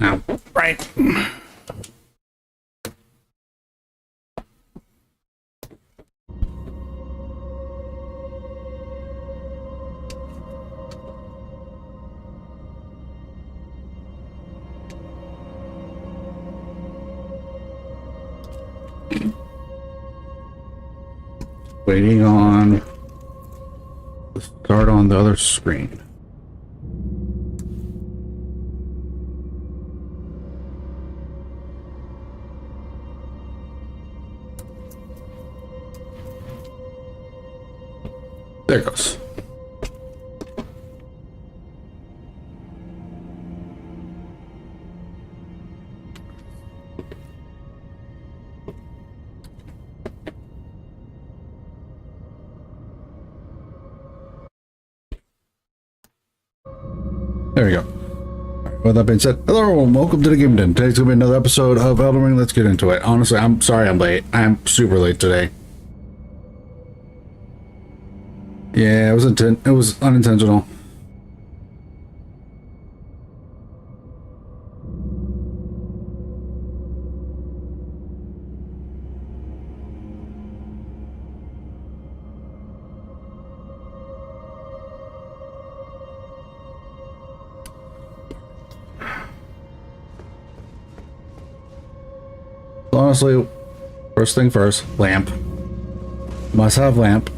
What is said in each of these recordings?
Oh, right. Waiting on the start on the other screen. There it goes. There we go. With that being said, hello everyone, welcome to the Game Den. Today's gonna be another episode of Elden Ring. Let's get into it. Honestly, I'm sorry I'm late. I'm super late today. Yeah, it was unintentional. Honestly, first thing first, lamp. Must have lamp.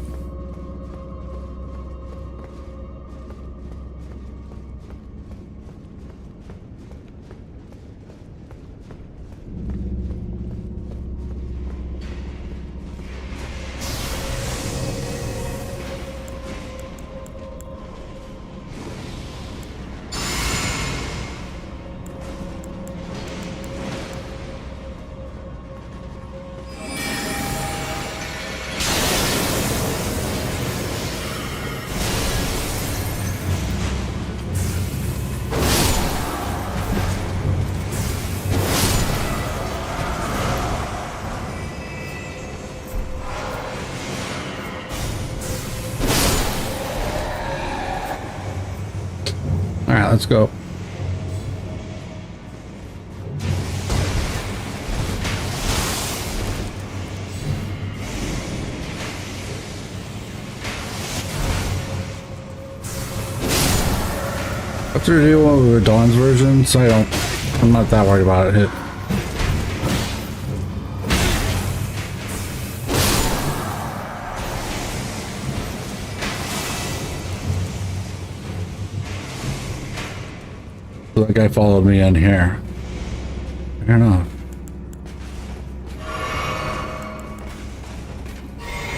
All right, let's go. What's your deal with Dawn's version? So I'm not that worried about it. That guy followed me in here. I don't know.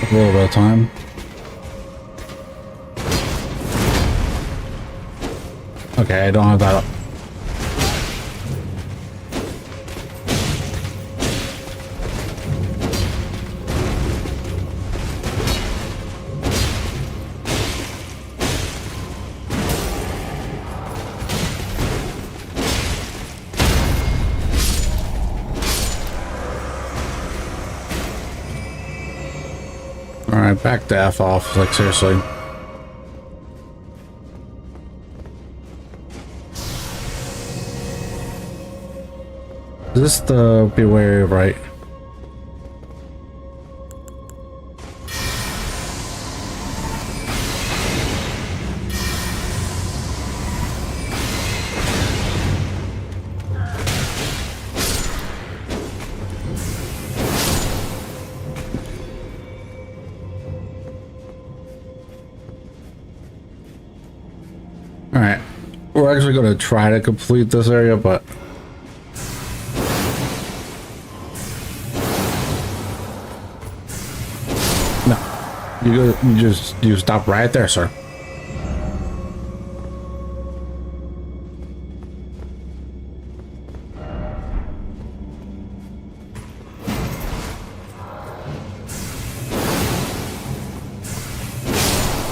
A little bit of time. Okay, I don't have that up. Alright, back to F off, like seriously. Is this the beware, right? Alright, we're actually going to try to complete this area, but no, you stop right there, sir.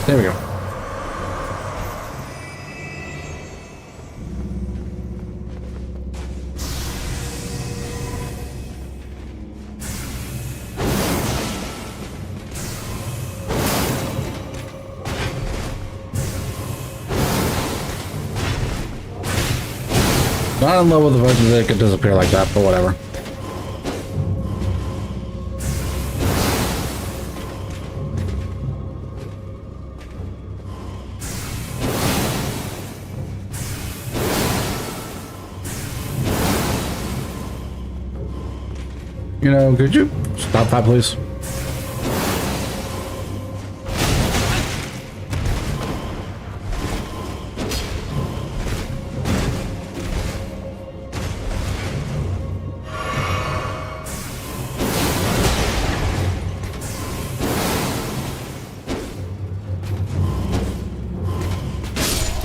There we go. Not in love with the fact that they could disappear like that, but whatever. You know, could you stop that, please?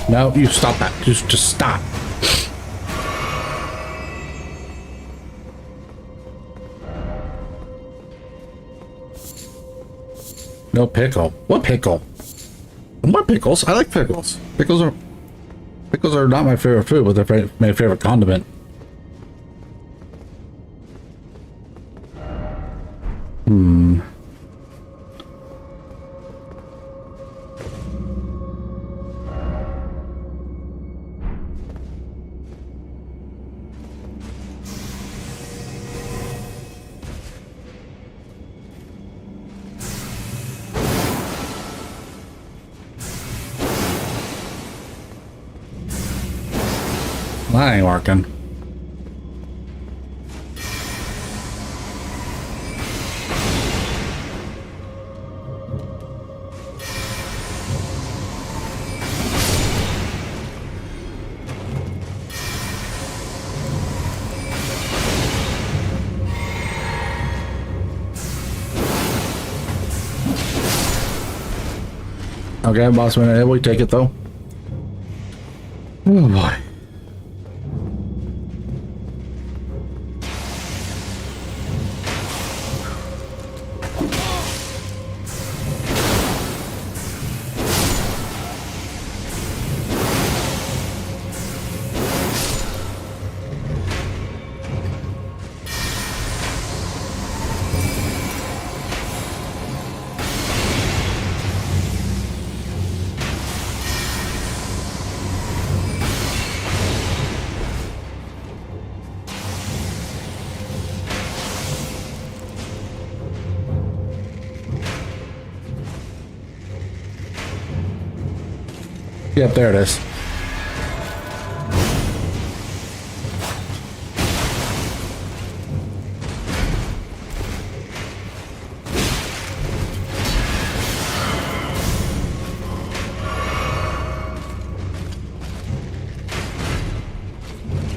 No, you stop that. Just stop. No pickle. What pickle? What pickles? I like pickles. Pickles are not my favorite food, but they're my favorite condiment. That ain't working. Okay, boss man, we take it though. Oh boy. Yep, there it is.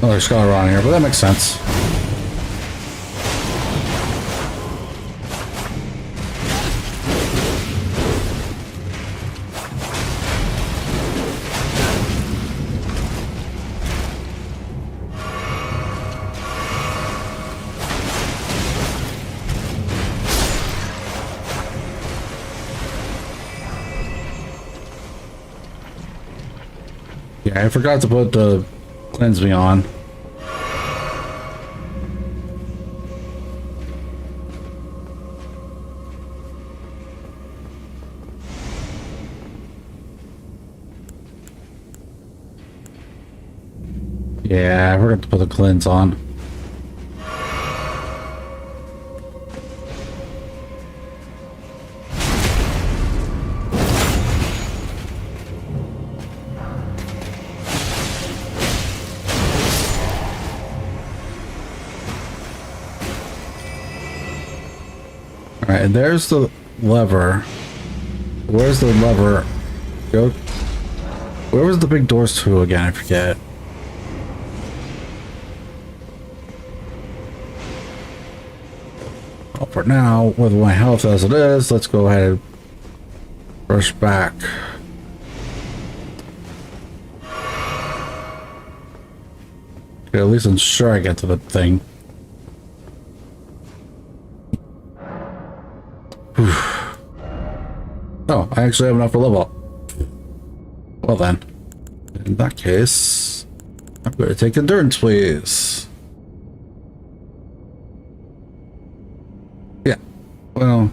Oh, there's Scholar around here, but that makes sense. Yeah, I forgot to put the cleanse me on. Yeah, I forgot to put the cleanse on. Alright, and there's the lever. Where's the lever? Go. Where was the big doors to again? I forget. Well, for now, with my health as it is, let's go ahead and rush back. Okay, at least ensure I get to the thing. Oh, I actually have enough for level up. Well then, in that case, I'm going to take endurance, please. Yeah. Well,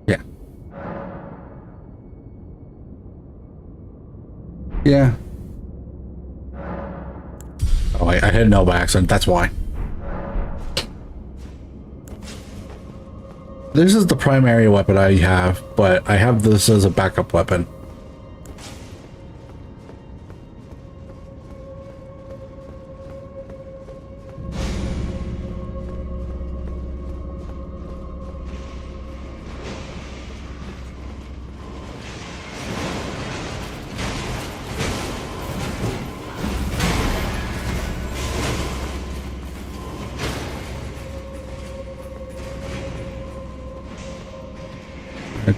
yeah. Yeah. Oh, Oh, I hit no by accident, that's why. This is the primary weapon I have, but I have this as a backup weapon.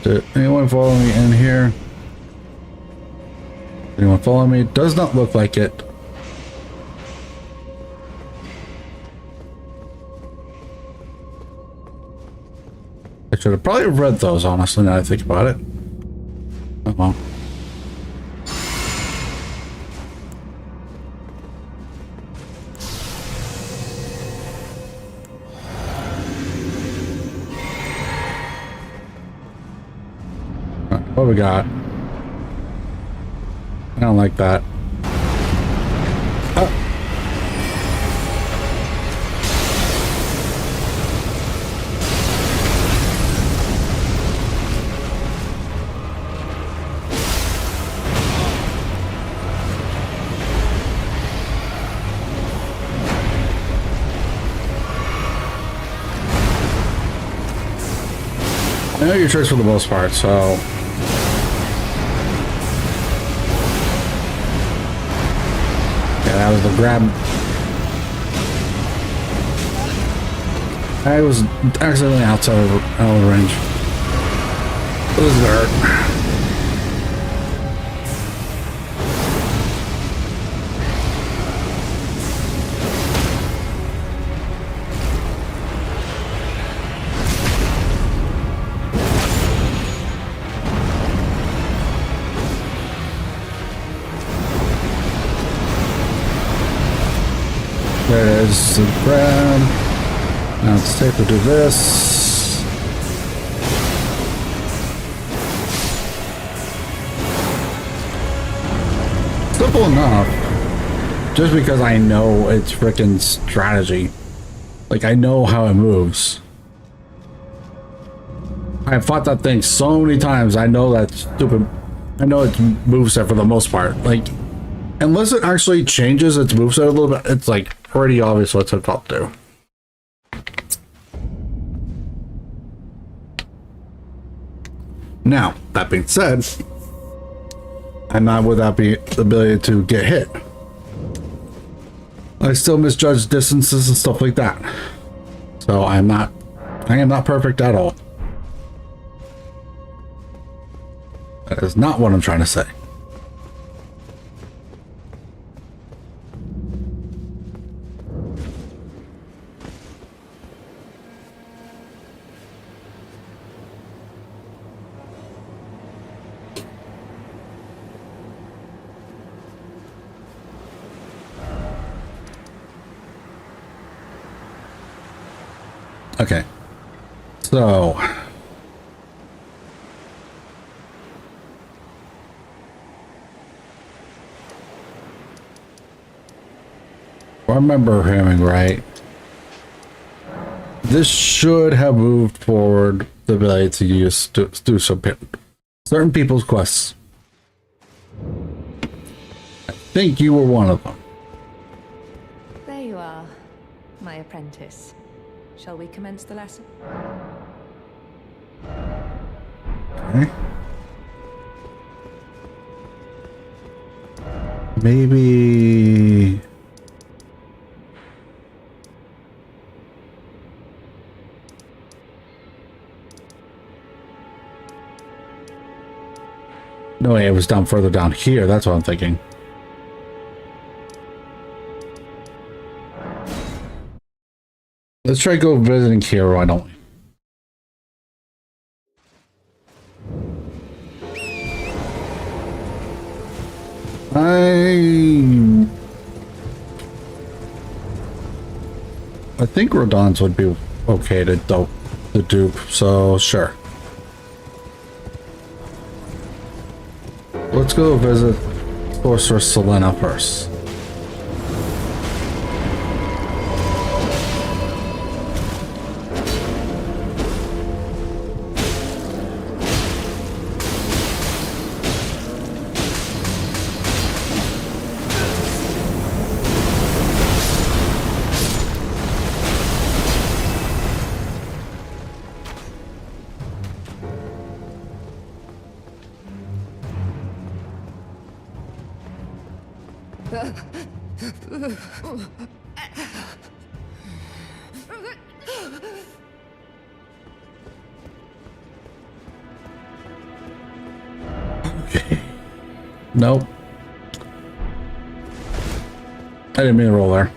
Did anyone follow me in here? Anyone follow me? Does not look like it. I should have probably read those, honestly, now I think about it. Oh well. What we got? I don't like that. Oh. I know your tricks for the most part, so that was the grab. I was accidentally outside of range. This is hurt. There's the grab. Now it's safe to do this. Simple enough. Just because I know its frickin' strategy. Like, I know how it moves. I've fought that thing so many times. I know that stupid. I know its moveset for the most part. Like, unless it actually changes its moveset a little bit, it's like pretty obvious what's it got to do. Now, that being said, I'm not without the ability to get hit. I still misjudge distances and stuff like that. So I am not perfect at all. That is not what I'm trying to say. Okay, so if I remember him right, this should have moved forward the ability to use to do some certain people's quests. I think you were one of them. There you are, my apprentice. Shall we commence the lesson? Okay. Maybe. No way, it was down further down here. That's what I'm thinking. Let's try go visiting here, why don't we? I think Rodons would be okay to dupe, so sure. Let's go visit Sorceress Selena first. Okay. Nope. I didn't mean to roll there.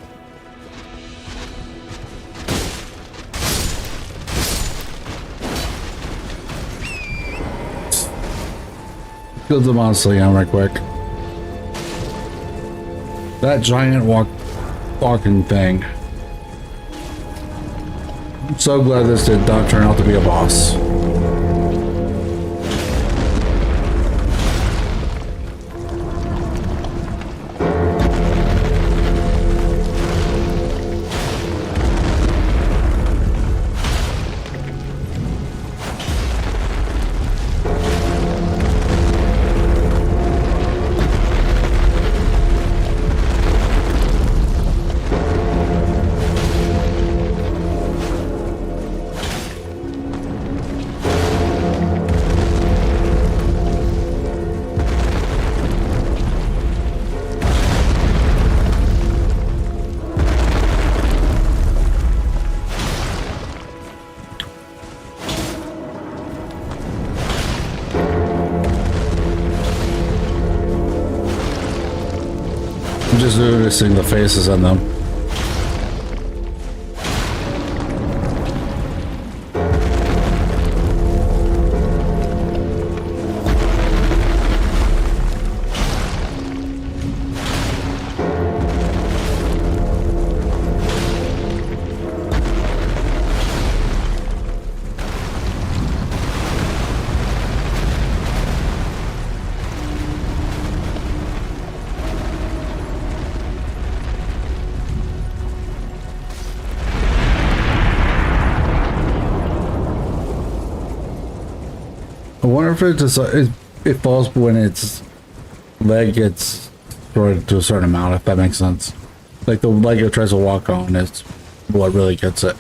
Kill the monster again right quick. That giant walking thing. I'm so glad this did not turn out to be a boss. I'm just noticing the faces on them. I wonder if it falls when its leg gets destroyed to a certain amount, if that makes sense. Like the leg it tries to walk on is what really gets it.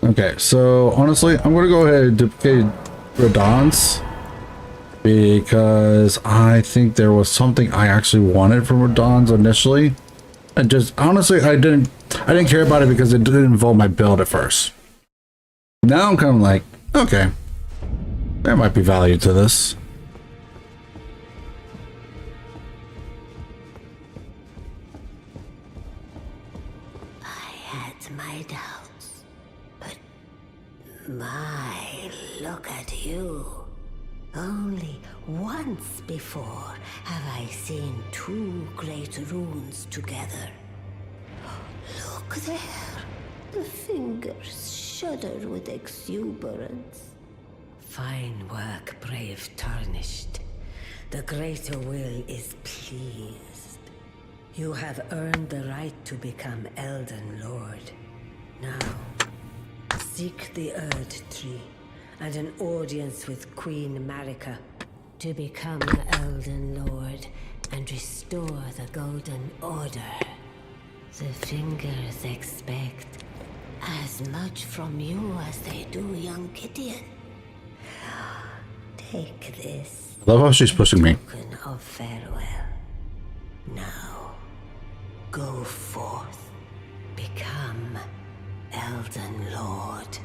Okay, so honestly, I'm gonna go ahead and duplicate Radon's because I think there was something I actually wanted from Radon's initially. And just honestly, I didn't care about it because it didn't involve my build at first. Now I'm kind of like, okay, there might be value to this. I had my doubts, but my, look at you. Only once before have I seen two great runes together. Look there. The fingers shudder with exuberance. Fine work, brave Tarnished. The greater will is pleased. You have earned the right to become Elden Lord. Now, seek the Erd Tree and an audience with Queen Marika to become Elden Lord and restore the Golden Order. The fingers expect as much from you as they do young Gideon. Take this. I love how she's pushing me. Token of farewell. Now, go forth. Become Elden Lord.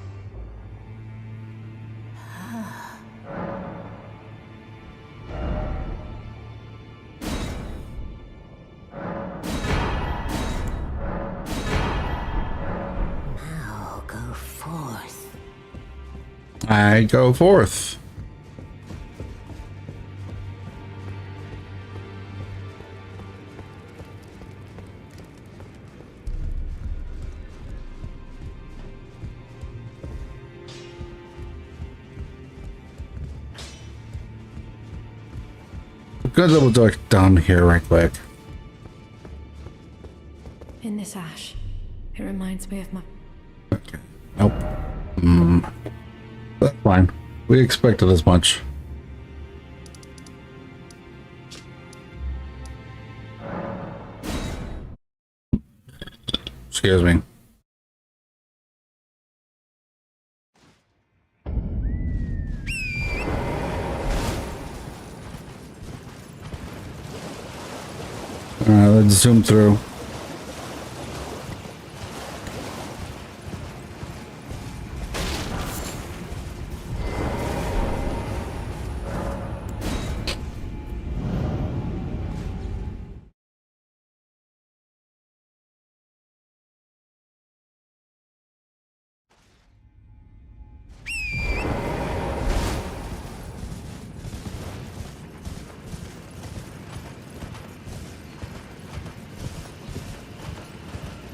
Now go forth. I go forth. Gonna double check down here right quick. In this ash, it reminds me of my... Okay. Nope. That's fine. We expected as much. Excuse me. zoom through.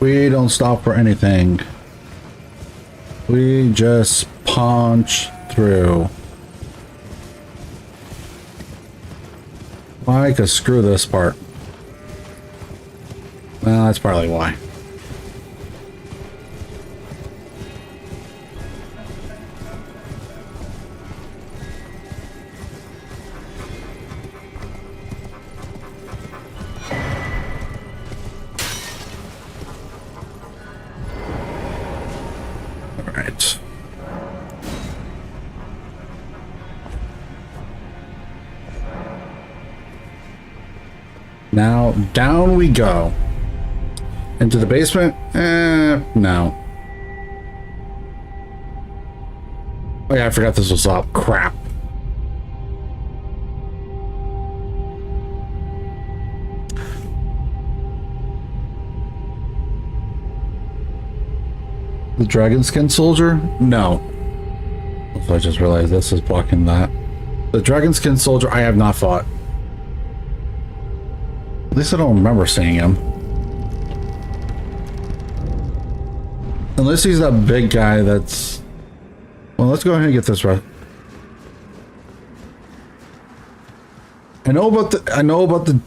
We don't stop for anything. We just punch through. Why? Because screw this part. Well, that's partly why. Alright. Now, down we go. Into the basement? No. Oh yeah, I forgot this was up. Crap. The dragon skin soldier? No. So I just realized this is blocking that. The dragon skin soldier I have not fought. At least I don't remember seeing him. Unless he's that big guy that's... Well, let's go ahead and get this right. I know about the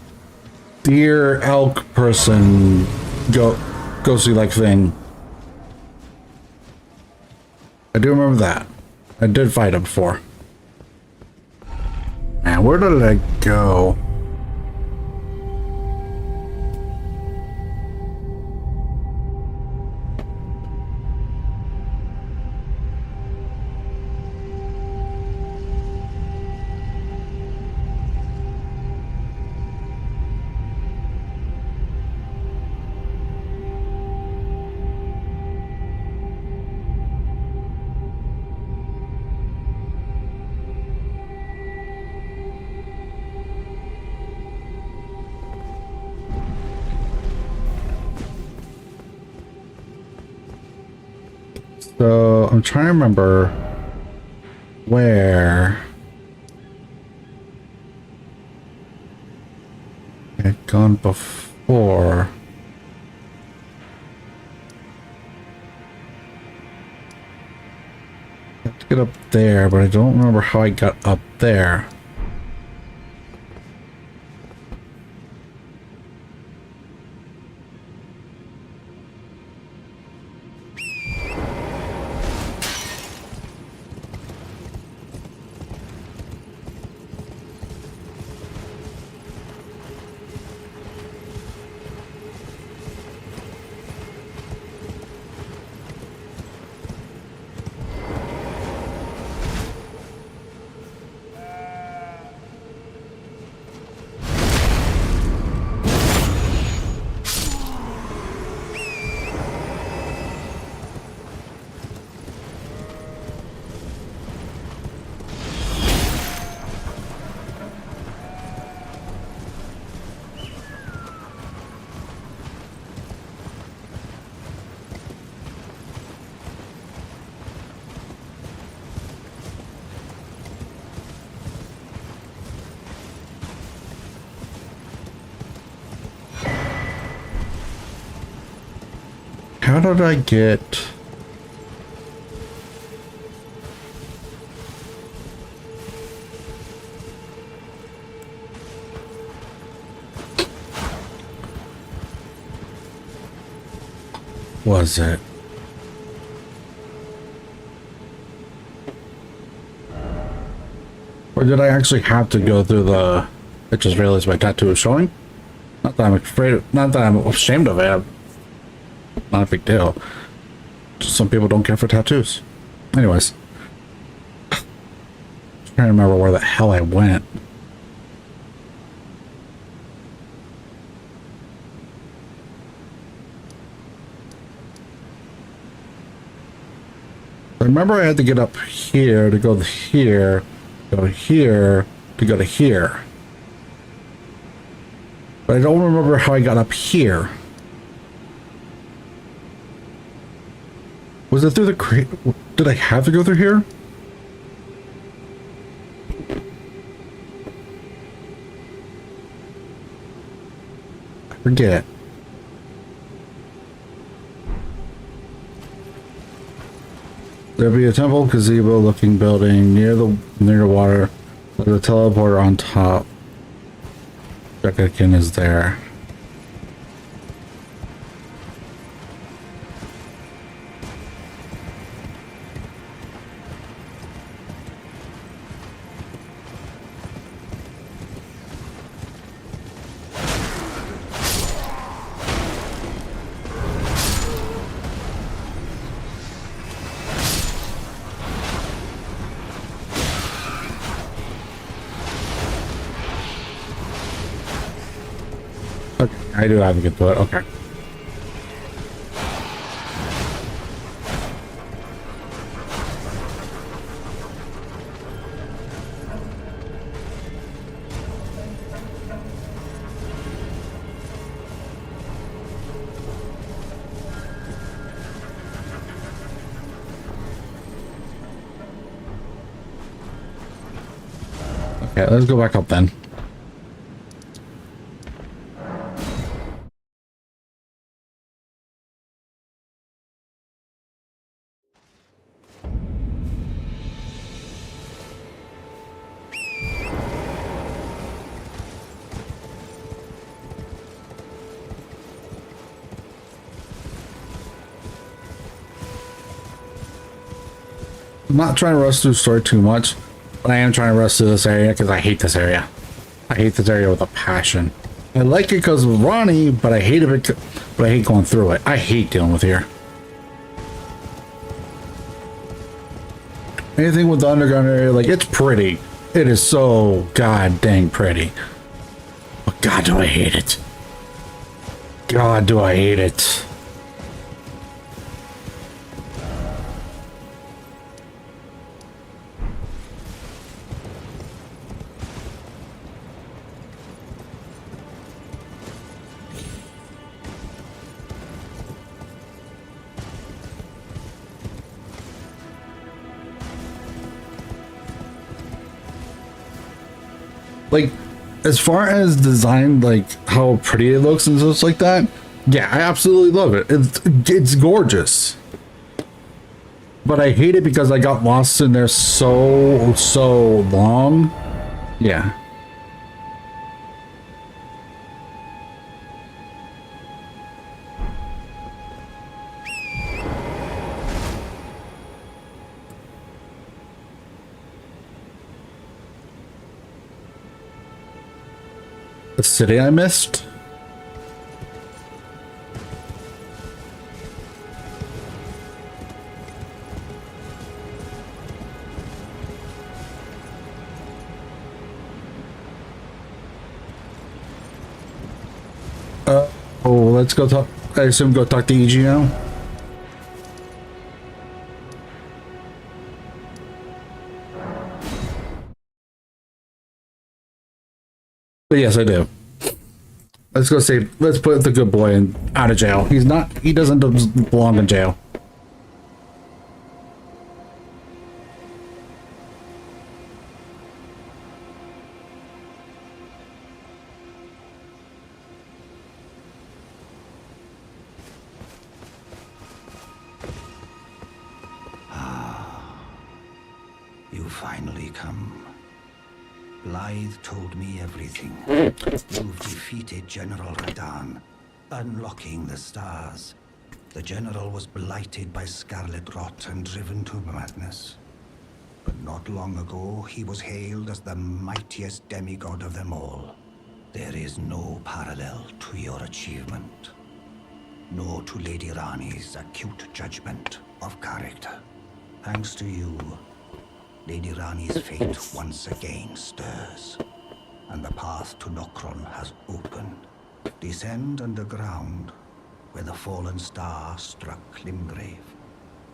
deer elk person ghostly like thing. I do remember that. I did fight him before. Man, where did I go? So I'm trying to remember where I had gone before. I have to get up there, but I don't remember how I got up there. How did I get... Was it? Or did I actually have to go through the... I just realized my tattoo is showing? Not that I'm afraid of, not that I'm ashamed of it. Not a big deal. Just some people don't care for tattoos. Anyways. I'm trying to remember where the hell I went. I remember I had to get up here to go here, go here to go to here. But I don't remember how I got up here. Was it through the crate? Did I have to go through here? I forget. There'll be a temple gazebo looking building near the water with a teleporter on top. Jackakin is there. Okay, I do have to get to it. Okay. Okay, let's go back up then. I'm not trying to rush through the story too much, but I am trying to rush through this area because I hate this area. I hate this area with a passion. I like it because of Ronnie, but I hate it because, but I hate going through it. I hate dealing with here. Anything with the underground area, like, it's pretty. It is so god dang pretty. But god do I hate it. God do I hate it. Like, as far as design, like how pretty it looks and stuff like that, yeah, I absolutely love it. It's gorgeous. But I hate it because I got lost in there so long. Yeah. The city I missed? Oh, let's go talk. I assume go talk to EG now. But yes, I do. Let's go say, let's put the good boy in out of jail. He doesn't belong in jail. You finally come. Blythe told me everything. You've defeated General Radan, unlocking the stars. The general was blighted by scarlet rot and driven to madness. But not long ago, he was hailed as the mightiest demigod of them all. There is no parallel to your achievement, nor to Lady Rani's acute judgment of character. Thanks to you, Lady Rani's fate once again stirs, and the path to Nokron has opened. Descend underground, where the fallen star struck Limgrave.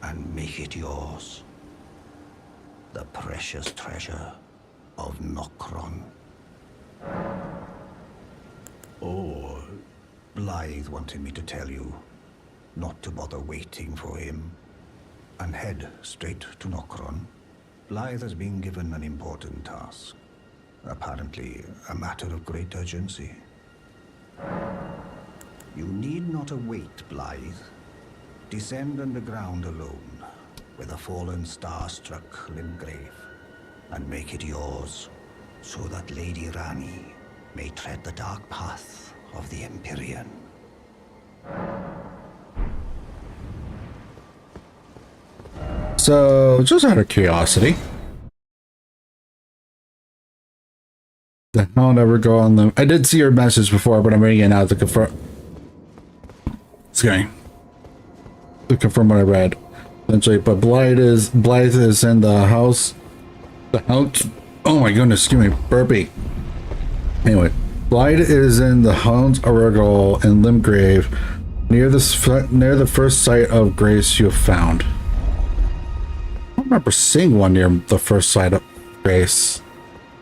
and make it yours. The precious treasure of Nokron. Oh, Blythe wanted me to tell you not to bother waiting for him and head straight to Nokron. Blythe has been given an important task. Apparently, a matter of great urgency. You need not await Blythe. Descend underground alone, with a fallen star-struck Limgrave, and make it yours, so that Lady Rani may tread the dark path of the Empyrean. So, just out of curiosity, the hell never go on them. I did see your message before, but I'm reading it now to confirm. Okay. To confirm what I read. Essentially, but Blythe is in the house. The house. Oh my goodness, excuse me, burpee. Anyway, Blythe is in the Hound's Aragal in Limgrave, near the first site of grace you have found. I don't remember seeing one near the first site of grace,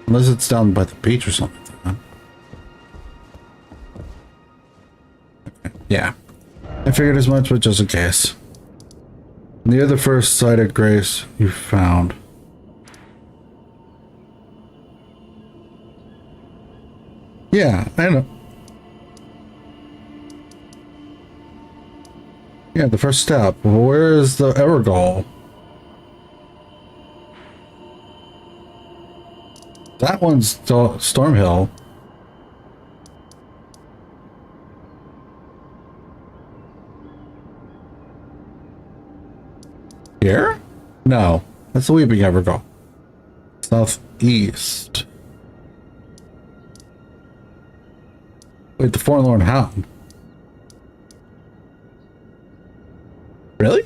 unless it's down by the beach or something. Okay. Yeah, I figured as much, but just in case. Near the first site of grace you found. Yeah, I know. Yeah, the first step. Where is the Evergall? That one's Stormhill. Here? No, that's the Weeping Evergall. Southeast. Wait, the Forlorn Hound. Really?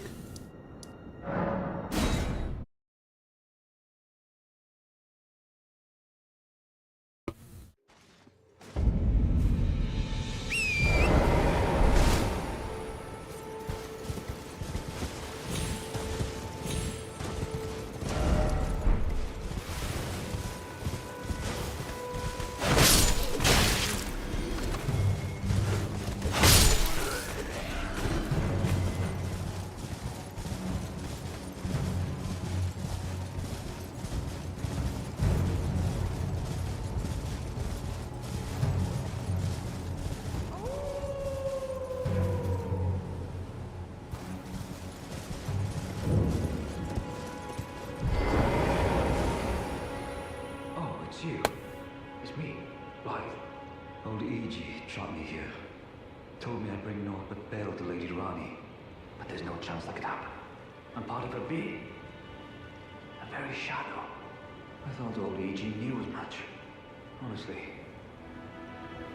It's you. It's me, Blythe. Old E.G. trapped me here. Told me I'd bring naught but bale to Lady Rani. But there's no chance that could happen. I'm part of her being. A very shadow. I thought old E.G. knew as much. Honestly,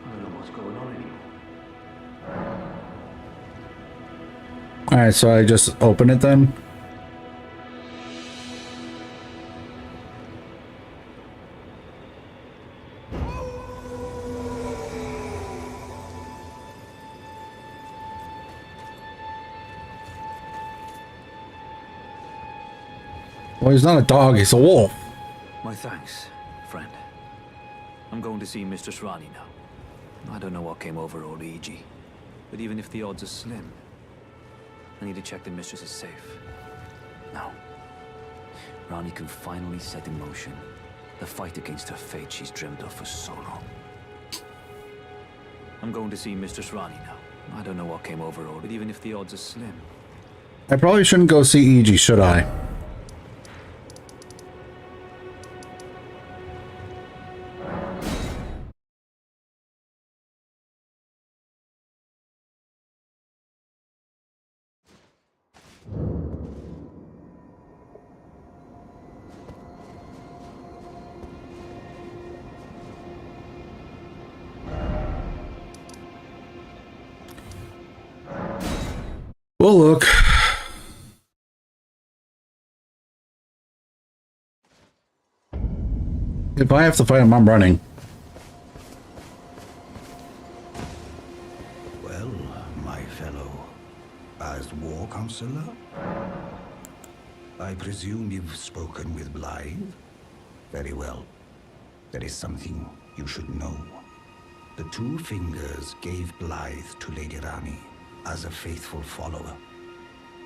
I don't know what's going on anymore. Alright, so I just open it then? Well, he's not a dog, he's a wolf. My thanks, friend. I'm going to see Mistress Rani now. I don't know what came over old E.G., but even if the odds are slim, I need to check the Mistress is safe. Now, Rani can finally set in motion the fight against her fate she's dreamed of for so long. I'm going to see Mistress Rani now. I don't know what came over her, but even if the odds are slim... I probably shouldn't go see E.G., should I? Well, look. If I have to fight him, I'm running. Well, my fellow, as war counselor, I presume you've spoken with Blythe? Very well. There is something you should know. The Two Fingers gave Blythe to Lady Rani as a faithful follower.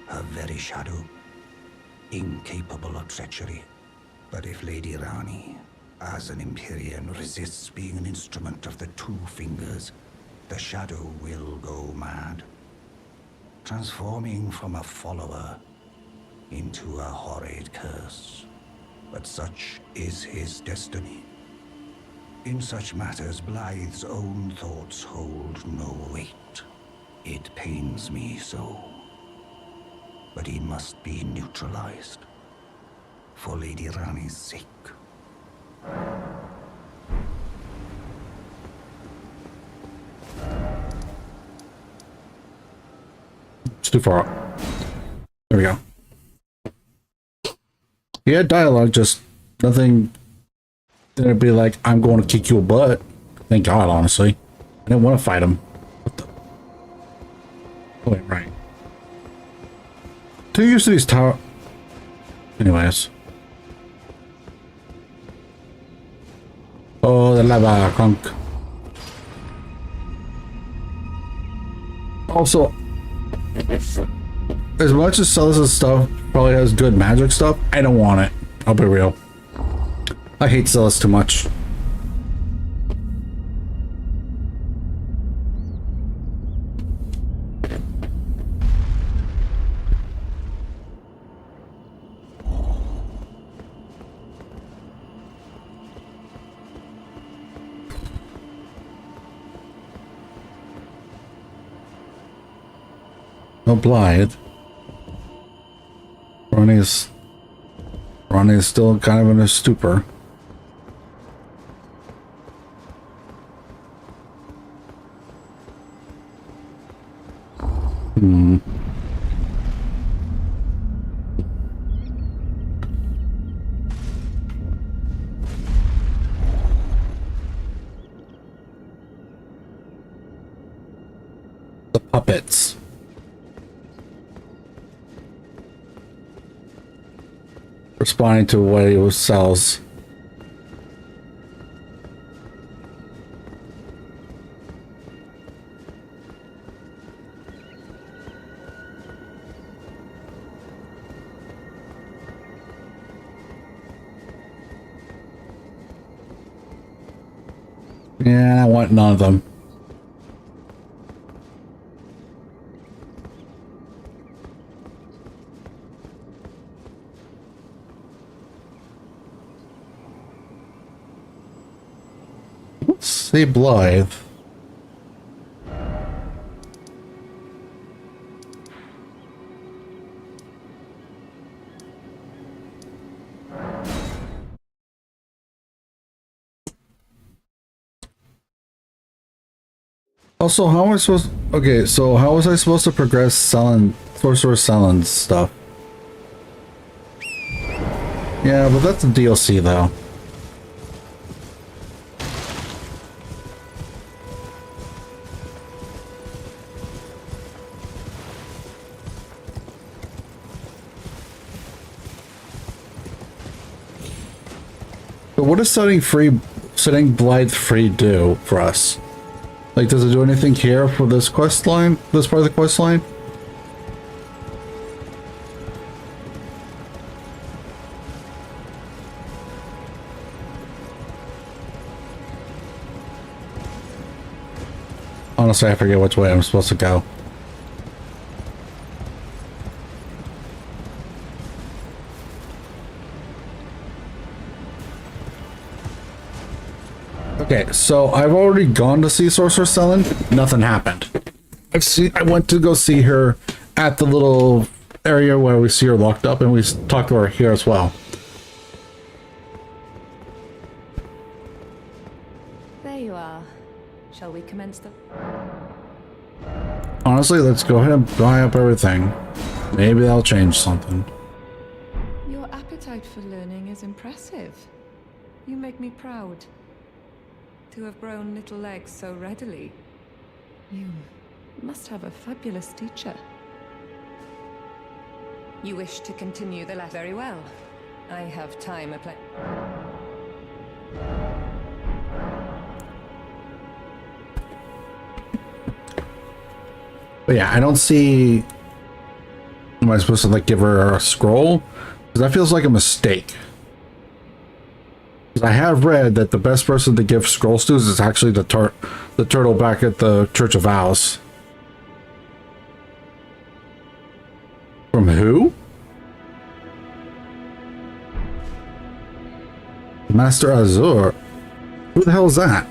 Her very shadow, incapable of treachery. But if Lady Rani, as an Empyrean, resists being an instrument of the Two Fingers, the shadow will go mad, transforming from a follower into a horrid curse. But such is his destiny. In such matters, Blythe's own thoughts hold no weight. It pains me so. But he must be neutralized. For Lady Rani's sake. It's too far up. There we go. He had dialogue, just nothing. It'd be like, I'm going to kick your butt. Thank God, honestly. I didn't want to fight him. What the? Oh, wait, right. Too used to these tower. Anyways. Oh, the lava crunk. Also, as much as Celis' stuff probably has good magic stuff, I don't want it. I'll be real. I hate Celis too much. No Blythe. Ronnie's still kind of in a stupor. The puppets. Responding to what he sells. Yeah, I want none of them. Let's see Blythe. Also, how am I supposed? Okay, so how was I supposed to progress selling Sorcerer Sellen's stuff? Yeah, but that's a DLC though. But what does setting Blythe free do for us? Like, does it do anything here for this quest line? This part of the quest line? Honestly, I forget which way I'm supposed to go. Okay, so I've already gone to see Sorcerer Sellen. Nothing happened. I went to go see her at the little area where we see her locked up, and we talked to her here as well. There you are. Shall we commence the... Honestly, let's go ahead and buy up everything. Maybe that'll change something. Your appetite for learning is impressive. You make me proud. To have grown little legs so readily. You must have a fabulous teacher. You wish to continue the last very well. I have time a But yeah, I don't see. Am I supposed to like give her a scroll? Because that feels like a mistake. Because I have read that the best person to give scrolls to is actually the turtle back at the Church of Owls. From who? Master Azur. Who the hell is that?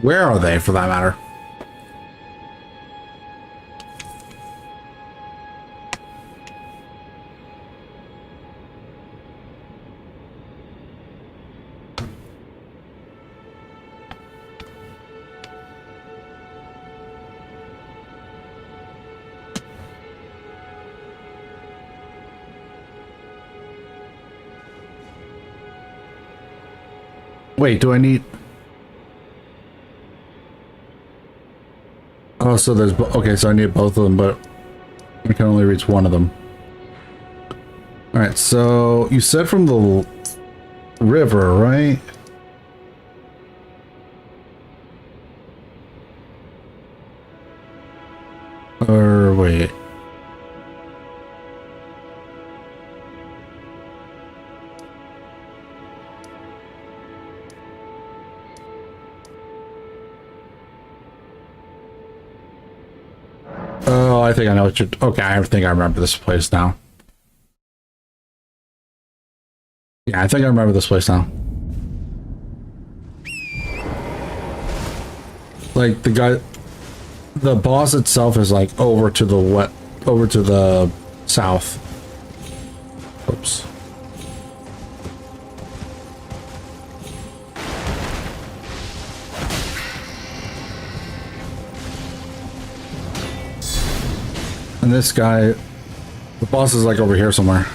Where are they, for that matter? Wait, do I need... Oh, so there's... Okay, so I need both of them, but I can only reach one of them. Alright, so you said from the river, right? Or wait... Oh, I think I know what you're... Okay, I think I remember this place now. Yeah, I think I remember this place now. Like, the guy... The boss itself is, like, over to the south. Oops. And this guy, the boss is like over here somewhere.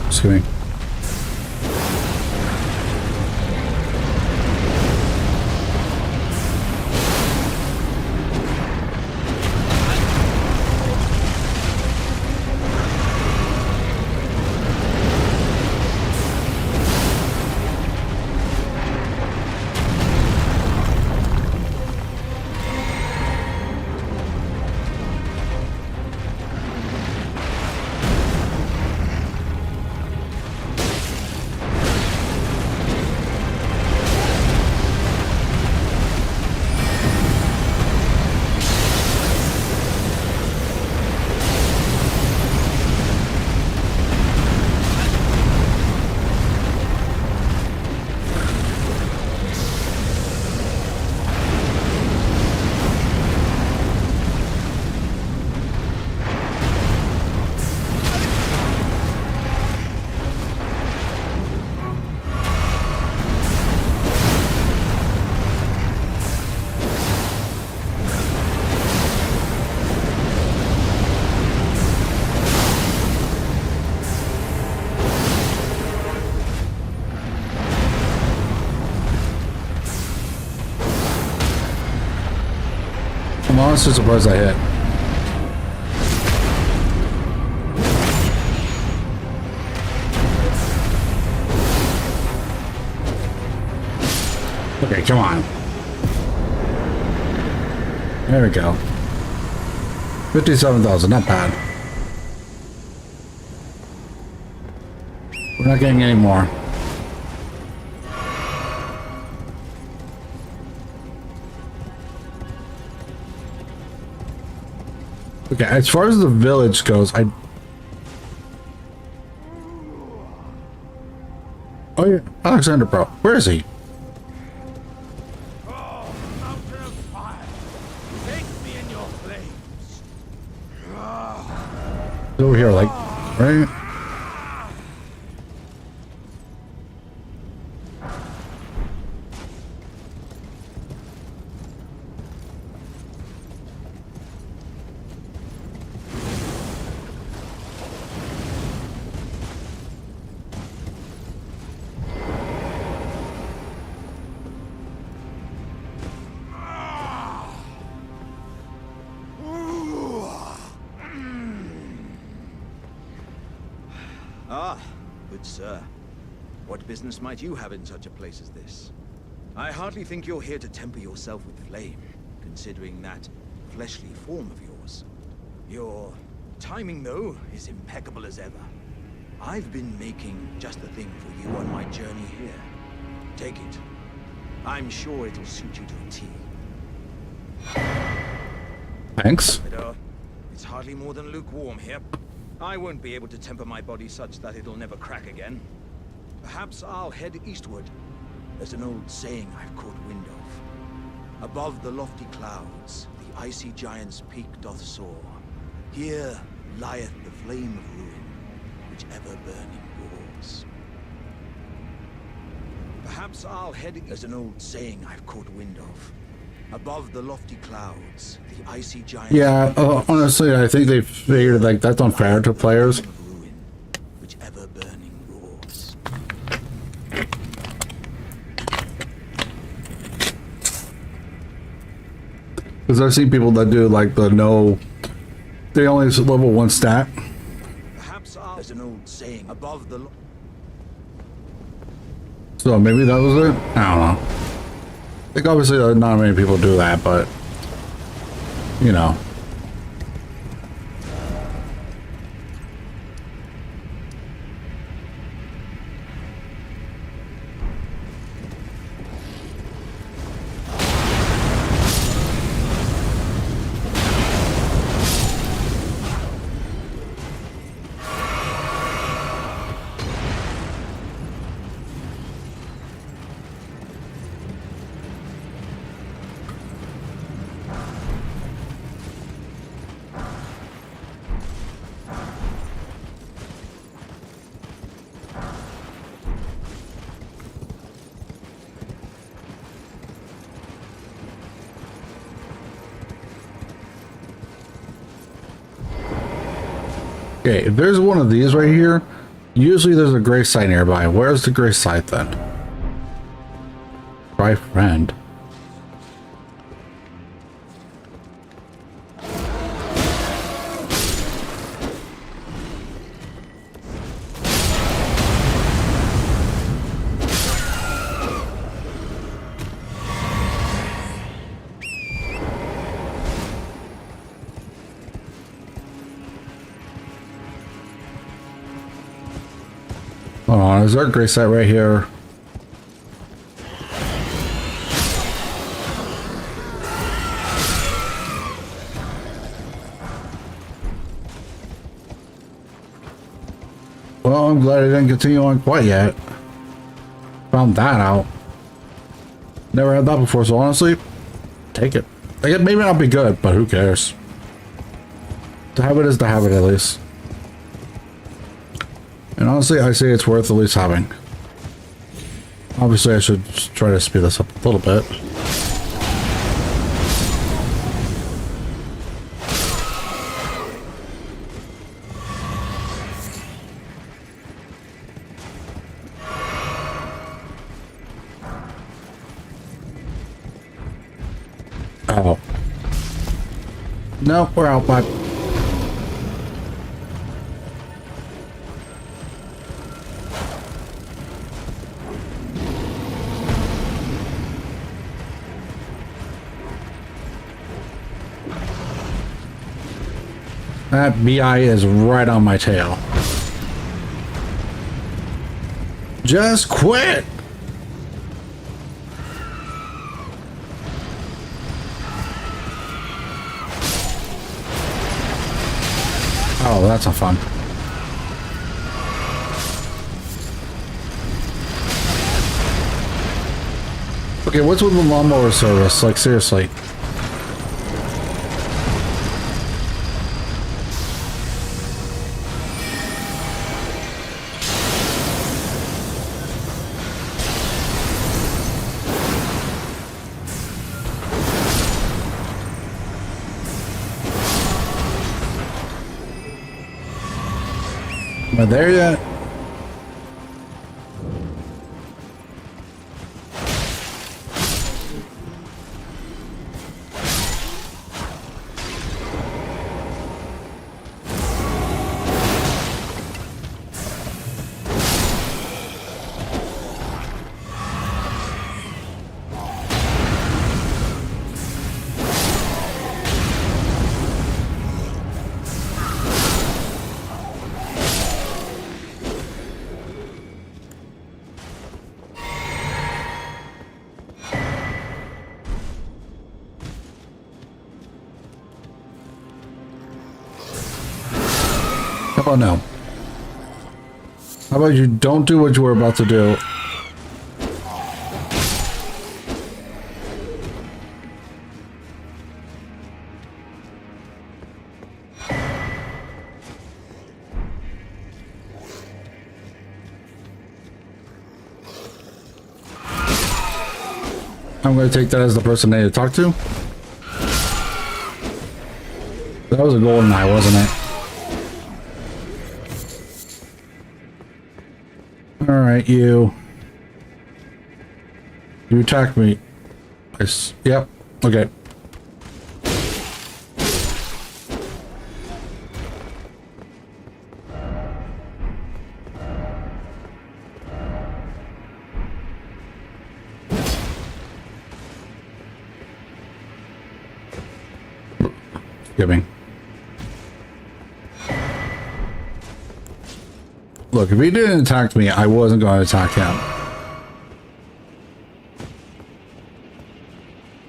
Just kidding. I'm honestly surprised I hit. Okay, come on. There we go. 57,000, not bad. We're not getting any more. Okay, as far as the village goes, oh yeah, Alexander, bro. Where is he? Oh, mountain of fire. Take me in your flames. He's over here, like, right? Ah, good sir. What business might you have in such a place as this? I hardly think you're here to temper yourself with flame, considering that fleshly form of yours. Your timing, though, is impeccable as ever. I've been making just the thing for you on my journey here. Take it. I'm sure it'll suit you to a T. Thanks. But, it's hardly more than lukewarm here. I won't be able to temper my body such that it'll never crack again. Perhaps I'll head eastward. There's an old saying I've caught wind of. Above the lofty clouds, the icy giant's peak doth soar. Here lieth the flame of ruin, which ever burning roars. Perhaps I'll head... There's an old saying I've caught wind of. Above the lofty clouds, the icy giant... Yeah, honestly, I think they figured, like, that's unfair to players. Ruin, which ever burning roars. Because I've seen people that do, like, the no... They only level 1 stat. Perhaps there's an old saying above the... So maybe that was it? I don't know. I think obviously not many people do that, but... You know. Okay, if there's one of these right here, usually there's a gray site nearby. Where's the gray site then? Try friend. Hold on, is there a gray site right here? Well, I'm glad I didn't continue on quite yet. Found that out. Never had that before, so honestly, take it. Like, it may not be good, but who cares? The habit is the habit, at least. And honestly, I say it's worth at least having. Obviously, I should try to speed this up a little bit. Oh. No, we're out, bud. That BI is right on my tail. Just quit! Oh, that's not fun. Okay, what's with the lawnmower service? Like, seriously. Am I there yet? How about now? How about you don't do what you were about to do? I'm going to take that as the person I need to talk to. That was a golden eye, wasn't it? Alright, you. You attacked me. Yep. Okay. Forgive me. Look, if he didn't attack me, I wasn't going to attack him.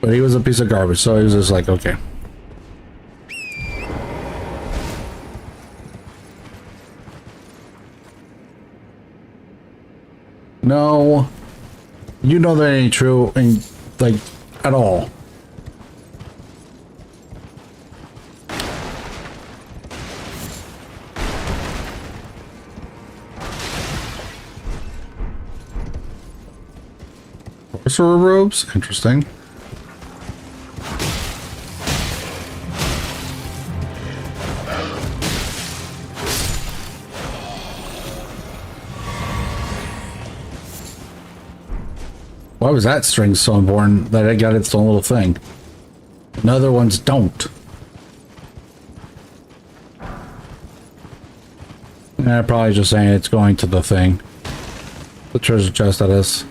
But he was a piece of garbage, so he was just like, okay. No. You know that ain't true, and like, at all. Sorcerer robes? Interesting. Why was that string so important that it got its own little thing? And other ones don't. Yeah, probably just saying it's going to the thing. The treasure chest, that is.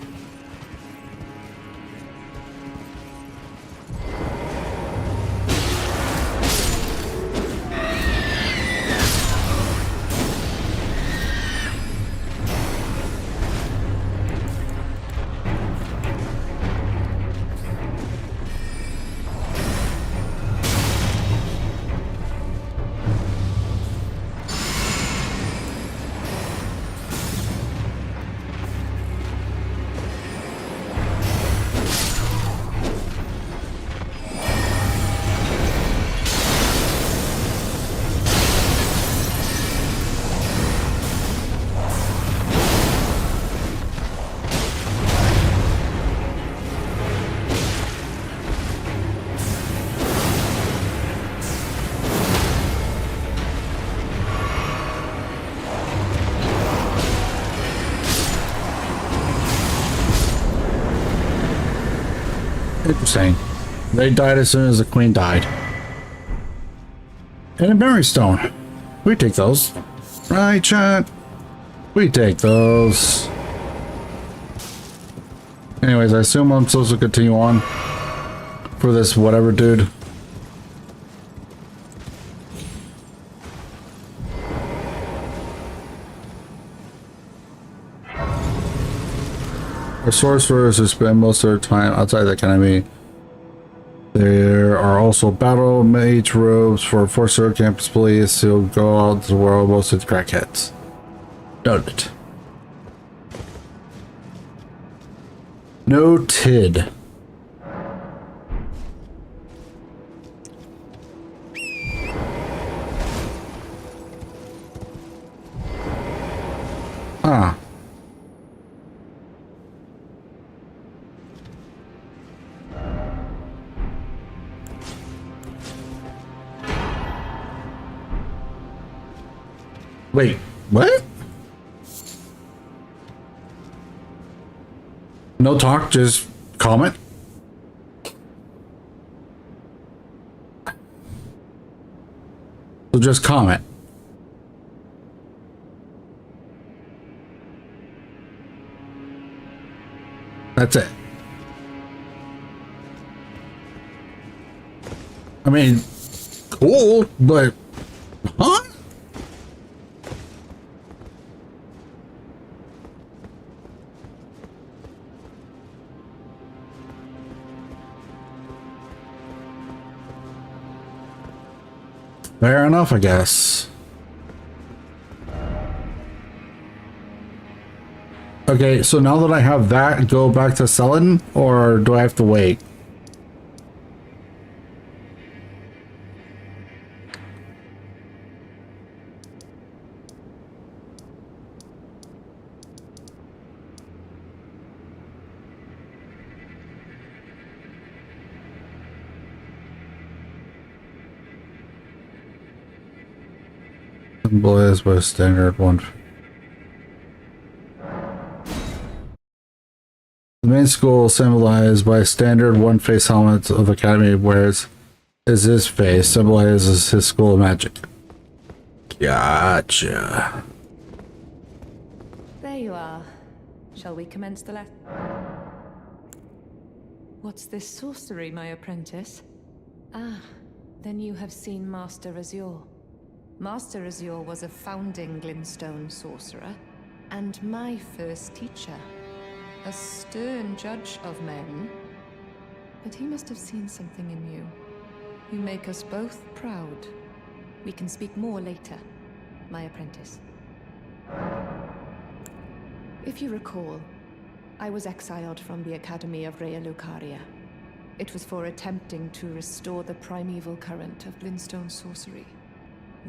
Interesting. They died as soon as the queen died. And a memory stone. We take those. Right, chat? We take those. Anyways, I assume I'm supposed to continue on for this whatever dude. For sorcerers who spend most of their time outside the academy, there are also battle mage robes for sorcerer campus police who go out to the world, mostly crackheads. Noted. Noted. Ah. Wait, what? No talk, just comment? So just comment. That's it. I mean, cool, but huh? Fair enough, I guess. Okay, so now that I have that, go back to selling, or do I have to wait? Boys by standard one. The main school symbolized by standard one-face helmet of Academy wears is his face, symbolizes his school of magic. Gotcha. There you are. Shall we commence the lesson? What's this sorcery, my apprentice? Ah, then you have seen Master Azure. Master Azure was a founding Glintstone sorcerer, and my first teacher. A stern judge of men. But he must have seen something in you. You make us both proud. We can speak more later, my apprentice. If you recall, I was exiled from the Academy of Rea Lucaria. It was for attempting to restore the primeval current of Glintstone sorcery.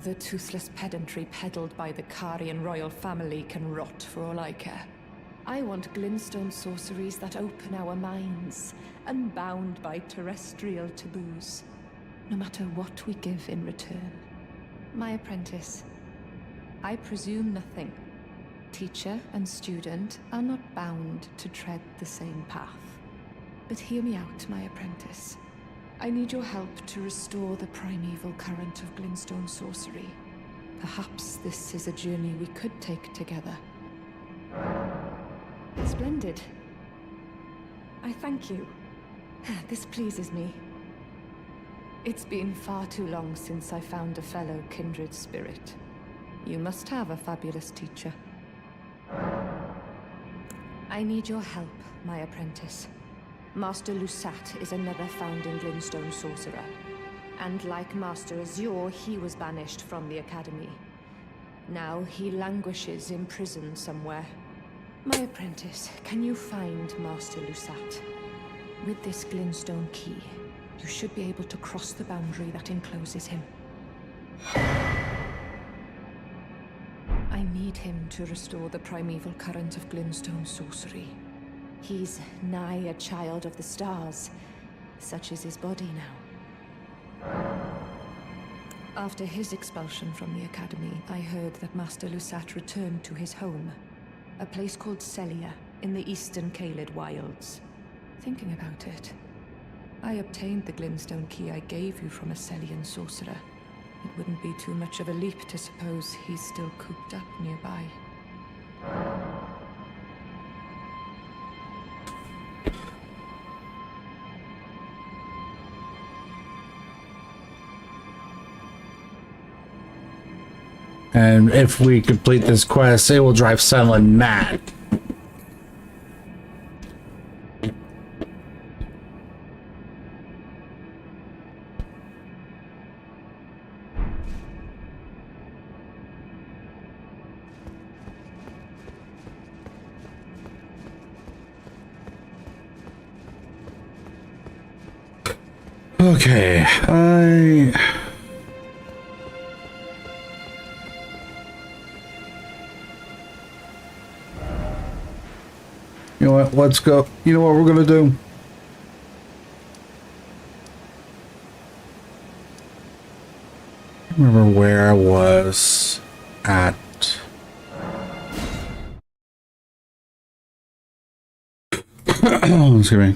The toothless pedantry peddled by the Carian royal family can rot for all I care. I want Glintstone sorceries that open our minds, unbound by terrestrial taboos, no matter what we give in return. My apprentice, I presume nothing. Teacher and student are not bound to tread the same path. But hear me out, my apprentice. I need your help to restore the primeval current of Glintstone sorcery. Perhaps this is a journey we could take together. Splendid. I thank you. This pleases me. It's been far too long since I found a fellow kindred spirit. You must have a fabulous teacher. I need your help, my apprentice. Master Lusat is another founding Glintstone sorcerer. And like Master Azure, he was banished from the Academy. Now he languishes in prison somewhere. My apprentice, can you find Master Lusat? With this Glintstone key, you should be able to cross the boundary that encloses him. I need him to restore the primeval current of Glintstone sorcery. He's nigh a child of the stars. Such is his body now. After his expulsion from the Academy, I heard that Master Lusat returned to his home. A place called Celia, in the eastern Caelid wilds. Thinking about it, I obtained the Glintstone key I gave you from a Celian sorcerer. It wouldn't be too much of a leap to suppose he's still cooped up nearby. And if we complete this quest, it will drive Senlin mad. Okay, you know what, let's go. You know what we're gonna do? I remember where I was at. Excuse me.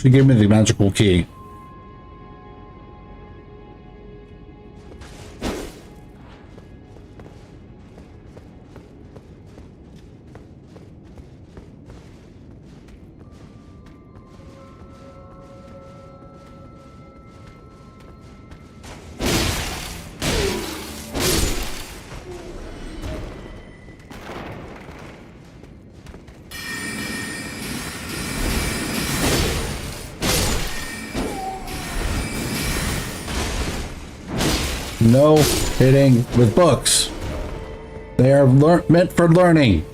She gave me the magical key. No hitting with books. They are meant for learning.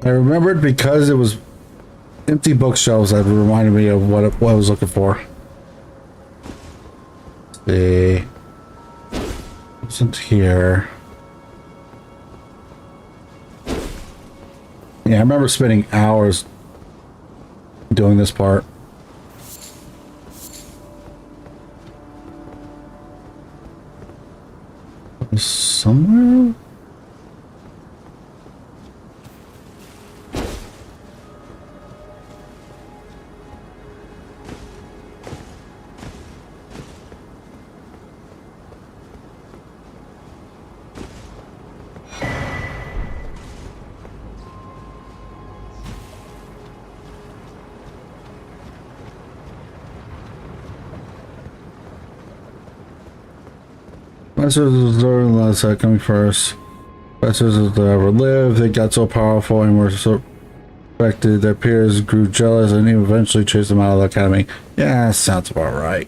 I remembered because it was empty bookshelves that reminded me of what I was looking for. Let's see. Isn't here. Yeah, I remember spending hours doing this part. Somewhere? Masters was learning last side coming first. Masters that ever lived. They got so powerful and were so respected. Their peers grew jealous and eventually chased them out of the academy. Yeah, sounds about right.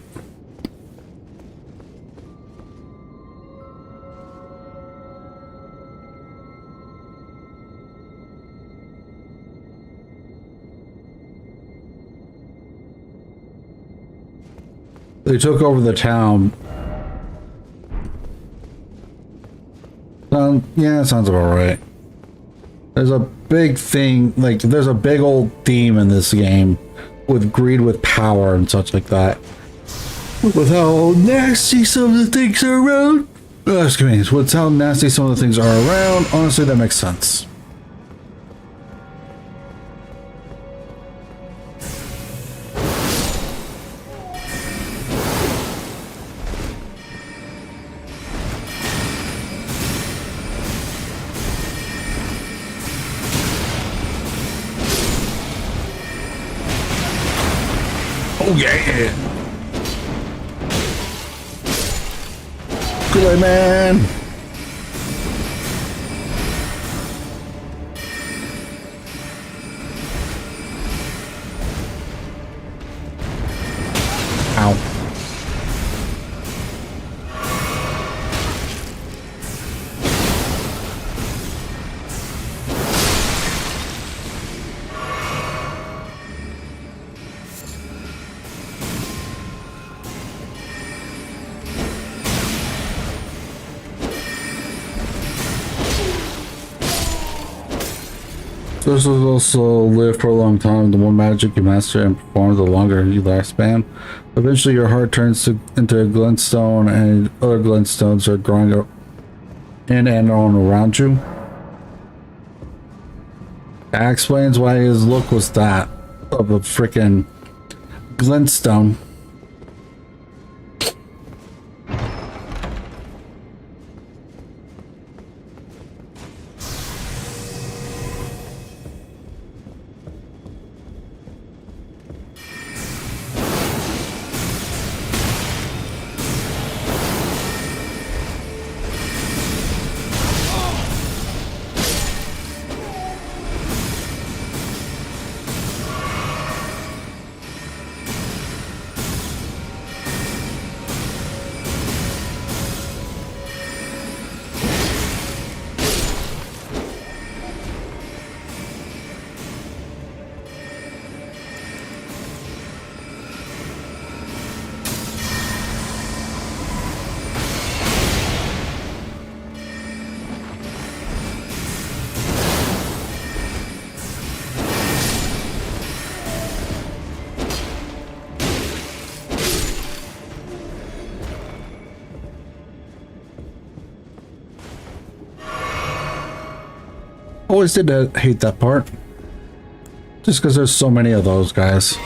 They took over the town. Yeah, sounds about right. There's a big thing, like, there's a big old theme in this game with greed with power and such like that. With how nasty some of the things are around. Excuse me, with how nasty some of the things are around, honestly, that makes sense. Oh yeah! Good man! Ow. This will also live for a long time. The more magic you master and perform, the longer you lifespan. Eventually, your heart turns into a glintstone, and other glintstones are growing up in and on around you. That explains why his look was that of a freaking glintstone. always did hate that part. Just because there's so many of those guys.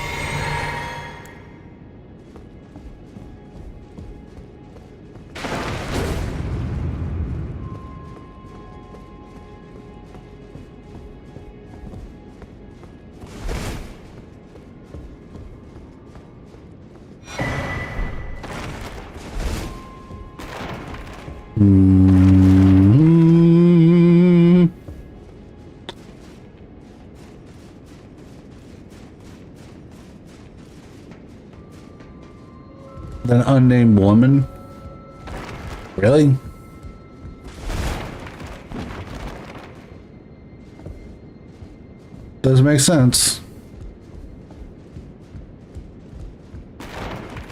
An unnamed woman? Really? Does make sense.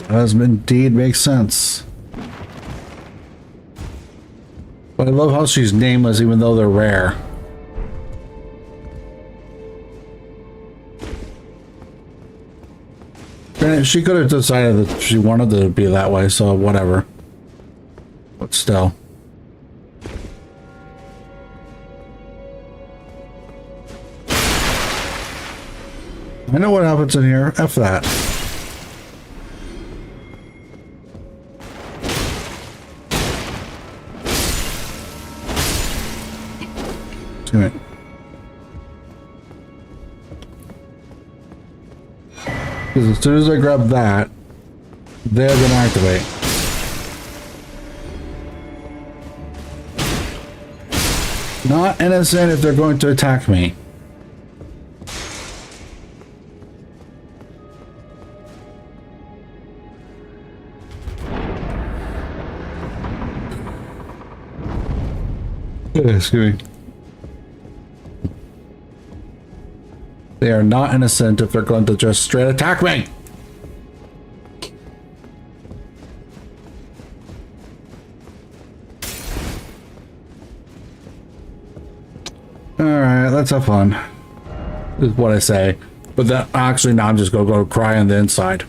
Does indeed make sense. But I love how she's nameless even though they're rare. Granted, she could have decided that she wanted to be that way, so whatever. But still. I know what happens in here. F that. Excuse me. Because as soon as I grab that, they're gonna activate. Not innocent if they're going to attack me. Excuse me. They are not innocent if they're going to just straight attack me. Alright, let's have fun. Is what I say. But that actually now I'm just gonna go cry on the inside.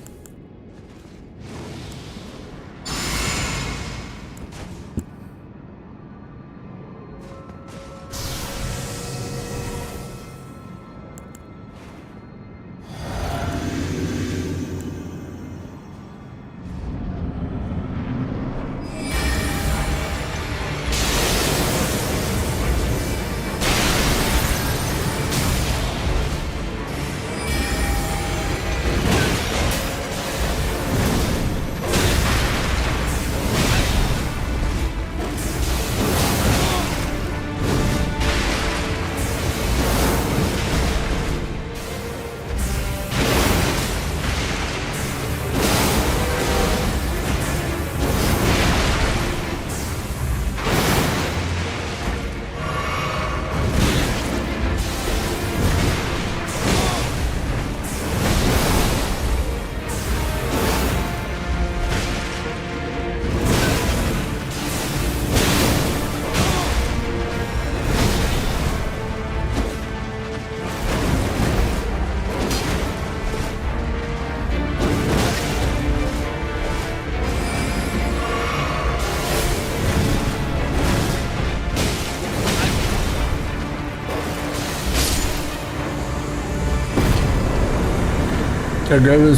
A Graphed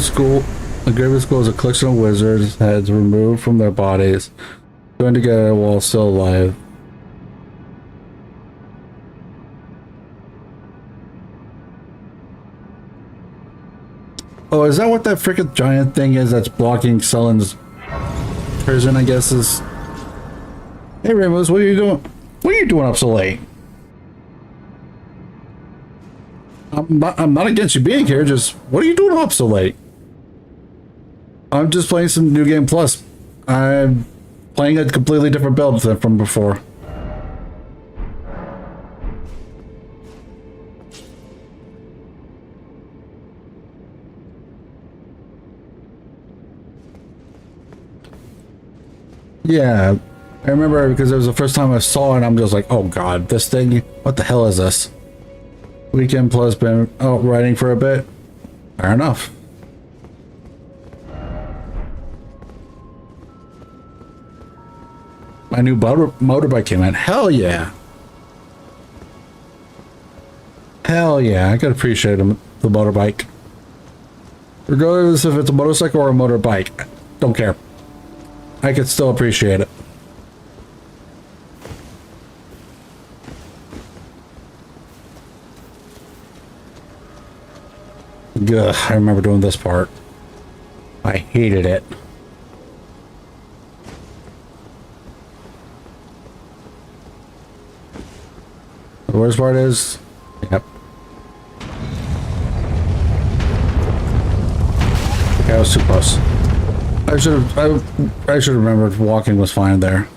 School is a collection of wizards' heads removed from their bodies, joined together while still alive. Oh, is that what that freaking giant thing is that's blocking Sullen's prison, I guess is? Hey Ramos, what are you doing? What are you doing up so late? I'm not against you being here, just what are you doing up so late? I'm just playing some New Game Plus. I'm playing a completely different build than from before. Yeah, I remember because it was the first time I saw it and I'm just like, oh god, this thing, what the hell is this? Weekend Plus been out writing for a bit. Fair enough. My new motorbike came in. Hell yeah. Hell yeah, I could appreciate the motorbike. Regardless if it's a motorcycle or a motorbike, don't care. I could still appreciate it. Ugh, I remember doing this part. I hated it. The worst part is, yep. Okay, I was too close. I should have remembered walking was fine there.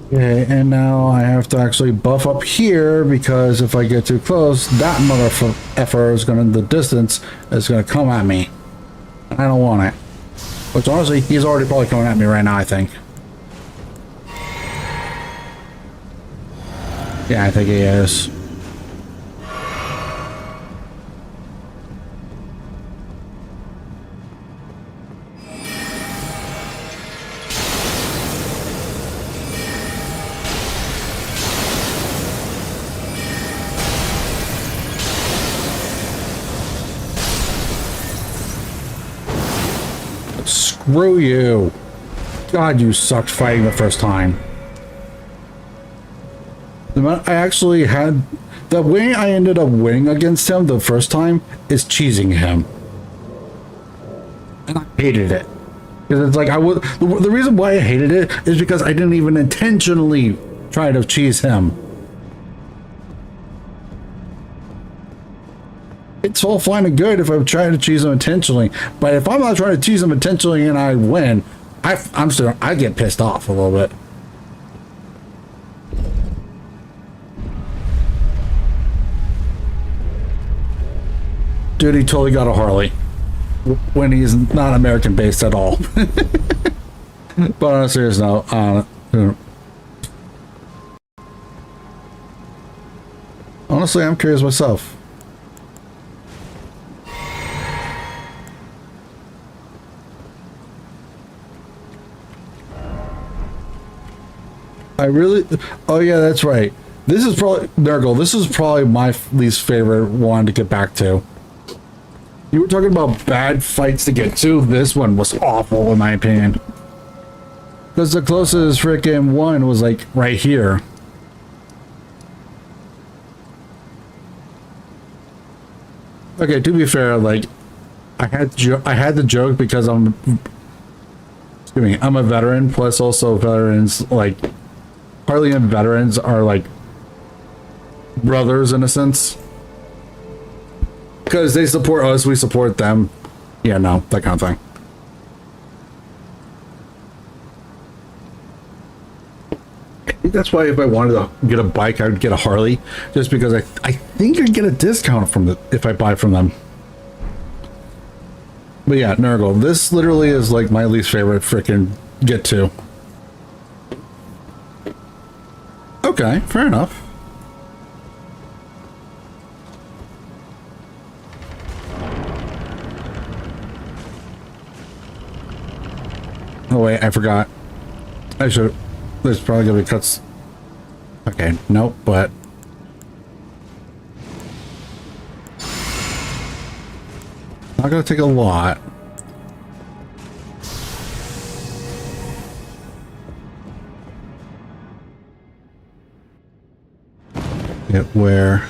Okay, and now I have to actually buff up here because if I get too close, that motherfucker is gonna, in the distance, is gonna come at me. I don't want it. Which honestly, he's already probably coming at me right now, I think. Yeah, I think he is. Screw you. God, you sucked fighting the first time. I actually had... The way I ended up winning against him the first time is cheesing him. And I hated it. Because it's like, the reason why I hated it is because I didn't even intentionally try to cheese him. It's all fine and good if I'm trying to cheese him intentionally, but if I'm not trying to cheese him intentionally and I win, I get pissed off a little bit. Dude, he totally got a Harley when he's not American based at all. But on a serious note, honestly, I'm curious myself. Oh yeah, that's right. This is probably, Nurgle, this is probably my least favorite one to get back to. You were talking about bad fights to get to. This one was awful in my opinion. Because the closest freaking one was like right here. Okay, to be fair, like I had the joke because I'm a veteran, plus also veterans, like Harley and veterans are like brothers in a sense. Because they support us, we support them. Yeah, no, that kind of thing. I think that's why if I wanted to get a bike, I would get a Harley. Just because I think I'd get a discount from it if I buy from them. But yeah, Nurgle, this literally is like my least favorite freaking get to. Okay, fair enough. Oh wait, I forgot. I should. There's probably gonna be cuts. Okay, nope, but. Not gonna take a lot. Get where?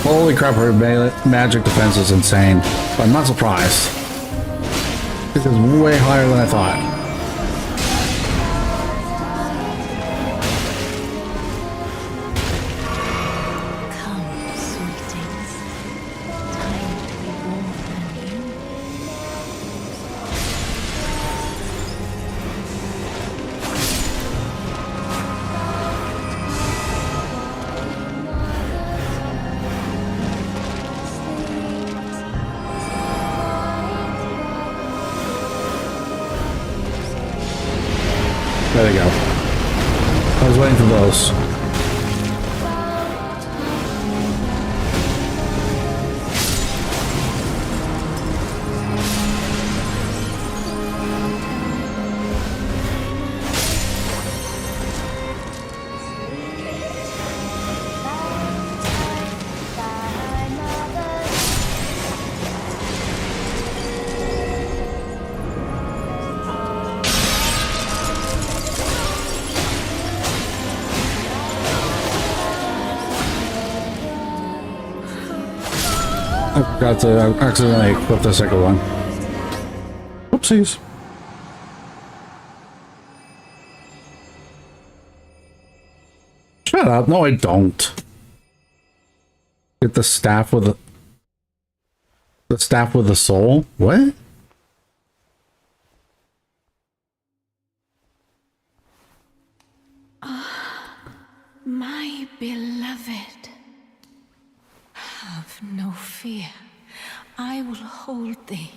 Holy crap, her magic defense is insane. But I'm not surprised. This is way higher than I thought. Come, sweetings. There they go. I was waiting for those. I forgot to accidentally equip the second one. Oopsies. Shut up. No, I don't. Get the staff with the staff with the soul? What? My beloved, have no fear. I will hold thee.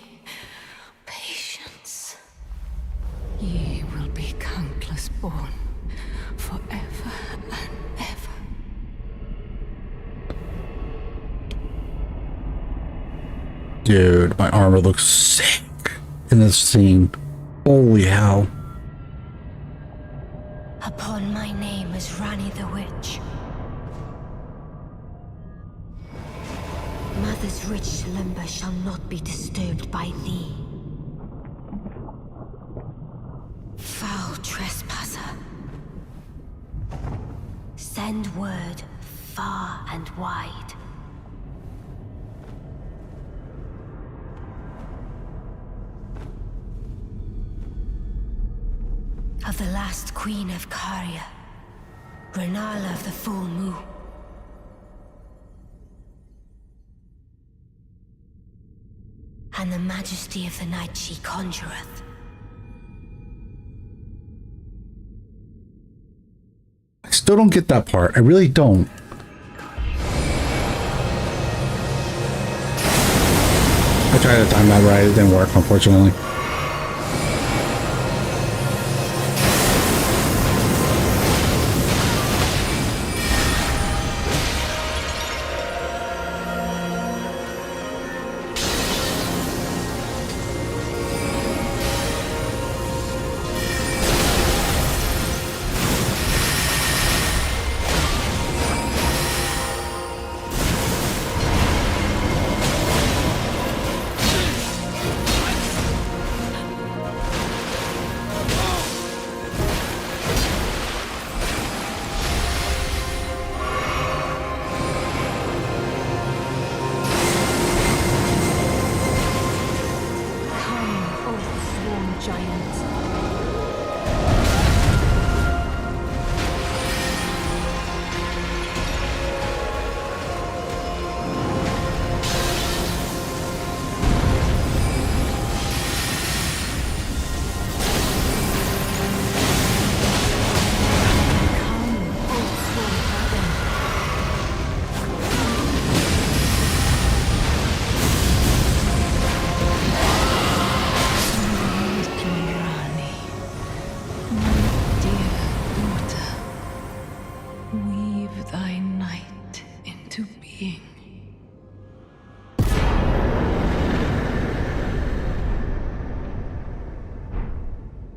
Patience. Ye will be countless born, forever and ever. Dude, my armor looks sick in this scene. Holy hell. Upon my name is Rani the Witch. Mother's rich slumber shall not be disturbed by thee. Foul trespasser. Send word far and wide. Of the last queen of Caria, Renala of the full moon. And the majesty of the night she conjureth. I still don't get that part. I really don't. I tried to time that right. It didn't work, unfortunately.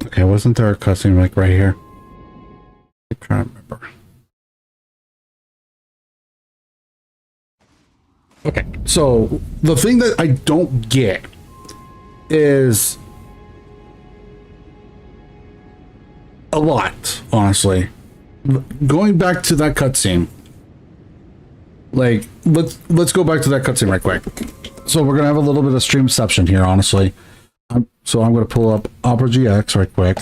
Okay, wasn't there a cutscene like right here? I'm trying to remember. Okay, so the thing that I don't get is a lot, honestly. Going back to that cutscene, like let's go back to that cutscene right quick. So we're gonna have a little bit of streamception here, honestly. So I'm gonna pull up Opera GX right quick.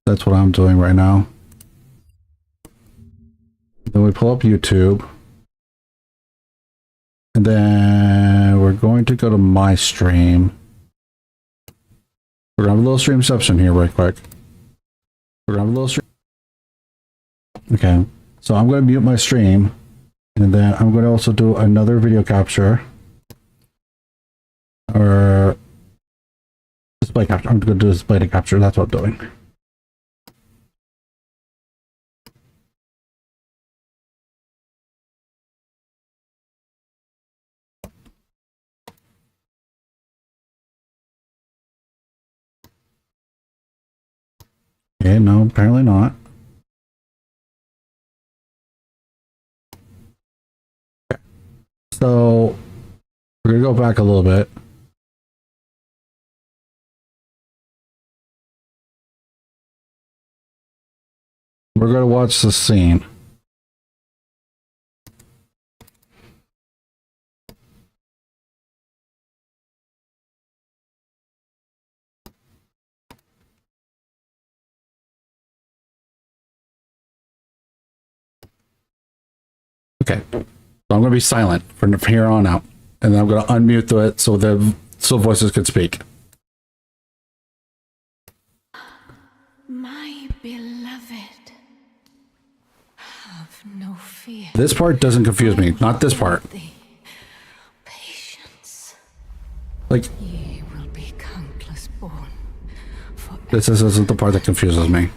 That's what I'm doing right now. Then we pull up YouTube. And then we're going to go to my stream. We're gonna have a little streamception here right quick. We're gonna have a little stream. Okay, so I'm gonna mute my stream. And then I'm gonna also do another video capture. Or Display capture. I'm going to do display to capture. That's what I'm doing. Okay, no, apparently not. So we're going to go back a little bit. We're going to watch the scene. Okay, so I'm going to be silent from here on out, and then I'm going to unmute it so voices can speak. My beloved, have no fear. This part doesn't confuse me, not this part. Patience. Like, Ye will be countless born. this isn't the part that confuses me.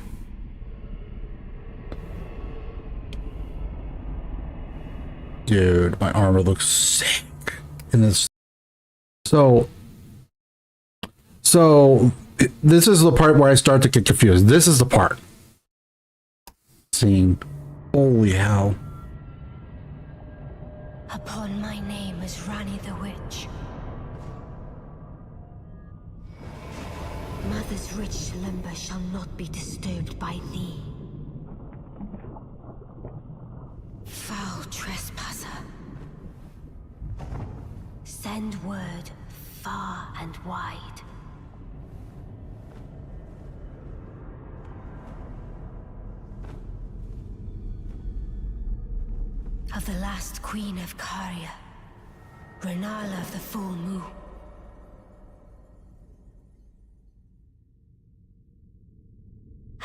Dude, my armor looks sick in this. So this is the part where I start to get confused. This is the part. Scene. Holy hell. Upon my name is Rani the Witch. Mother's rich slumber shall not be disturbed by thee. Foul trespasser. Send word far and wide. Of the last queen of Caria, Renala of the Full Moon.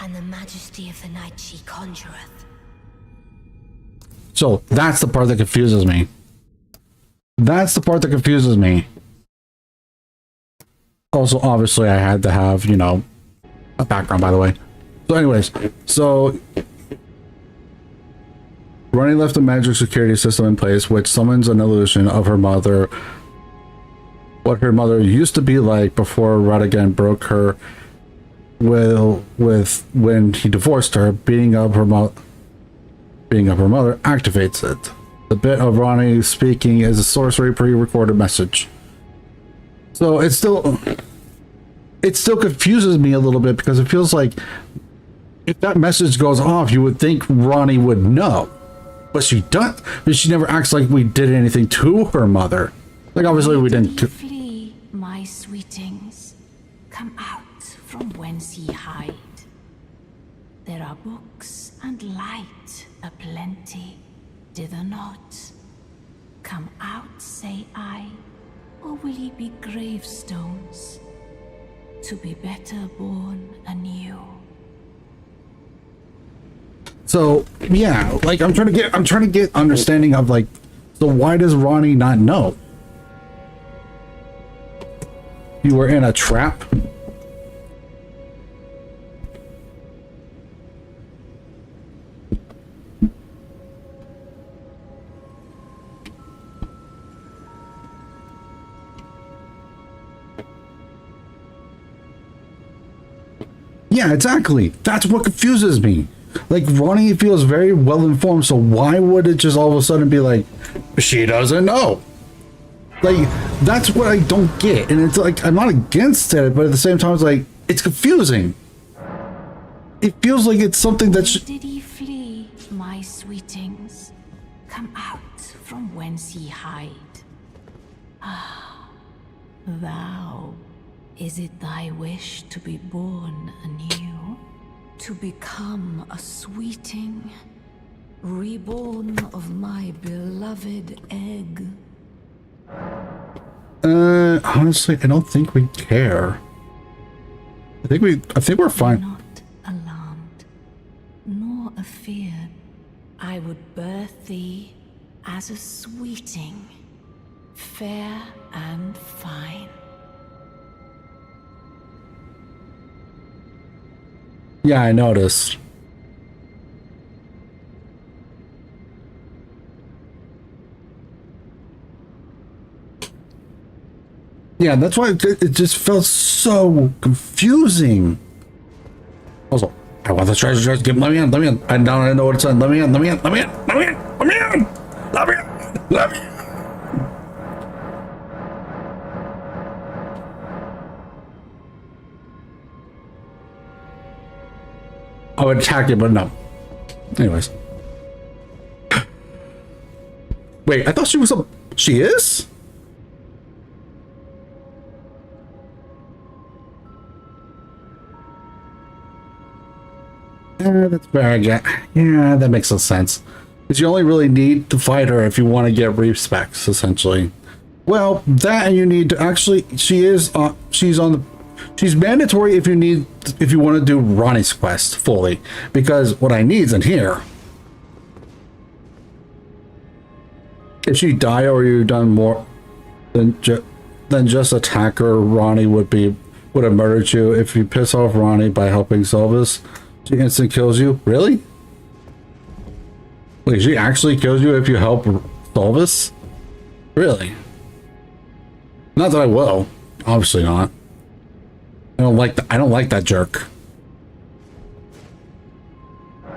And the majesty of the night she conjureth. So that's the part that confuses me. That's the part that confuses me. Also, obviously, I had to have, you know, a background, by the way. So anyways, so Ronnie left a magic security system in place which summons an illusion of her mother, what her mother used to be like before Radagan broke her will with when he divorced her. Beating up her mother activates it. The bit of Ronnie speaking is a sorcery pre-recorded message. So it still confuses me a little bit because it feels like if that message goes off, you would think Ronnie would know. But she doesn't. But she never acts like we did anything to her mother. Like obviously we didn't. Flee, my sweetings. Come out from whence ye hide. There are books and light aplenty. Dither not. Come out, say I, or will ye be gravestones to be better born anew? So yeah, like I'm trying to get understanding of like, so why does Ronnie not know? You were in a trap? Yeah, exactly. That's what confuses me. Like, Ronnie feels very well informed, so why would it just all of a sudden be like, she doesn't know? Like, that's what I don't get. And it's like, I'm not against it, but at the same time, it's like, it's confusing. It feels like it's something that should. Did ye flee, my sweetings? Come out from whence ye hide. Ah, thou. Is it thy wish to be born anew? To become a sweeting? Reborn of my beloved egg? Honestly, I don't think we care. I think we're fine. Not alarmed, nor afeared. I would birth thee as a sweeting, fair and fine. Yeah, I noticed. Yeah, that's why it just felt so confusing. Also, I want the treasure chest. Let me in. Let me in. I don't know what it's on. Let me in. Let me in. Let me in. Let me in. Let me in. Let me in. Let me in. I would attack it, but no. Anyways. Wait, I thought she was a... She is? Yeah, that's fair. Yeah, that makes some sense. Because you only really need to fight her if you want to get respects, essentially. Well, that and you need to actually... she's on the... She's mandatory if you want to do Ronnie's quest fully. Because what I need is in here. If she die or you done more than just attack her, Ronnie would have murdered you. If you piss off Ronnie by helping Sylvis, she instant kills you. Really? Wait, she actually kills you if you help Sylvis? Really? Not that I will. Obviously not. I don't like that jerk. I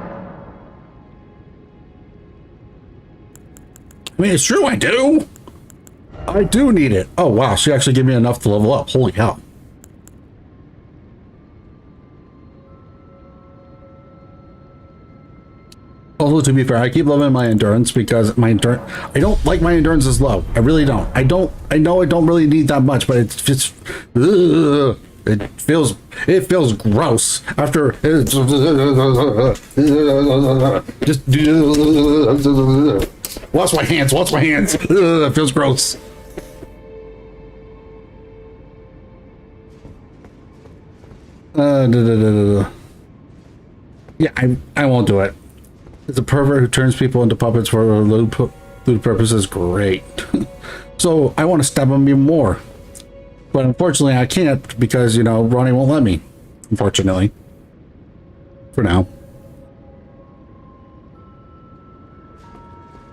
mean, it's true, I do. I do need it. Oh, wow. She actually gave me enough to level up. Holy hell. Also, to be fair, I keep loving my endurance because I don't like my endurance is low. I really don't. I know I don't really need that much, but it's just, it feels gross after just wash my hands. It feels gross. Yeah, I won't do it. It's a pervert who turns people into puppets for lewd purposes. Great. So I want to stab him even more. But unfortunately I can't because, Ronnie won't let me. Unfortunately. For now.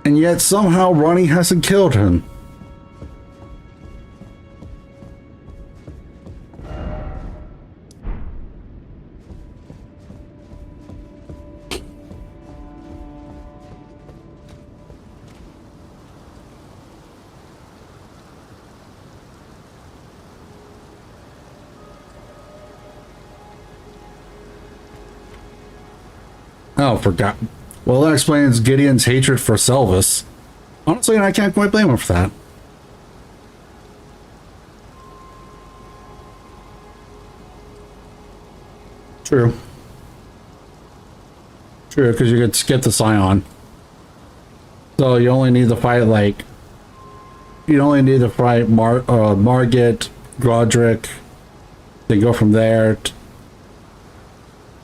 And yet somehow Ronnie hasn't killed him. Oh, forgot. Well, that explains Gideon's hatred for Sylvis. Honestly, I can't quite blame him for that. True. True, because you could skip the Scion. So you only need to fight, Margit, Godric, then go from there.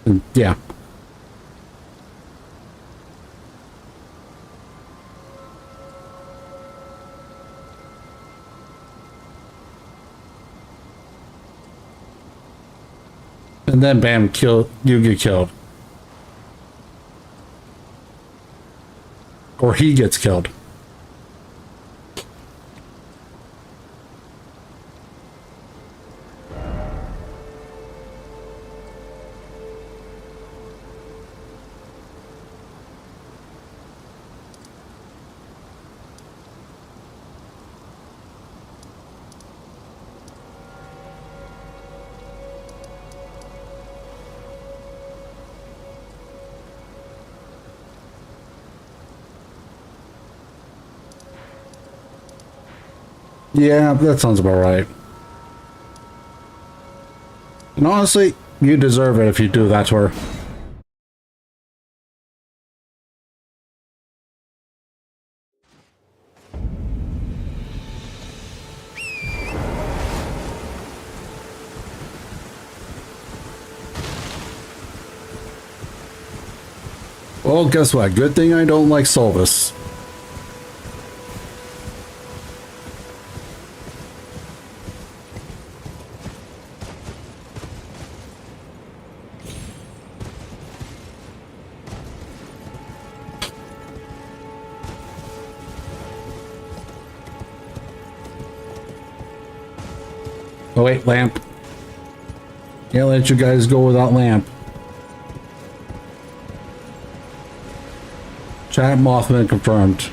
And, yeah. And then bam, you get killed. Or he gets killed. Yeah, that sounds about right. And honestly, you deserve it if you do that to her. Well, guess what? Good thing I don't like Sylvis. Oh wait, lamp. Can't let you guys go without lamp. Chat Mothman confirmed.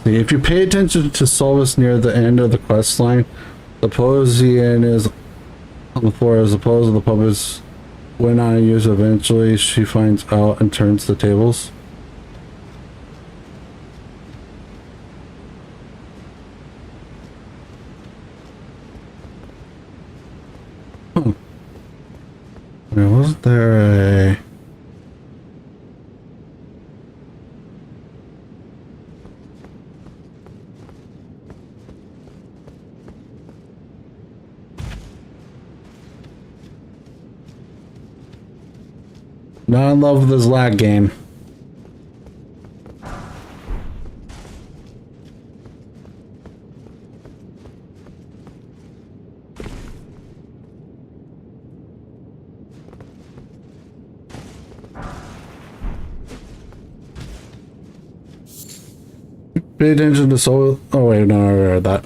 If you pay attention to Solus near the end of the quest line, the Posian is on the floor as opposed to the puppets went on a use. Eventually she finds out and turns the tables. Huh. Wasn't there a... Not in love with this lag game. Pay attention to soul. Oh wait, no, I read that.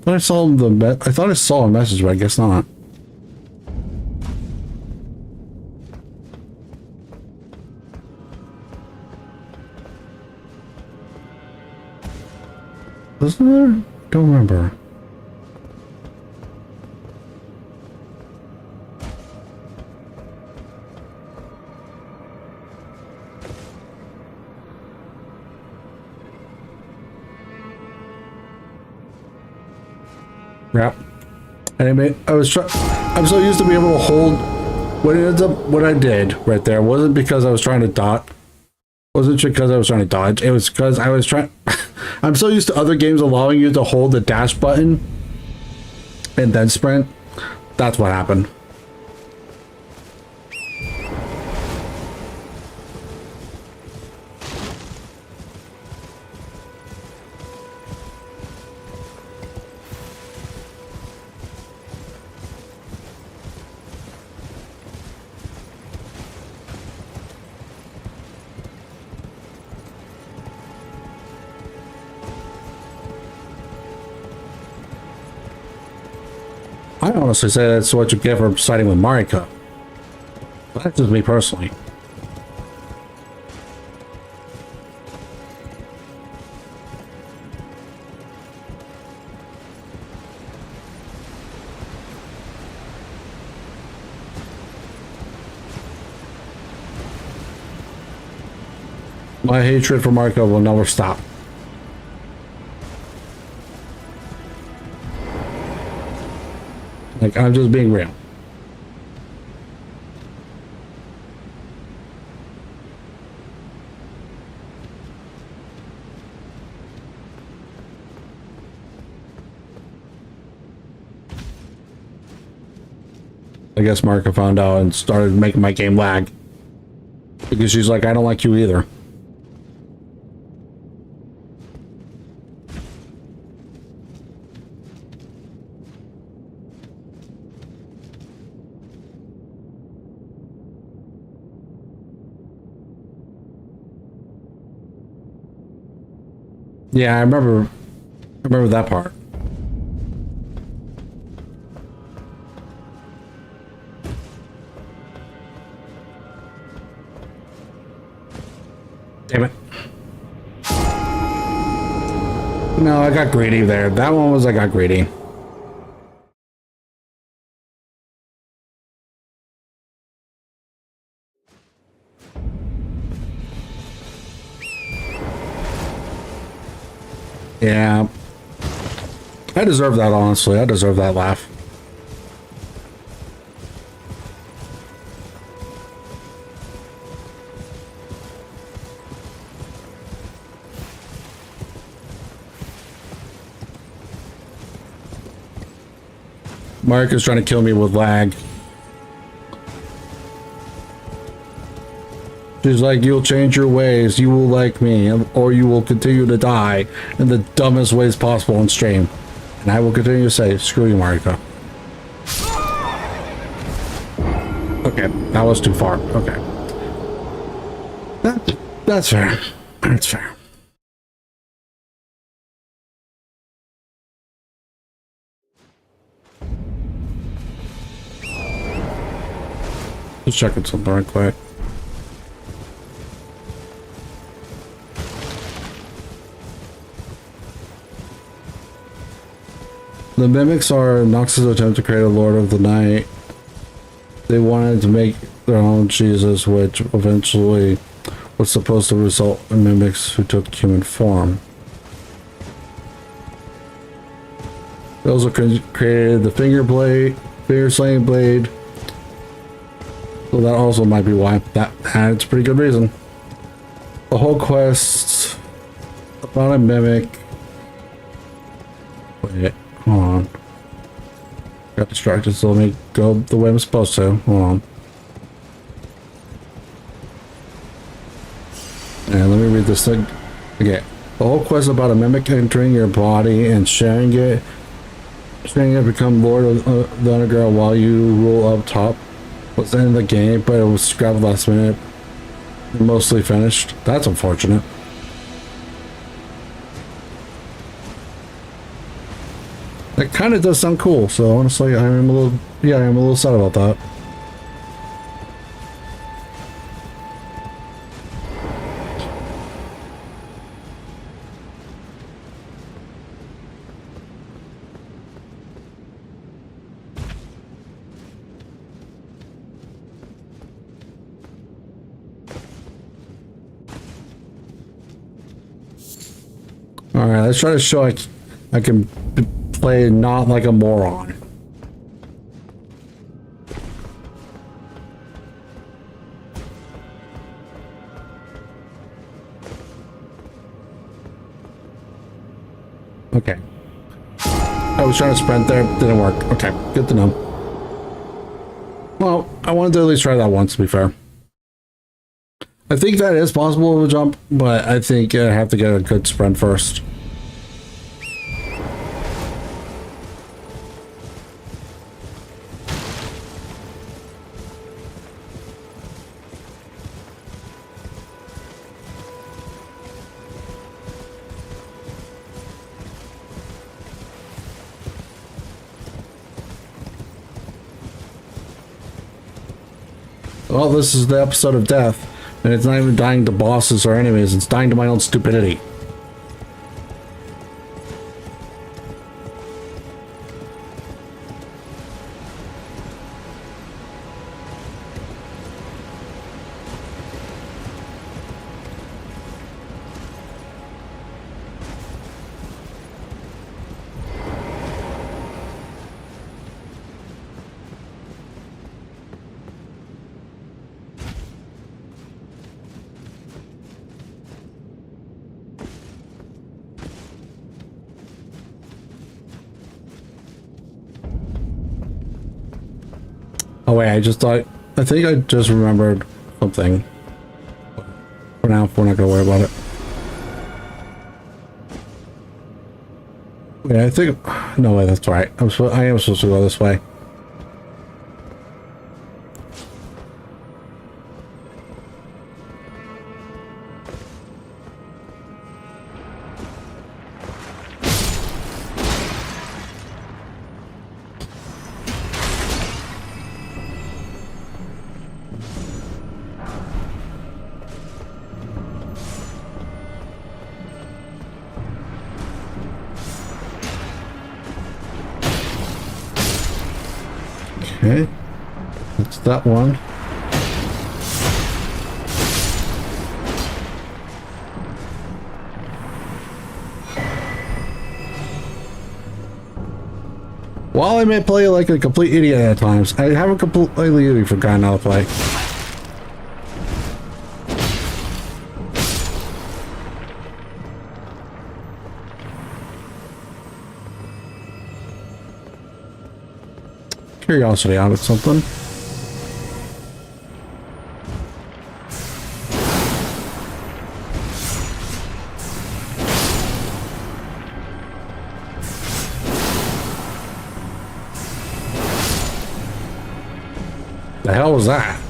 I saw the. I thought I saw a message, but I guess not. Wasn't there? Don't remember. Yep. Anyway, I'm so used to being able to hold what I did right there wasn't because I was trying to dodge. Wasn't because I was trying to dodge. It was because I was trying. I'm so used to other games allowing you to hold the dash button and then sprint. That's what happened. I honestly say that's what you get for siding with Marika. But that's just me personally. My hatred for Marika will never stop. Like, I'm just being real. I guess Marika found out and started making my game lag. Because she's like, I don't like you either. Yeah, I remember that part. Damn it. No, I got greedy there. That one was I got greedy. Yeah. I deserve that, honestly. I deserve that laugh. Mark is trying to kill me with lag. She's like, you'll change your ways, you will like me, or you will continue to die in the dumbest ways possible on stream. And I will continue to say, screw you, Marika. Okay, that was too far. Okay. That's fair. That's fair. Just checking something right quick. The mimics are Nox's attempt to create a Lord of the Night. They wanted to make their own Jesus, which eventually was supposed to result in mimics who took human form. They also created the finger slaying blade. So that also might be why. That's a pretty good reason. The whole quest about a mimic. Wait, hold on. Got distracted, so let me go the way I'm supposed to. Hold on. And let me read this thing. Okay. The whole quest about a mimic entering your body and sharing it become Lord of the Underground while you rule up top was in the game, but it was scrapped last minute. Mostly finished. That's unfortunate. That kind of does sound cool, so honestly, I am a little sad about that. Alright, let's try to show I can play not like a moron. Okay. I was trying to sprint there, didn't work. Okay, good to know. Well, I wanted to at least try that once, to be fair. I think that is possible with a jump, but I think I have to get a good sprint first. Well, this is the episode of death, and it's not even dying to bosses or enemies, it's dying to my own stupidity. Oh wait, I think I just remembered something. For now, we're not gonna worry about it. Wait, I think, no way, that's right. I am supposed to go this way. Okay, that's that one. While I may play like a complete idiot at times, I haven't completely forgotten how to play. Curiosity out of something. The hell was that?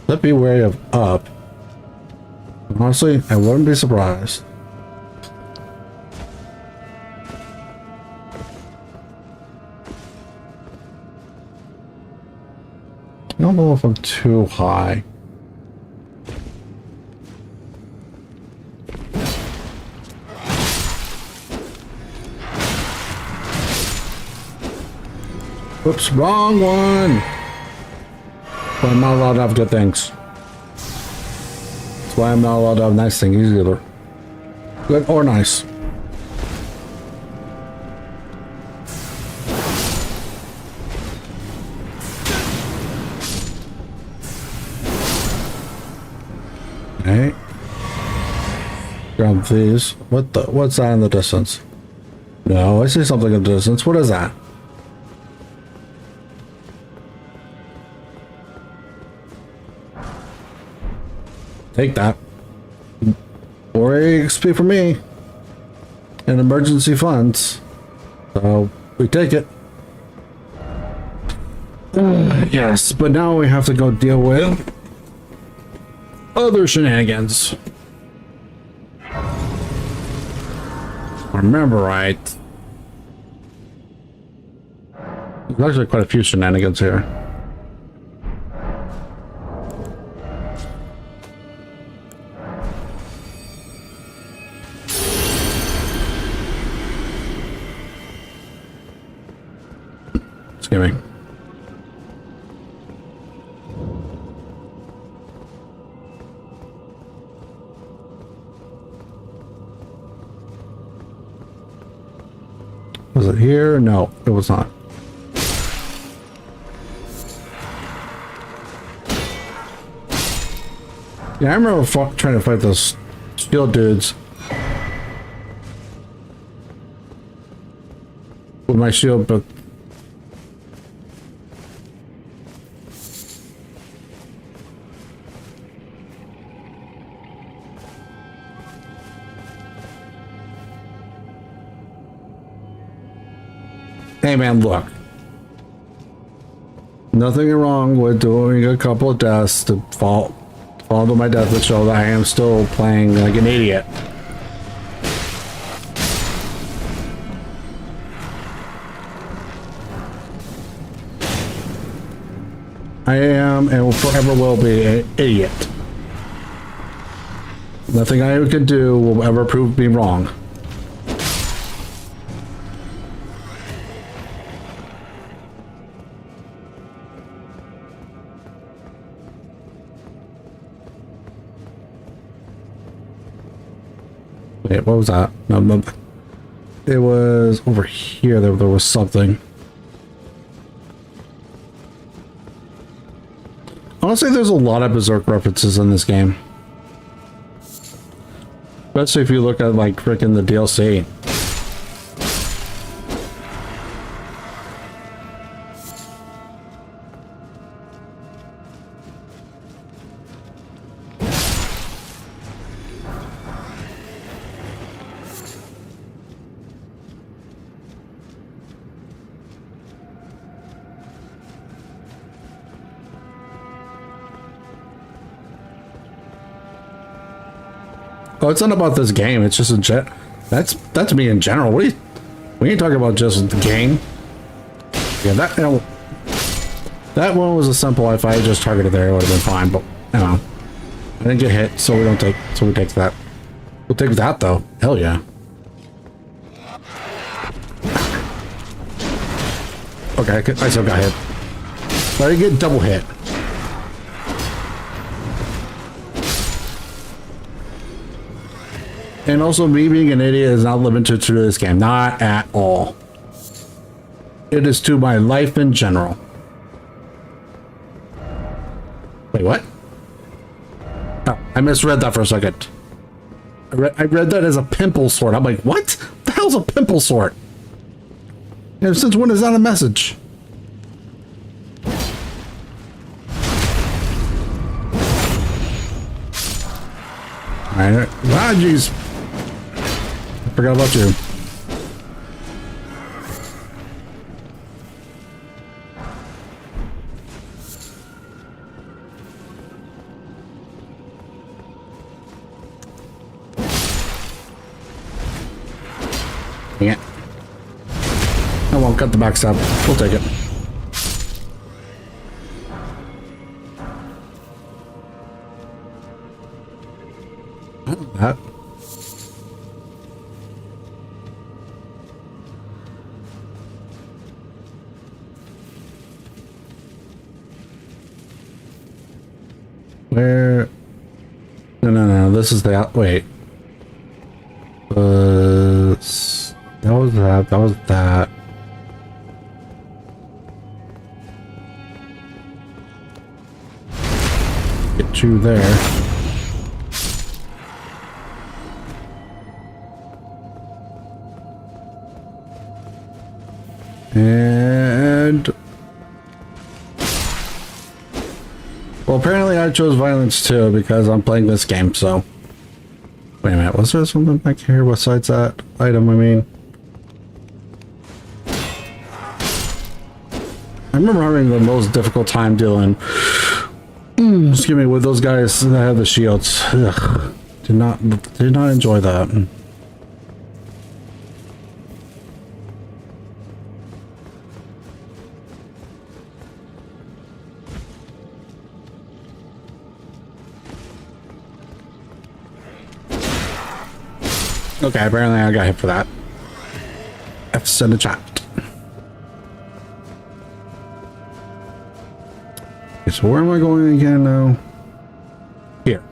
Let's be wary of up. Honestly, I wouldn't be surprised. I don't know if I'm too high. Oops, wrong one. But I'm not allowed to have good things. That's why I'm not allowed to have nice things either. Good or nice. Okay. Grab these. What's that in the distance? No, I see something in the distance. What is that? Take that. 4 XP for me. And emergency funds. So we take it. Yes, but now we have to go deal with other shenanigans. Remember right. There's actually quite a few shenanigans here. Skimming. Was it here? No, it was not. Yeah, I remember trying to fight those shield dudes with my shield, but hey man, look. Nothing wrong with doing a couple of deaths to fall to my death to show that I am still playing like an idiot. I am and forever will be an idiot. Nothing I can do will ever prove me wrong. Wait, what was that? No, it was over here. There was something. Honestly, there's a lot of Berserk references in this game. Especially if you look at like freaking the DLC. Oh, it's not about this game. It's just a that's me in general. We ain't talking about just the game. Yeah, that one was a simple. If I just targeted there, it would have been fine. But you know, I didn't get hit, so we take that. We'll take that though. Hell yeah. Okay, I still got hit. But I get double hit. And also, me being an idiot is not limited to this game. Not at all. It is to my life in general. Wait, what? Oh, I misread that for a second. I read that as a pimple sword. I'm like, what? The hell's a pimple sword? And since when is that a message? Alright. Ah, jeez. I forgot about you. Dang it. I won't cut the backstab. We'll take it. That. Where? No. This is the wait. That was that. That was that. Get you there. And well, apparently I chose violence too because I'm playing this game. So wait a minute, was there something back here besides that item? I mean, I remember having the most difficult time dealing. Excuse me, with those guys that have the shields. Ugh, did not enjoy that. Okay, apparently I got hit for that. F's in the chat. Okay, so where am I going again now? Here.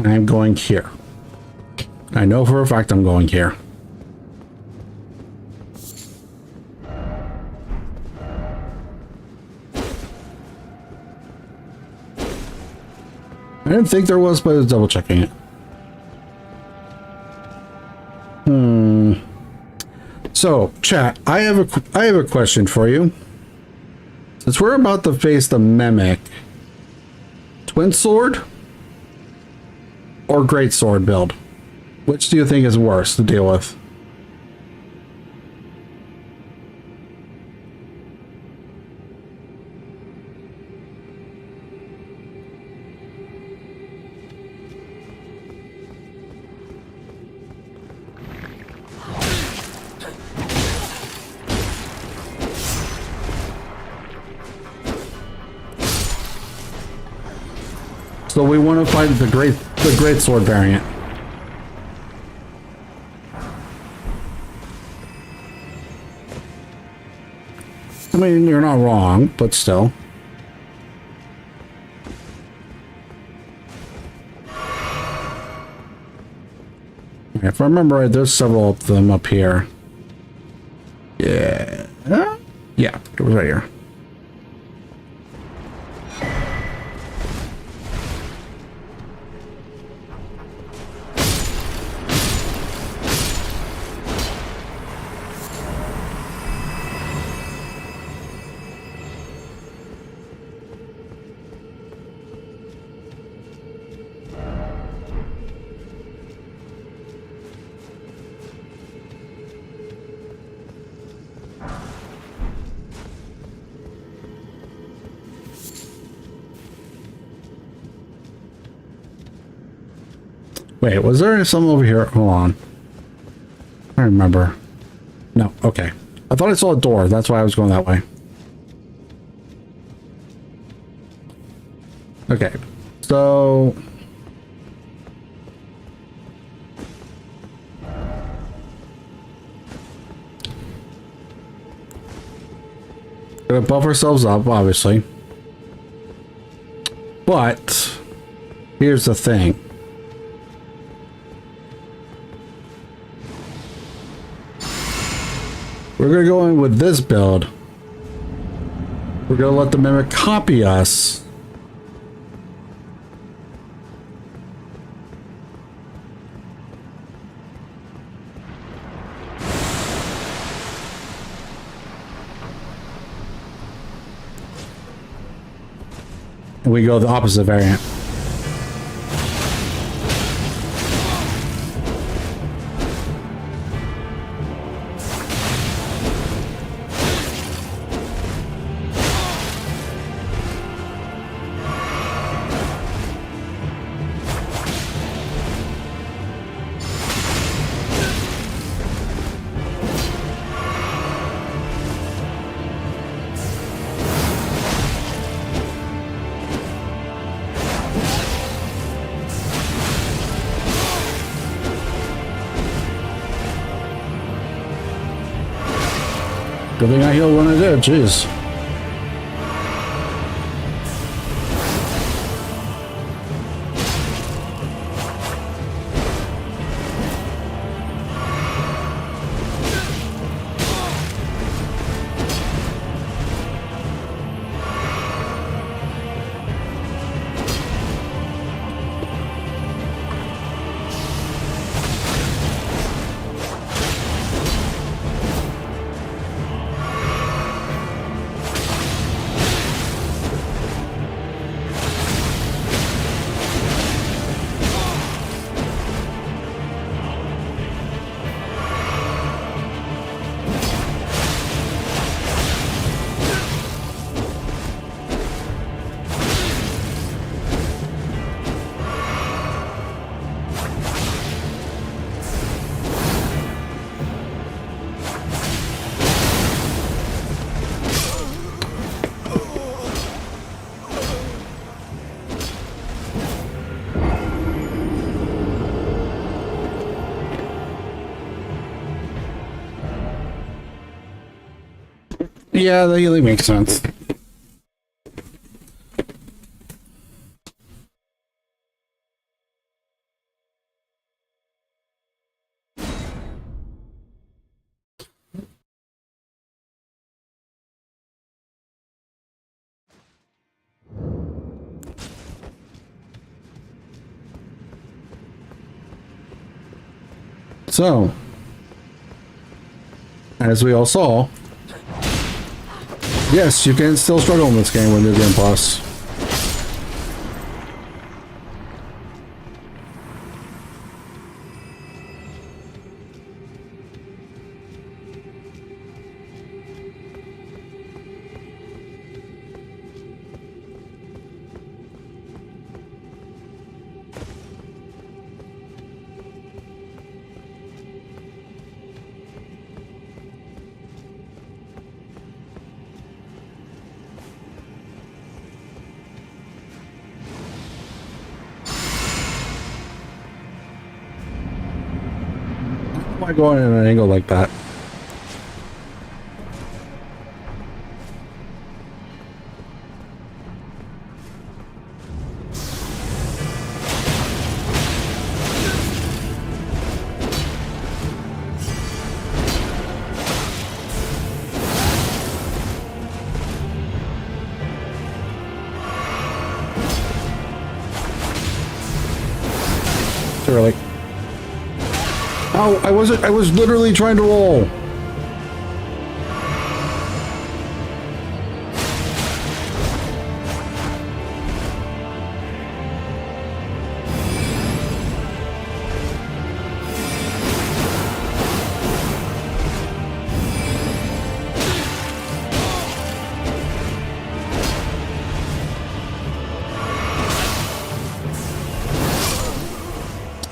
I'm going here. I know for a fact I'm going here. I didn't think there was, but I was double checking it. So, chat, I have a question for you. Since we're about to face the Mimic, Twin Sword or Great Sword build, which do you think is worse to deal with? So we want to fight the great sword variant. I mean, you're not wrong, but still. If I remember right, there's several of them up here. Yeah. Yeah, it was right here. Wait, was there some over here? Hold on. I don't remember. No, okay. I thought I saw a door. That's why I was going that way. Okay. So... Gonna buff ourselves up, obviously. But here's the thing. We're gonna go in with this build. We're gonna let the mimic copy us. And we go the opposite variant. Good thing I healed when I did, jeez. Yeah, that really makes sense. So, as we all saw, yes, you can still struggle in this game when you're Game Plus. Why going in an angle like that? Too early. Oh, I was literally trying to roll.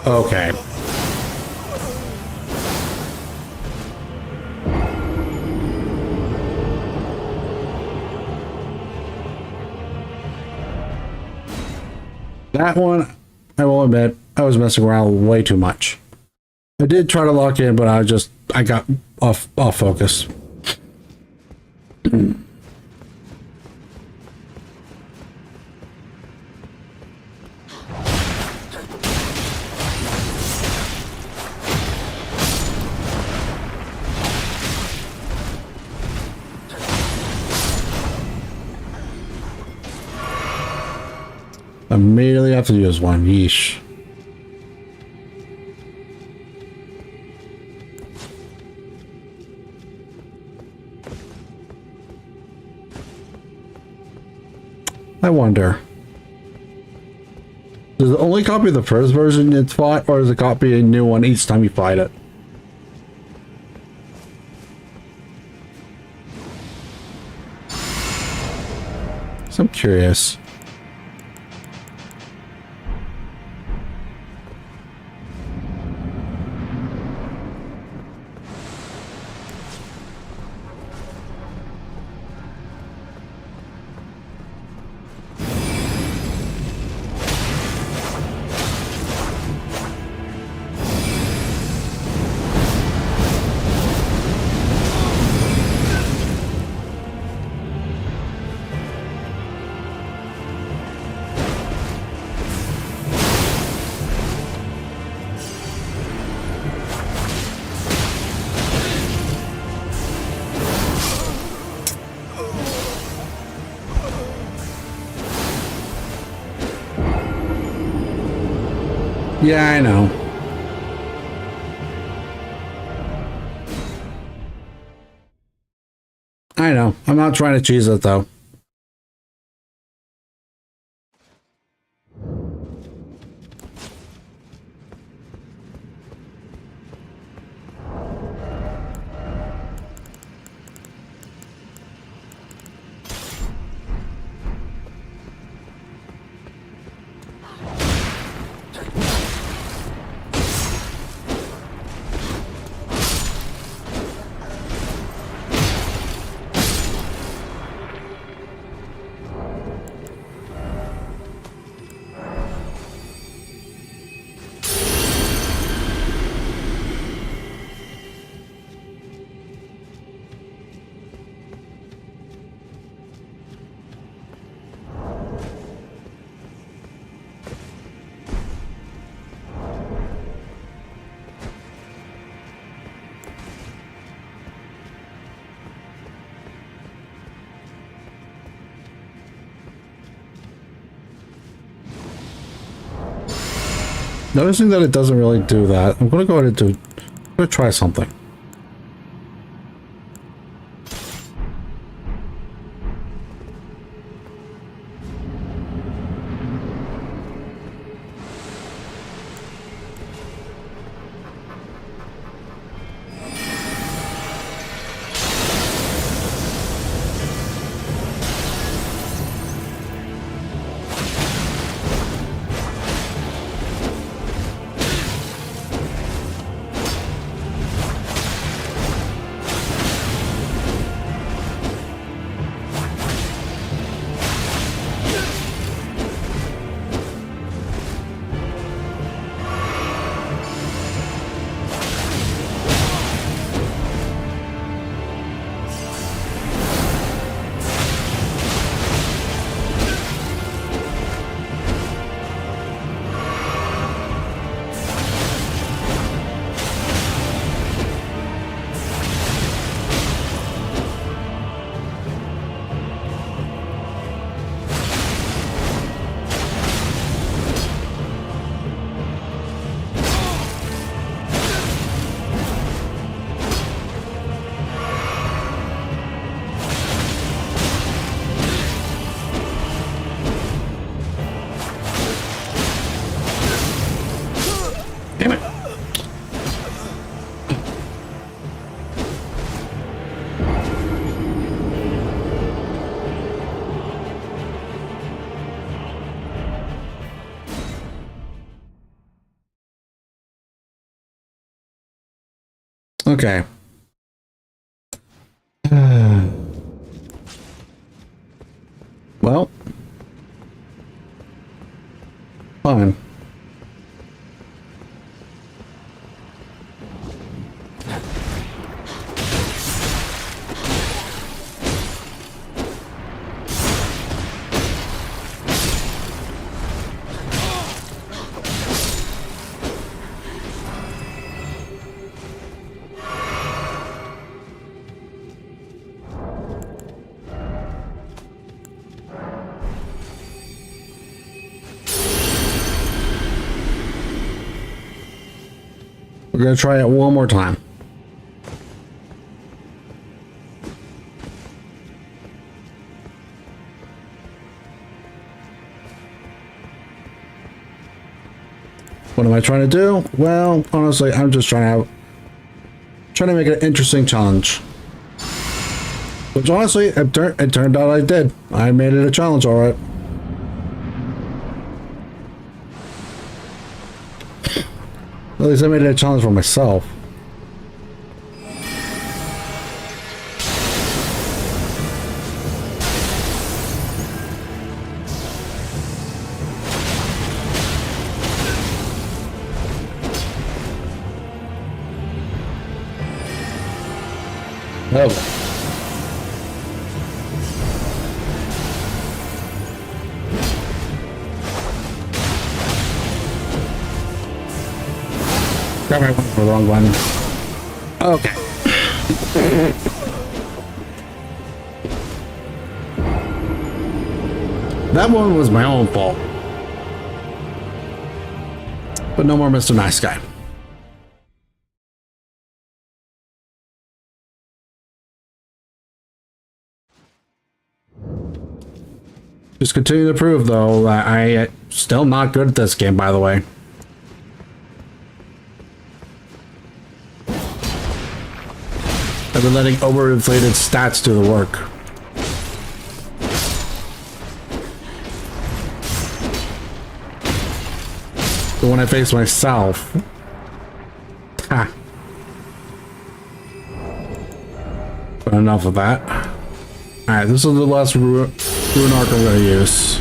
Okay. That one, I will admit, I was messing around way too much. I did try to lock in, but I got off focus. Immediately have to use one. Yeesh. I wonder. Does it only copy the first version it's fought, or does it copy a new one each time you fight it? So I'm curious. Yeah, I know. I know. I'm not trying to cheese it though. Noticing that it doesn't really do that, I'm gonna go ahead and I'm gonna try something. Damn it. Okay. Well. Fine. gonna try it one more time. What am I trying to do? Well, honestly, I'm just trying to make it an interesting challenge. Which honestly, it turned out I did. I made it a challenge, all right. At least I made it a challenge for myself. Oh. Grab my one for the wrong one. Okay. That one was my own fault. But no more Mr. Nice Guy. Just continue to prove, though, that I still not good at this game, by the way. I've been letting overinflated stats do the work. But when I face myself... Ha. But enough of that. Alright, this is the last rune arc I'm going to use.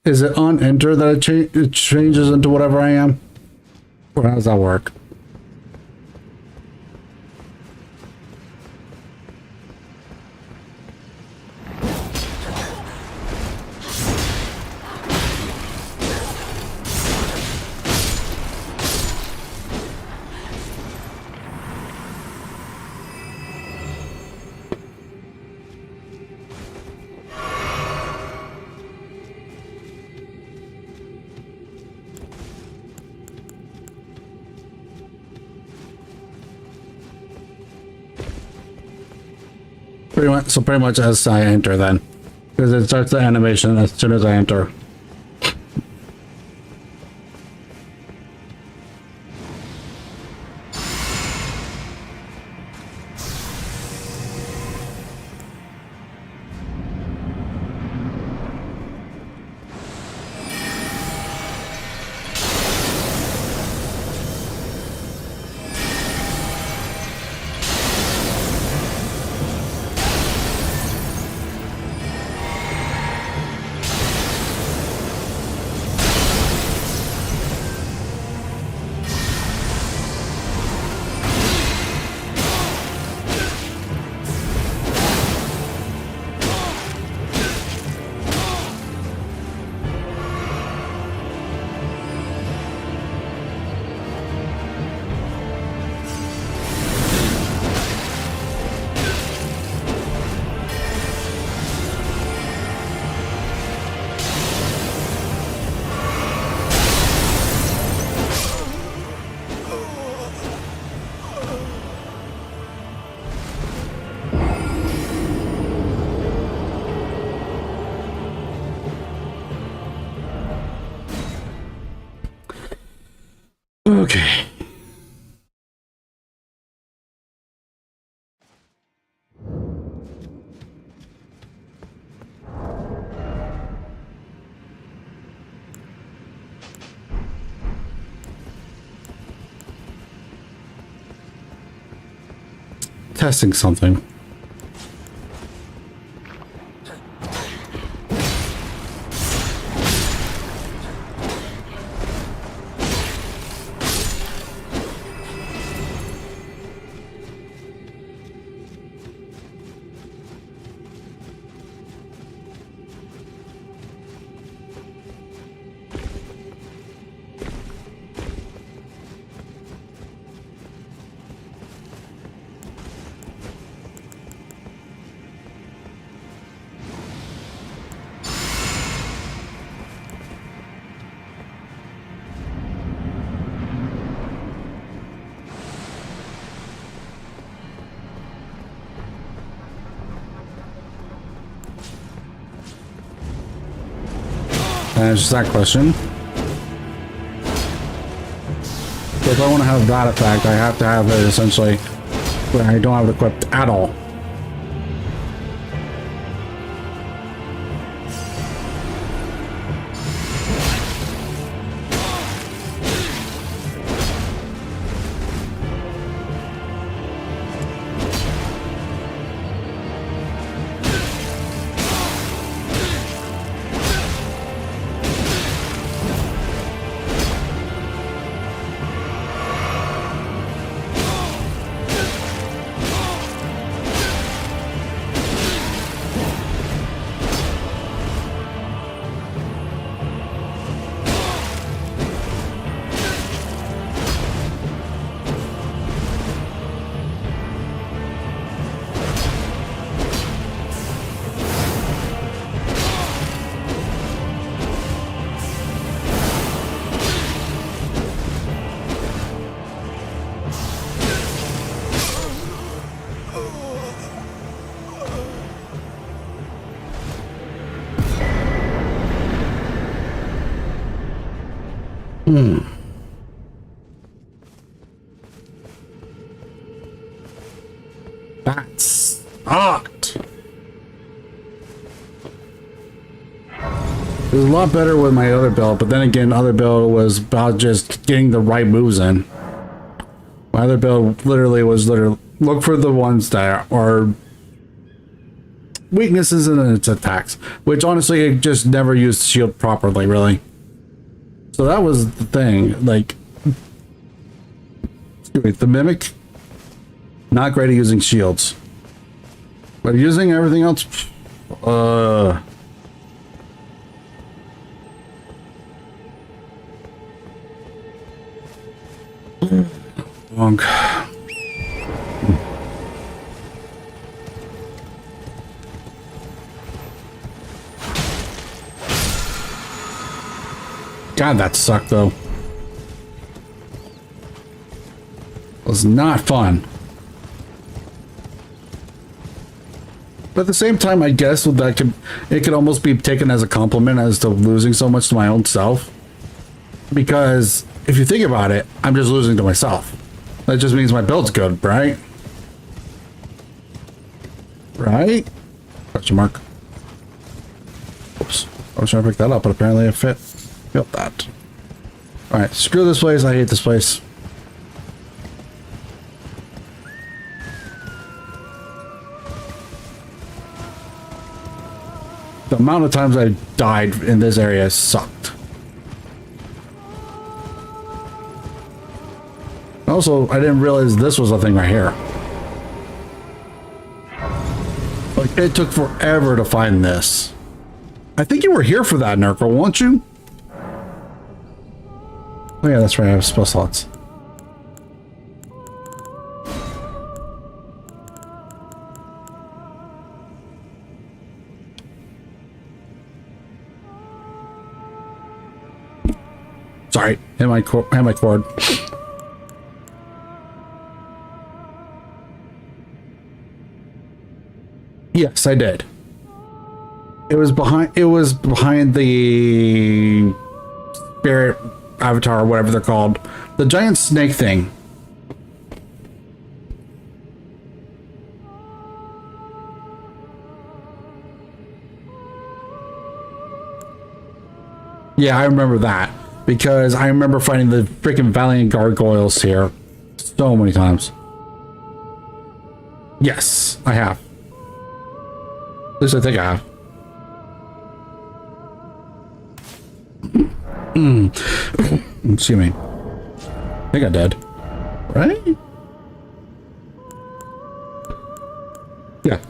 Is it on enter that it changes into whatever I am? Or how does that work? Pretty much as I enter then. Because it starts the animation as soon as I enter. Okay. Testing something. Answers that question. So if I want to have that effect, I have to have it essentially where I don't have it equipped at all. That sucked. It was a lot better with my other build, but then again, other build was about just getting the right moves in. My other build was look for the ones that are weaknesses in its attacks, which honestly it just never used shield properly, really. So that was the thing. Like, the mimic, not great at using shields, but using everything else, Wonk. God, that sucked though. It was not fun. But at the same time, I guess that it could almost be taken as a compliment as to losing so much to my own self. Because if you think about it, I'm just losing to myself. That just means my build's good, right? Right? Question mark. Oops. I was trying to pick that up, but apparently it failed that. Alright, screw this place. I hate this place. The amount of times I died in this area sucked. Also, I didn't realize this was a thing right here. Like, it took forever to find this. I think you were here for that, Nurgle, weren't you? Oh yeah, that's right, I have spell slots. Sorry, hit my cord. Yes, I did. It was behind the spirit avatar, or whatever they're called. The giant snake thing. Yeah, I remember that. Because I remember fighting the freaking Valiant Gargoyles here so many times. Yes, I have. At least I think I have. Excuse me. I think I did. Right? Yeah.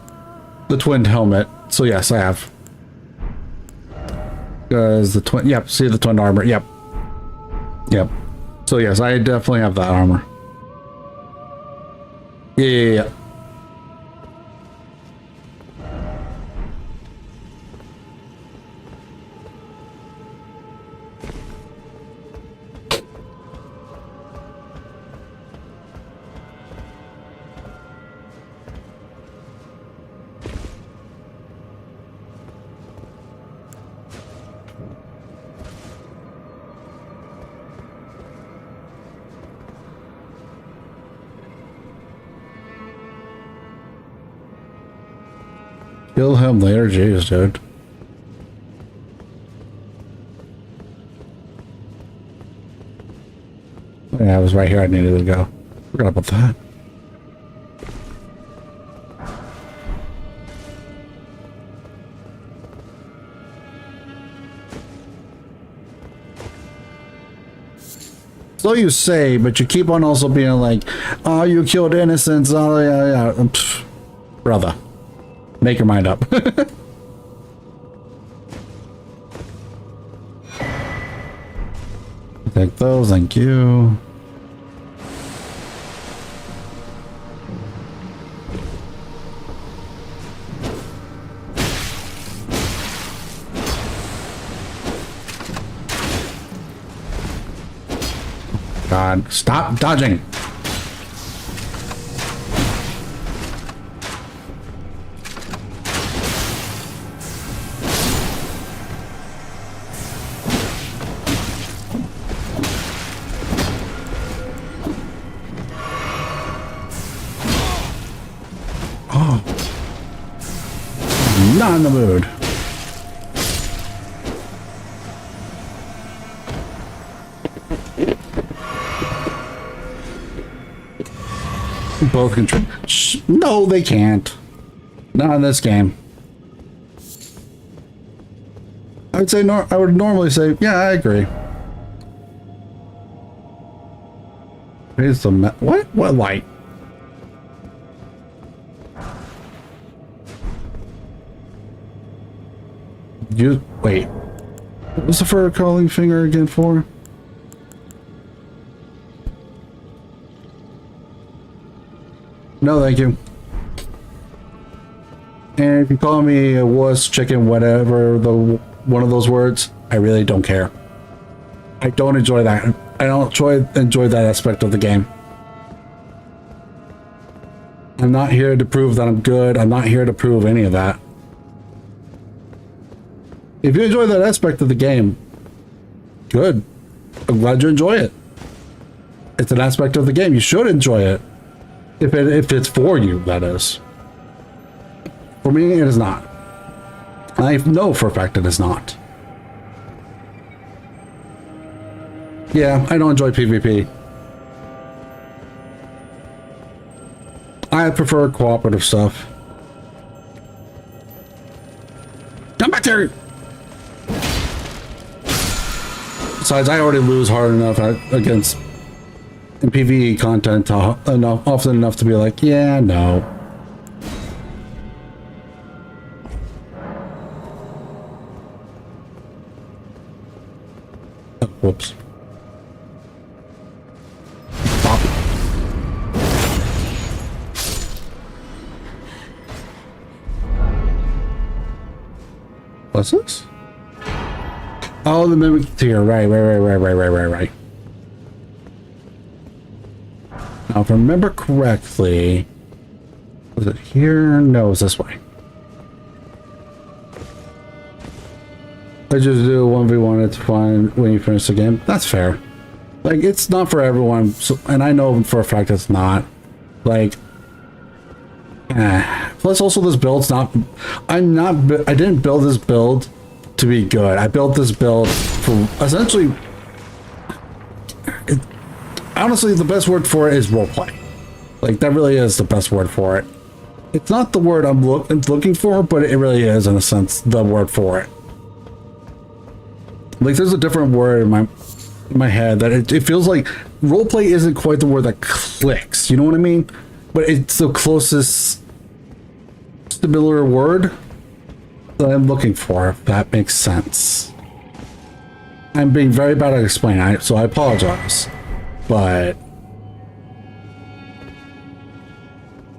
The twin helmet. So yes, I have. Because the twin... Yep, see the twin armor. Yep. Yep. So yes, I definitely have that armor. Yeah. Kill him later, jeez, dude. Yeah, I was right here. I needed to go. Forgot about that. So you say, but you keep on also being like, "Oh, you killed innocents." Oh, yeah. Pfft, brother. Make your mind up. Take those, thank you. God, stop dodging. Not in the mood. Both control. No, they can't. Not in this game. I would say I would normally say, yeah, I agree. Here's the what? What light? You wait. What was the fur calling finger again for? No, thank you. And if you call me a wuss, chicken, whatever one of those words, I really don't care. I don't enjoy that. I don't enjoy that aspect of the game. I'm not here to prove that I'm good. I'm not here to prove any of that. If you enjoy that aspect of the game, good. I'm glad you enjoy it. It's an aspect of the game. You should enjoy it. If it's for you, that is. For me, it is not. I know for a fact it is not. Yeah, I don't enjoy PvP. I prefer cooperative stuff. Come back there! Besides, I already lose hard enough against in PvE content often enough to be like, yeah, no. Oh, whoops. Pop. What's this? Oh, the mimic tier, right. Now, if I remember correctly, was it here? No, it was this way. I just do 1v1, it's fine when you finish the game. That's fair. Like, it's not for everyone, so, and I know for a fact it's not. Like, plus also this build's not, I didn't build this build to be good. I built this build for essentially, honestly, the best word for it is roleplay. Like, that really is the best word for it. It's not the word I'm looking for, but it really is, in a sense, the word for it. Like, there's a different word in my head that it feels like roleplay isn't quite the word that clicks. You know what I mean? But it's the closest similar word that I'm looking for, if that makes sense. I'm being very bad at explaining it, so I apologize. But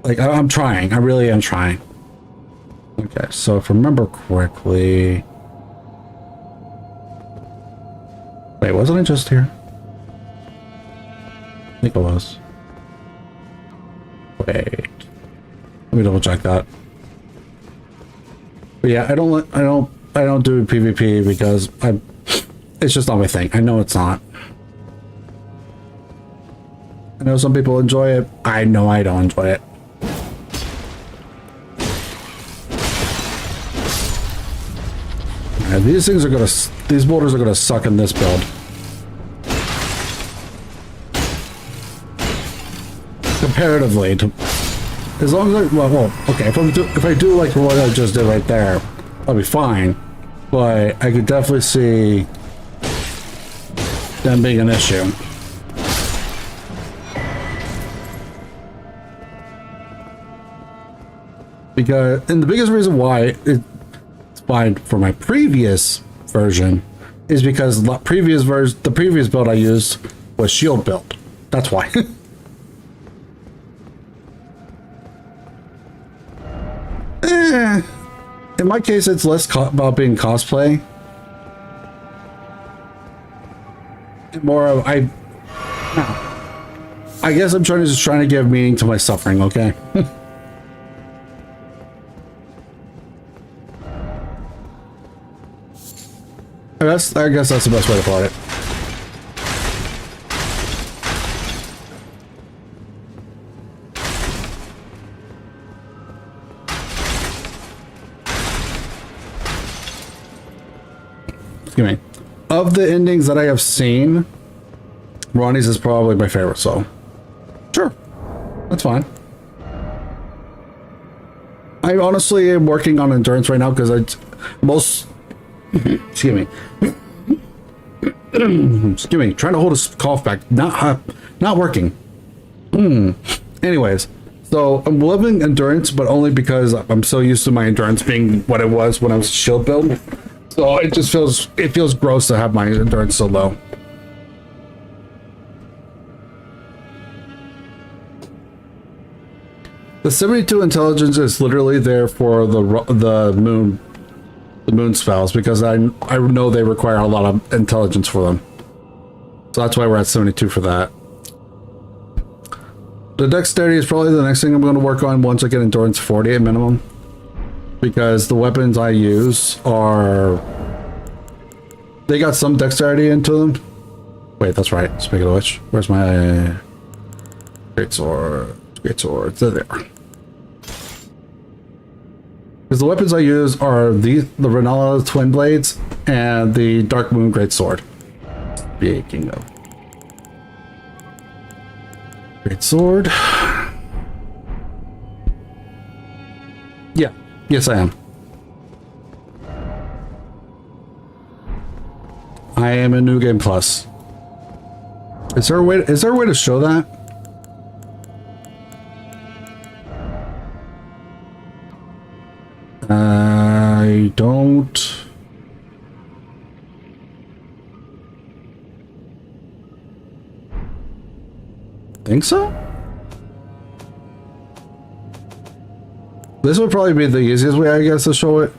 like, I'm trying. I really am trying. Okay, so if I remember correctly, wait, wasn't I just here? I think I was. Wait, let me double check that. But yeah, I don't do PvP because it's just not my thing. I know it's not. I know some people enjoy it. I know I don't enjoy it. And these boulders are gonna suck in this build. Comparatively to, as long as well, okay, if I do like what I just did right there, I'll be fine. But I could definitely see them being an issue. And the biggest reason why it's fine for my previous version is because the previous build I used was shield build. That's why. In my case, it's less about being cosplay. More of I guess I'm trying to give meaning to my suffering. Okay. I guess that's the best way to put it. Excuse me. Of the endings that I have seen, Ronnie's is probably my favorite, so sure, that's fine. I honestly am working on endurance right now because excuse me. Excuse me. Trying to hold a cough back. Not working. Anyways, so I'm living endurance, but only because I'm so used to my endurance being what it was when I was shield build. So it just feels gross to have my endurance so low. The 72 intelligence is literally there for the moon spells because I know they require a lot of intelligence for them. So that's why we're at 72 for that. The dexterity is probably the next thing I'm going to work on once I get endurance 40 at minimum. Because the weapons I use they got some dexterity into them. Wait, that's right. Speaking of which, where's my great sword? They're there. Because the weapons I use are the Renala Twin Blades and the Dark Moon Greatsword. Speaking of Greatsword. Yeah. Yes, I am. I am in New Game Plus. Is there a way to show that? I don't think so. This would probably be the easiest way, I guess, to show it,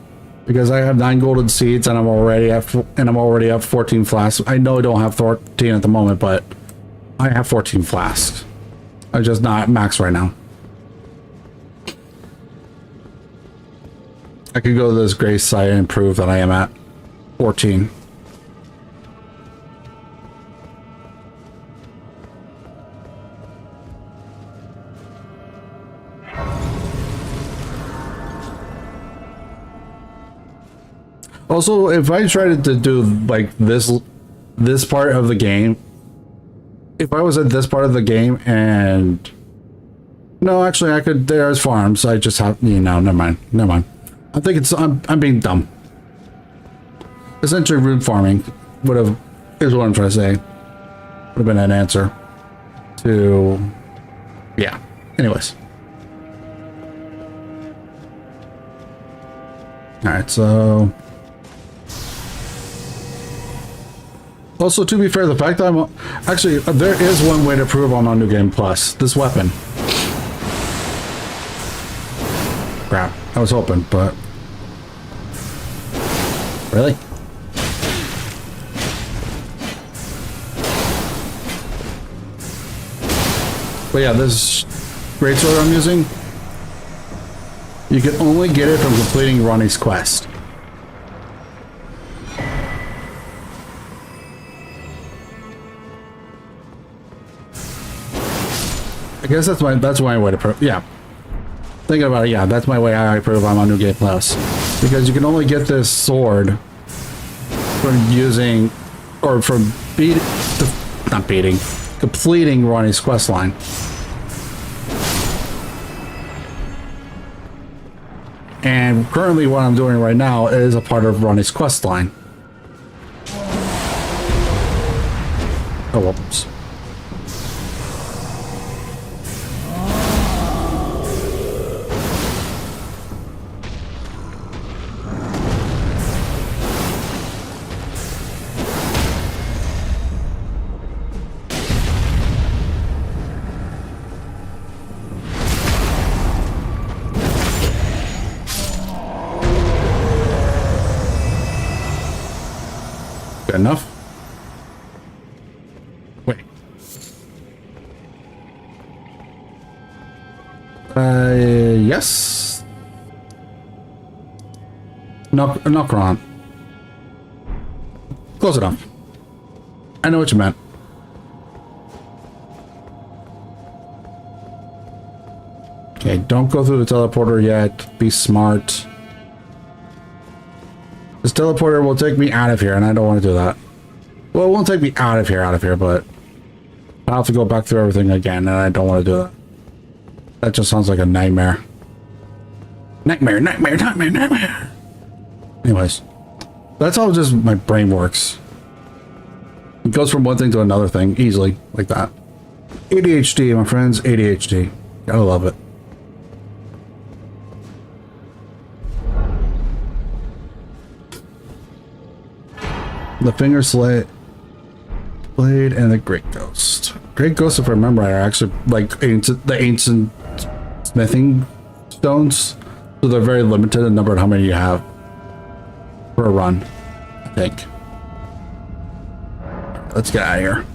because I have 9 golden seeds and I'm already at 14 flasks. I know I don't have 14 at the moment, but I have 14 flasks. I'm just not max right now. I could go to this Graphed Scion and prove that I am at 14. Also, if I tried to do like this part of the game, if I was at this part of the game and no, actually I could. There's farms. I just have never mind. Never mind. I think it's I'm being dumb. Essentially, root farming is what I'm trying to say. Would have been an answer to yeah. Anyways. All right, so. Also, to be fair, the fact that I'm actually there is one way to prove I'm on New Game Plus. This weapon. Crap. I was hoping, but really. But yeah, this greatsword I'm using. You can only get it from completing Ronnie's quest. I guess that's my way to prove. Yeah, thinking about it, yeah, that's my way I prove I'm on New Game Plus, because you can only get this sword from using or from completing Ronnie's quest line. And currently, what I'm doing right now is a part of Ronnie's quest line. Oh, whoops. Good enough. Wait. Yes. Knock on. Close enough. I know what you meant. Okay, don't go through the teleporter yet. Be smart. This teleporter will take me out of here, and I don't want to do that. Well, it won't take me out of here, but I'll have to go back through everything again, and I don't want to do that. That just sounds like a nightmare. Nightmare. Anyways, that's how just my brain works. It goes from one thing to another thing, easily, like that. ADHD, my friends, ADHD. Gotta love it. The finger blade and the great ghost. Great ghost, if I remember, are actually like the ancient smithing stones, so they're very limited in number of how many you have for a run, I think. Let's get out of here.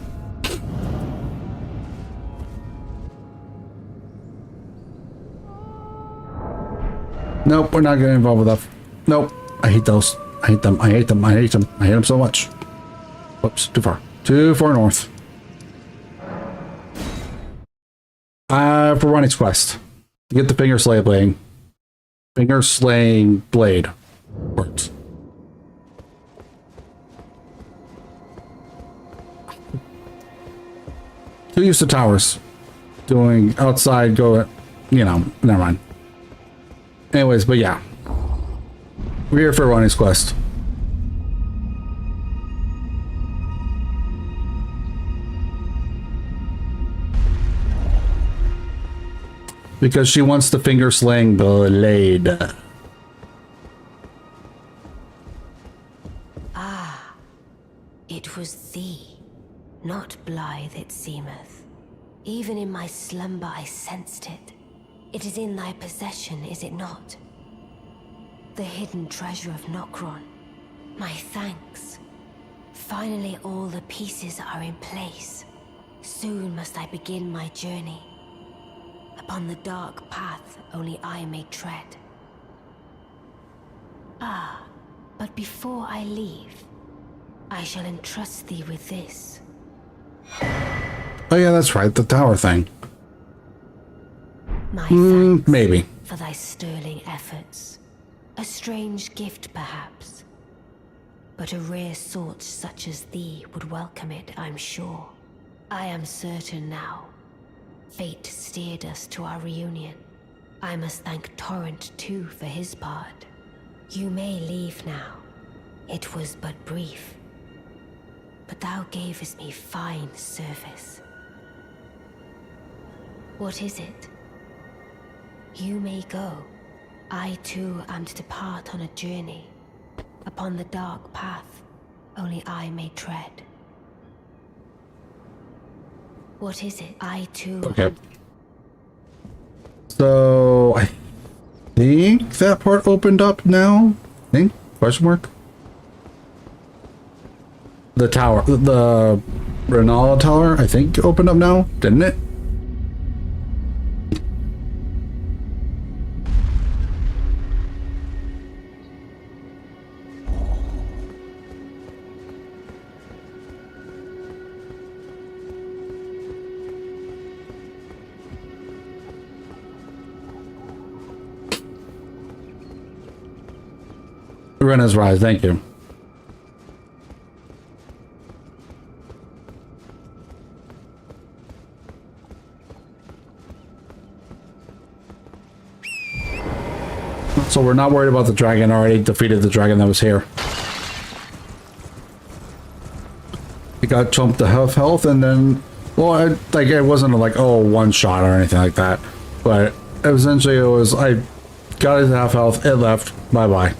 Nope, we're not getting involved with that. Nope, I hate those. I hate them. I hate them. I hate them. I hate them so much. Whoops, too far. Too far north. For Ronnie's quest. Get the finger slaying blade. Finger slaying blade. Works. Too used to towers. Doing outside, go, never mind. Anyways, but yeah. We're here for Ronnie's quest. Because she wants the finger slaying blade. Ah, it was thee, not Blythe it seemeth. Even in my slumber I sensed it. It is in thy possession, is it not? The hidden treasure of Nokron. My thanks. Finally all the pieces are in place. Soon must I begin my journey. Upon the dark path only I may tread. Ah, But before I leave, I shall entrust thee with this. Oh yeah, that's right, the tower thing. My thanks Maybe. for thy sterling efforts. A strange gift, perhaps. But a rare sort such as thee would welcome it, I'm sure. I am certain now. Fate steered us to our reunion. I must thank Torrent, too, for his part. You may leave now. It was but brief. But thou gavest me fine service. What is it? You may go. I too am to depart on a journey. Upon the dark path, only I may tread. What is it? I too... Okay. So, I think that part opened up now? Think? Question mark? The tower, the Renala Tower, I think opened up now, didn't it? Rena's Rise, thank you. So we're not worried about the dragon. Already defeated the dragon that was here. It got chumped to half health, and then, well, like it wasn't like, oh, one shot or anything like that, but essentially it was, I got it to half health, it left, bye bye.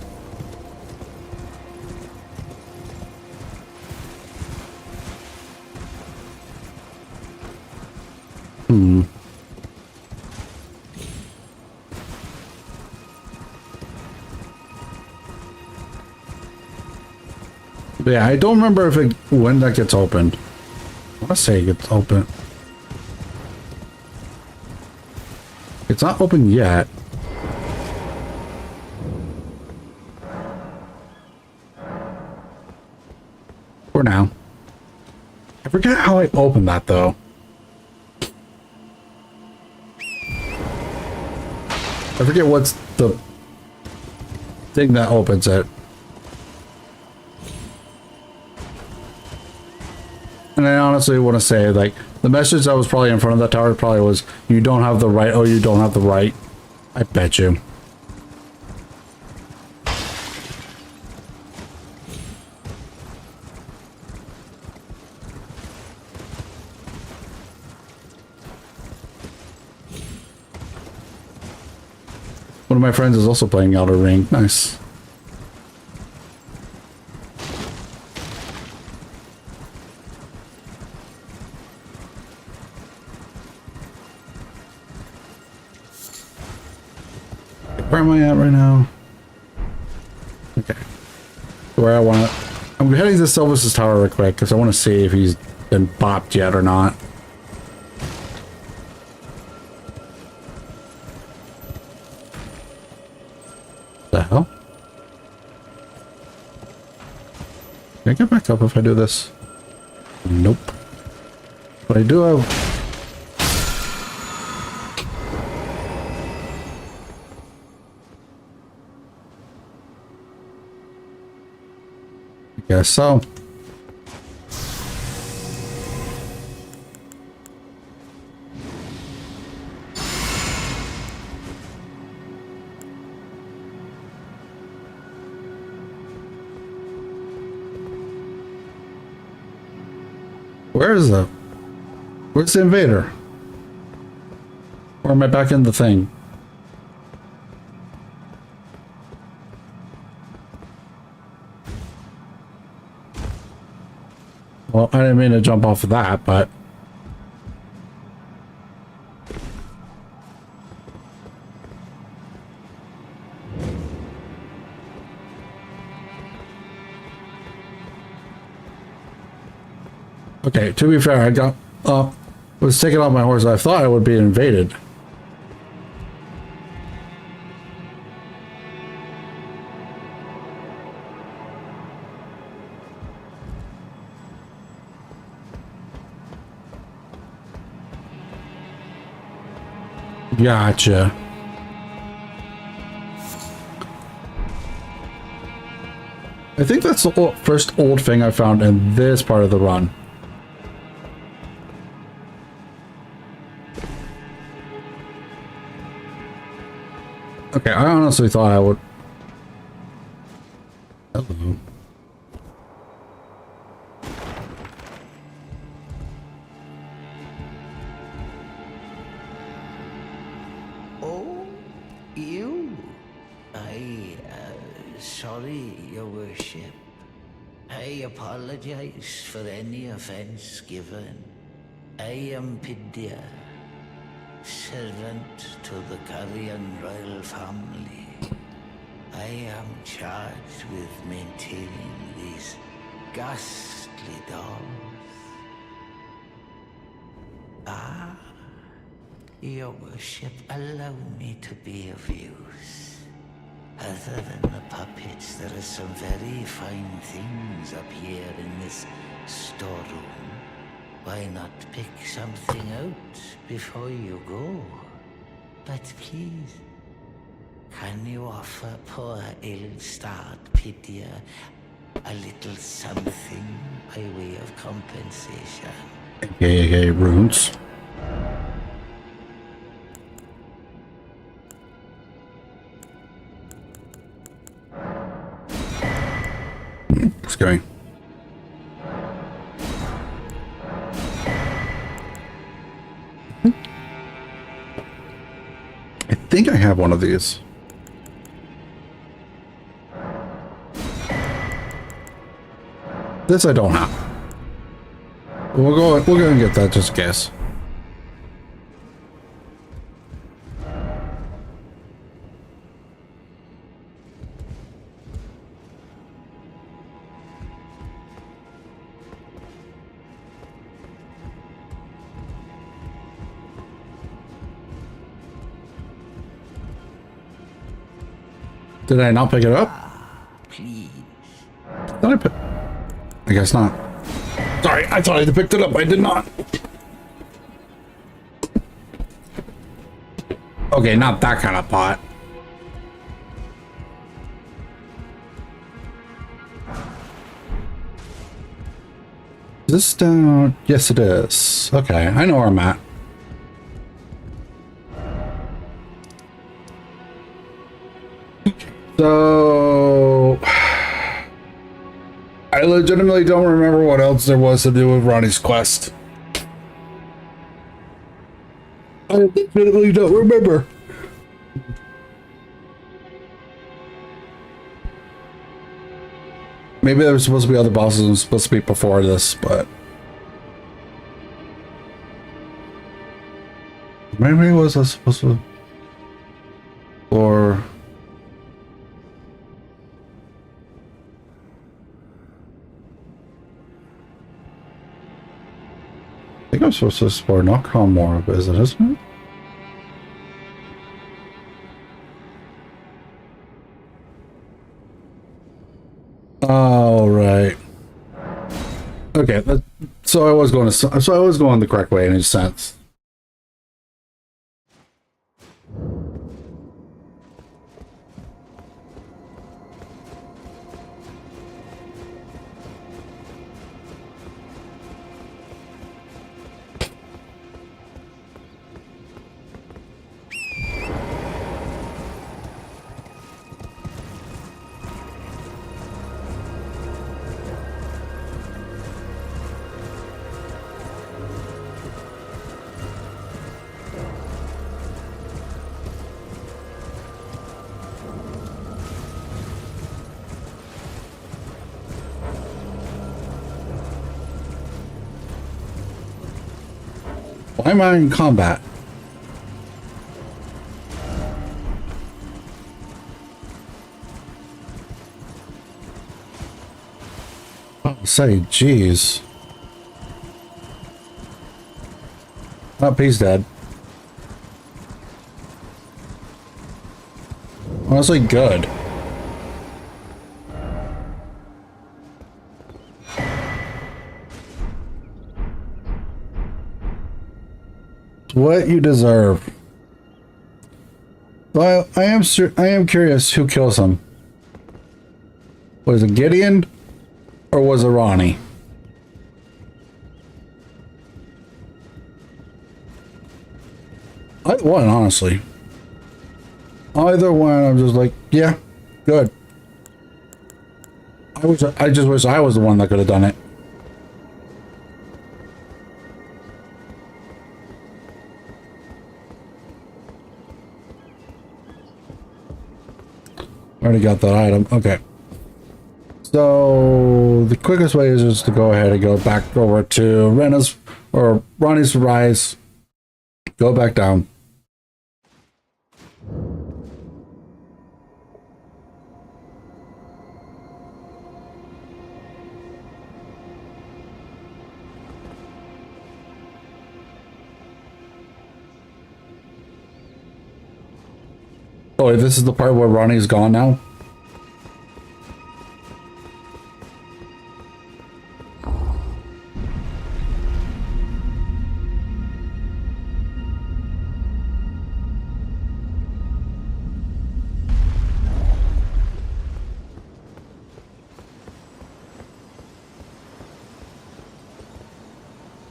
But yeah, I don't remember if it, when that gets opened. I want to say it gets open. It's not open yet. For now. I forget how I opened that though. I forget what's the thing that opens it. And I honestly want to say, like, the message that was probably in front of that tower probably was, you don't have the right, oh, you don't have the right. I bet you. One of my friends is also playing Elden Ring. Nice. Where am I at right now? Okay. Where I want to... I'm heading to Silvus's tower real quick because I want to see if he's been bopped yet or not. The hell? Can I get back up if I do this? Nope. But I do have... Guess so. Where's the invader? Or am I back in the thing? Well, I didn't mean to jump off of that, but... Okay, to be fair, I got... was taking off my horse. I thought I would be invaded. Gotcha. I think that's the first old thing I found in this part of the run. Okay, I honestly thought I would... Hello. Oh, you? Sorry, Your Worship. I apologize for any offense given. I am Pidia, servant to the Carrion royal family. I am charged with maintaining these ghastly dolls. Ah, Your Worship, allow me to be of use. Other than the puppets, there are some very fine things up here in this storeroom. Why not pick something out before you go? But please, can you offer poor ill-starred Pidia a little something by way of compensation? Okay, runes. What's going? I think I have one of these. This I don't have. We'll go and get that just in case. Did I not pick it up? Please. Did I pick? I guess not. Sorry, I thought I picked it up. I did not. Okay, not that kind of pot. Is this down? Yes, it is. Okay, I know where I'm at. So... I legitimately don't remember what else there was to do with Ronnie's quest. I legitimately don't remember. Maybe there was supposed to be other bosses and supposed to be before this, but... Maybe was I supposed to... Or... I think I'm supposed to explore Knockon more, but is it, isn't it? Oh, right. Okay, so I was going the correct way in a sense. Why am I in combat? Oh, say, jeez. Oh, he's dead. Honestly, good. What you deserve. Well, I am curious who kills him. Was it Gideon or was it Ronnie? Either one, honestly. Either one, I'm just like, yeah, good. I just wish I was the one that could have done it. Already got that item. Okay. So the quickest way is just to go ahead and go back over to Rena's or Ronnie's rise. Go back down. Oh, this is the part where Ronnie's gone now?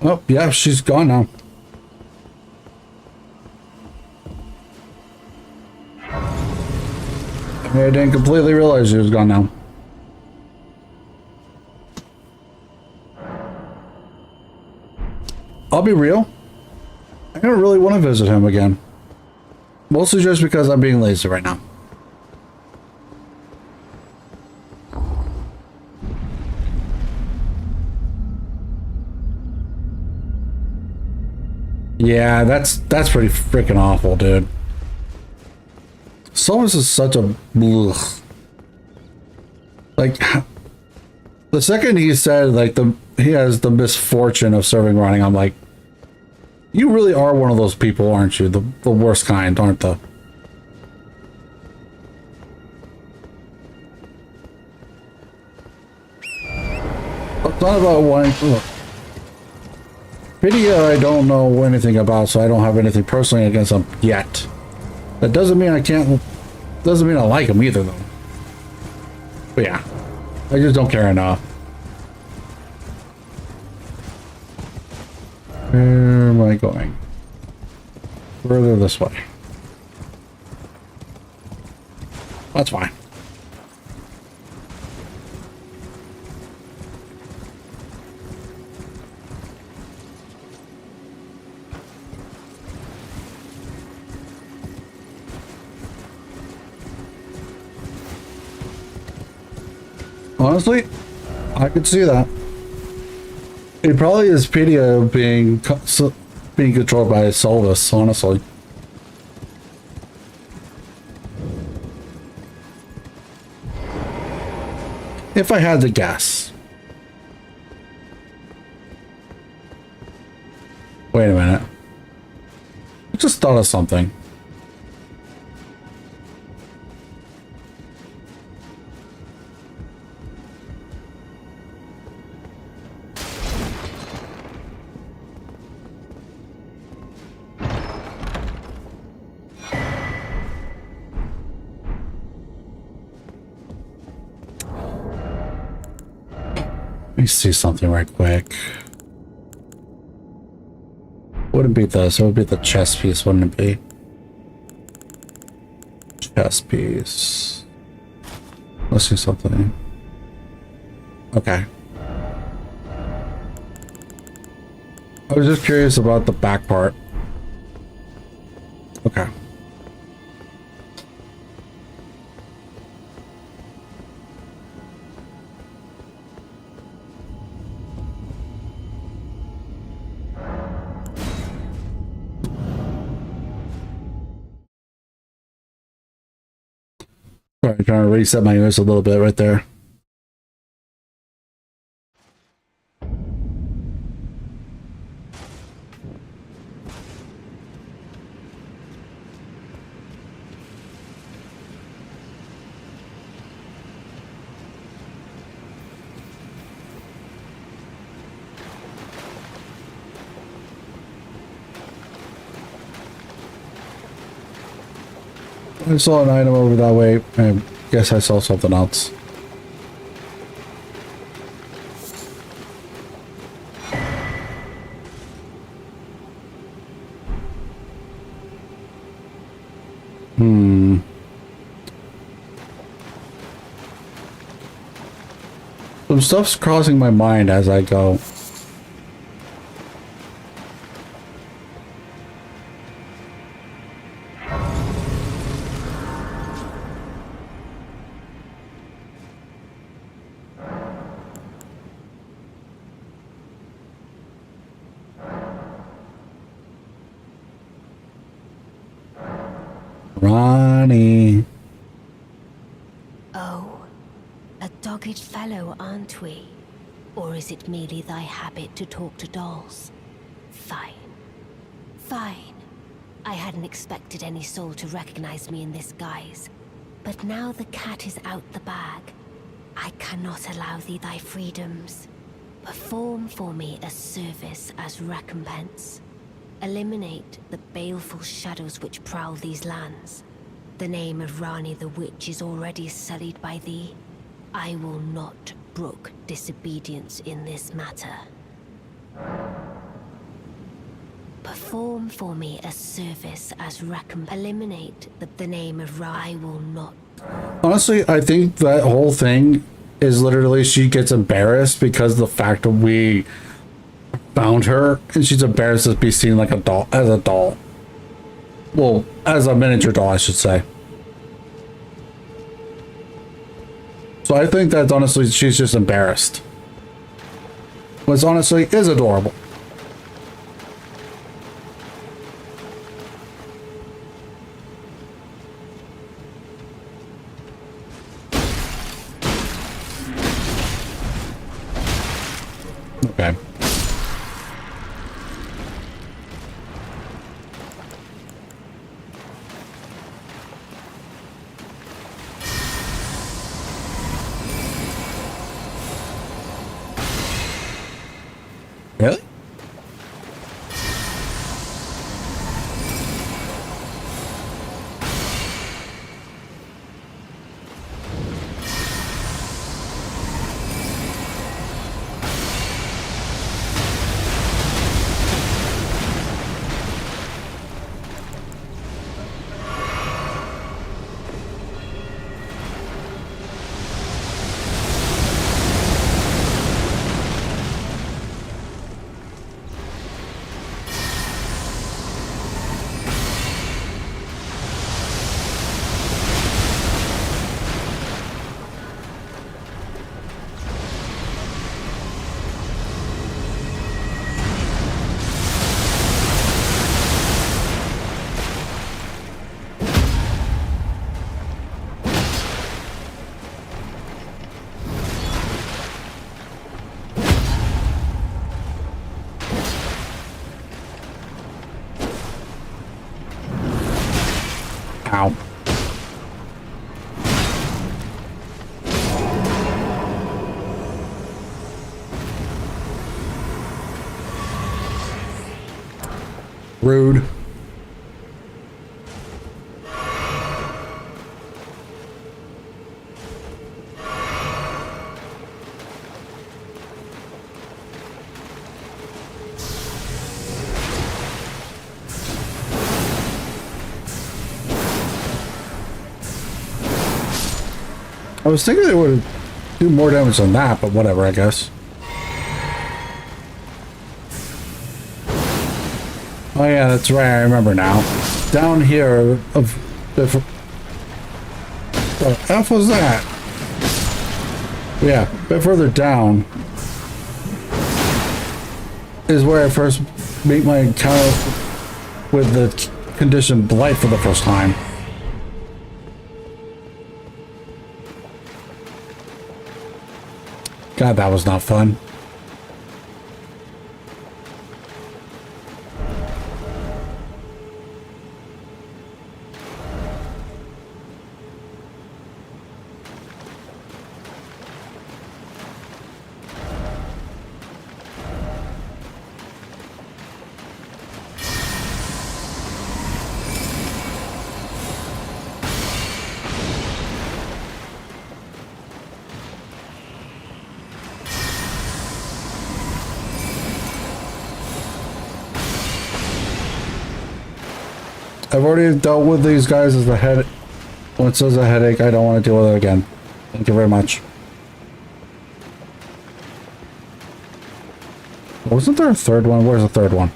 Oh, yeah, she's gone now. I didn't completely realize she was gone now. I'll be real. I don't really want to visit him again. Mostly just because I'm being lazy right now. Yeah, that's pretty freaking awful, dude. Solus is such a blech. Like, the second he said like he has the misfortune of serving Ronnie, I'm like, you really are one of those people, aren't you? The worst kind, aren't they? It's not about wanting. Look, Pidia I don't know anything about, so I don't have anything personally against him yet. That doesn't mean I can't. Doesn't mean I like him either, though. But yeah, I just don't care enough. Where am I going? Further this way. That's fine. Honestly, I could see that. It probably is Pedia being controlled by Solus, honestly. If I had to guess. Wait a minute. I just thought of something. Let me see something right quick. Wouldn't be this, it would be the chess piece, wouldn't it be? Chess piece. Let's see something. Okay. I was just curious about the back part. Okay. Sorry, trying to reset my ears a little bit right there. I saw an item over that way. I guess I saw something else. Some stuff's crossing my mind as I go. Ronnie. Oh, a dogged fellow, aren't we? Or is it merely thy habit to talk to dolls? Fine. Fine. I hadn't expected any soul to recognize me in this guise. But now the cat is out the bag. I cannot allow thee thy freedoms. Perform for me a service as recompense. Eliminate the baleful shadows which prowl these lands. The name of Rani the Witch is already sullied by thee. I will not brook disobedience in this matter. Perform for me a service as recompense. Eliminate the name of Rani. I will not. Honestly, I think that whole thing is literally she gets embarrassed because of the fact that we found her, and she's embarrassed to be seen like a doll, as a doll. Well, as a miniature doll, I should say. So I think that honestly, she's just embarrassed. Which honestly is adorable. Okay. Really? Ow. Rude. I was thinking it would do more damage than that, but whatever, I guess. Oh yeah, that's right, I remember now. Down here, of the... What the F was that? Yeah, a bit further down is where I first meet my encounter with the condition Blight for the first time. God, that was not fun. I've already dealt with these guys as a head. When it says a headache, I don't want to deal with it again. Thank you very much. Wasn't there a third one? Where's the third one?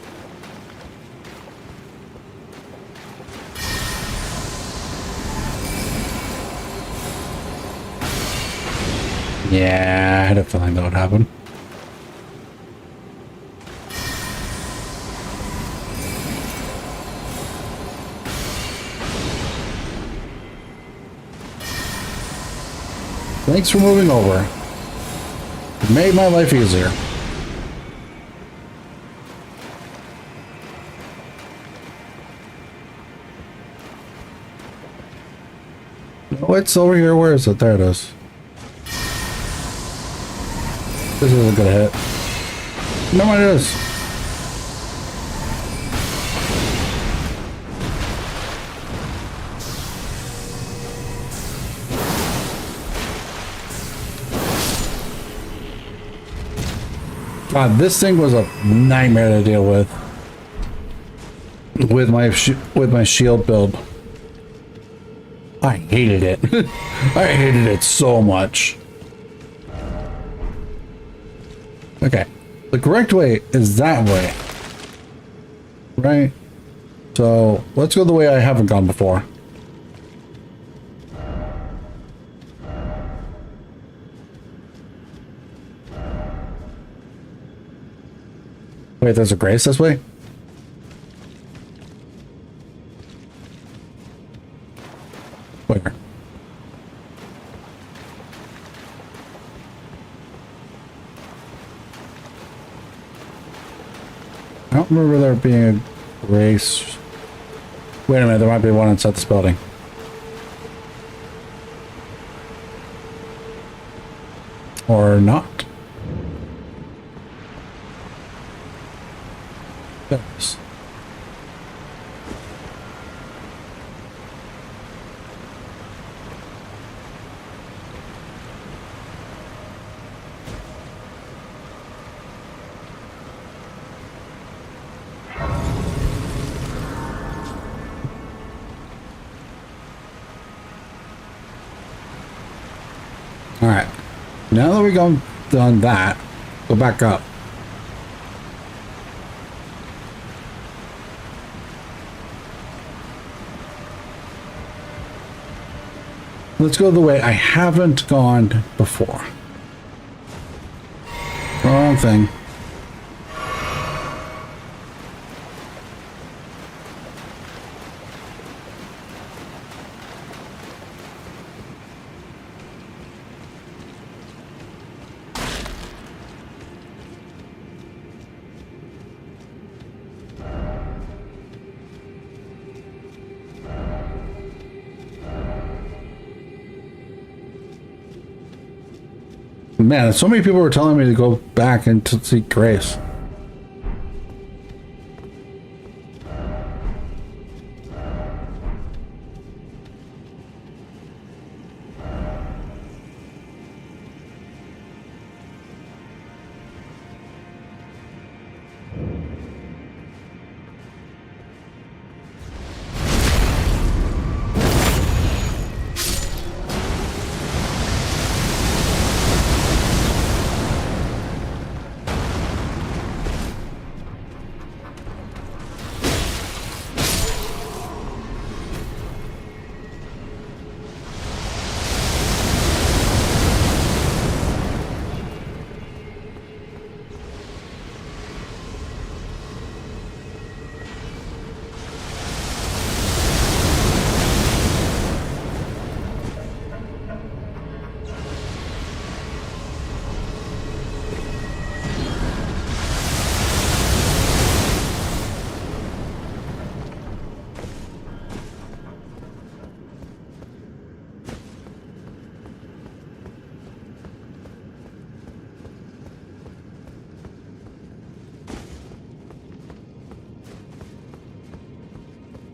Yeah, I had a feeling that would happen. Thanks for moving over. It made my life easier. Oh, it's over here. Where is it? There it is. This is a good hit. No, it is. God, this thing was a nightmare to deal with my shield build. I hated it. I hated it so much. Okay, the correct way is that way, right? So let's go the way I haven't gone before. Wait, there's a grace this way? Where? I don't remember there being a grace. Wait a minute, there might be one inside this building. Or not. There it is. Alright. Now that we've done that, go back up. Let's go the way I haven't gone before. Wrong thing. Man, so many people were telling me to go back and to seek grace.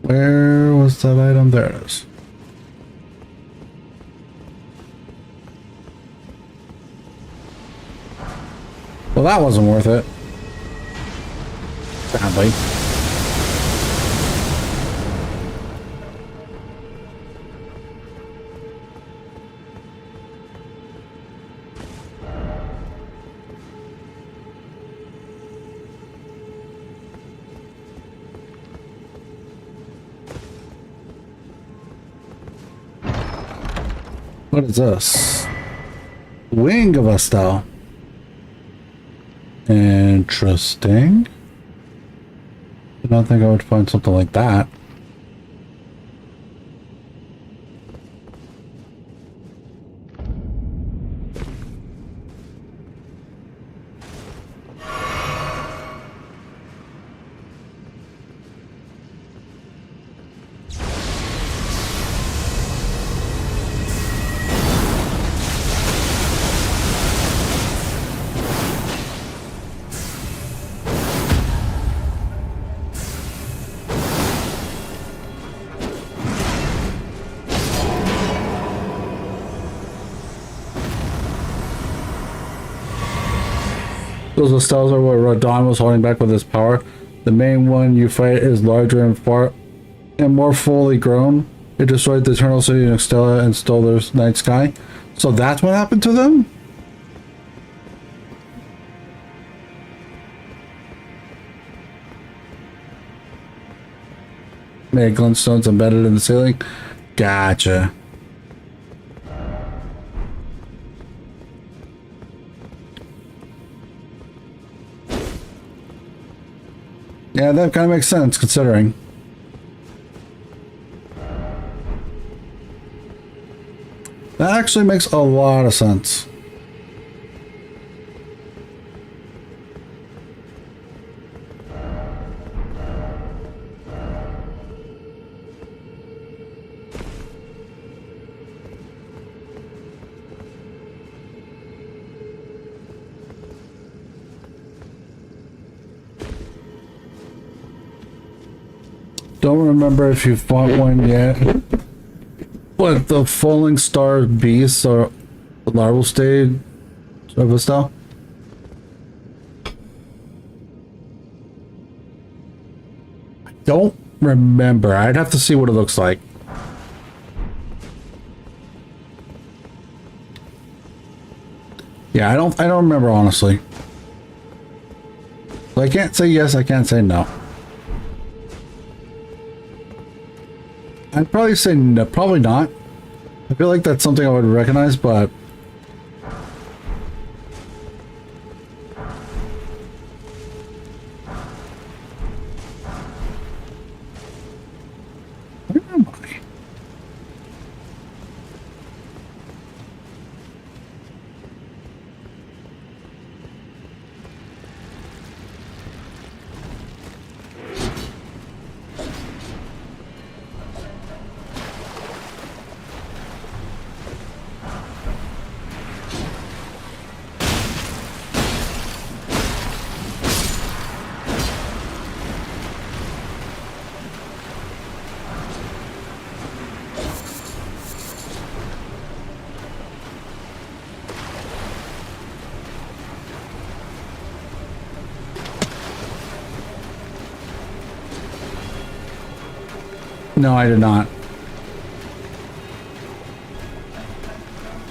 Where was that item? There it is. Well, that wasn't worth it. Sadly. What is this? Wing of a style. Interesting. I don't think I would find something like that. Those Estelles are what Radon was holding back with his power. The main one you fight is larger and far and more fully grown. It destroyed the Eternal City in Extella and stole their night sky. So that's what happened to them? Made glintstones embedded in the ceiling. Gotcha. Yeah, that kind of makes sense considering. That actually makes a lot of sense. Don't remember if you fought one yet. What, the falling star beasts are the larval stage of a style? I don't remember. I'd have to see what it looks like. Yeah, I don't remember honestly. So I can't say yes, I can't say no. I'd probably say no, probably not. I feel like that's something I would recognize, but where am I? No, I did not.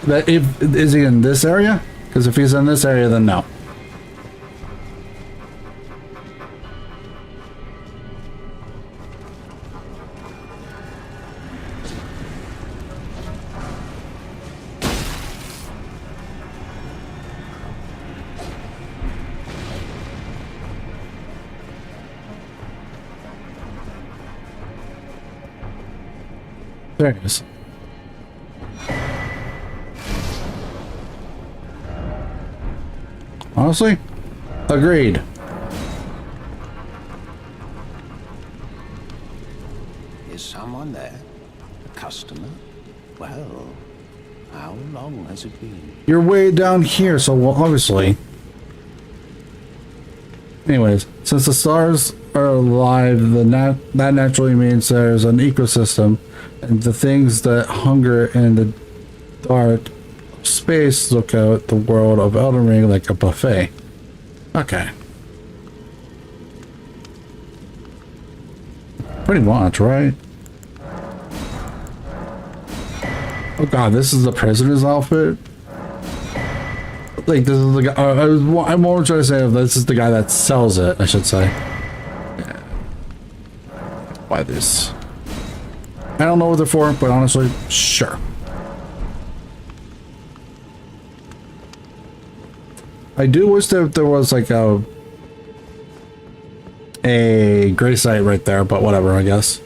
That if is he in this area? Because if he's in this area, then no. There it is. Honestly, agreed. Is someone there? A customer? Well, how long has it been? You're way down here, so well, obviously. Anyways, since the stars are alive, that naturally means there's an ecosystem, and the things that hunger in the dark space look out the world of Elden Ring like a buffet. Okay. Pretty much, right? Oh god, this is the prisoner's outfit? Like, this is the guy, I'm more trying to say this is the guy that sells it, I should say. Yeah. Buy this. I don't know what they're for, but honestly, sure. I do wish that there was like a gray site right there, but whatever, I guess.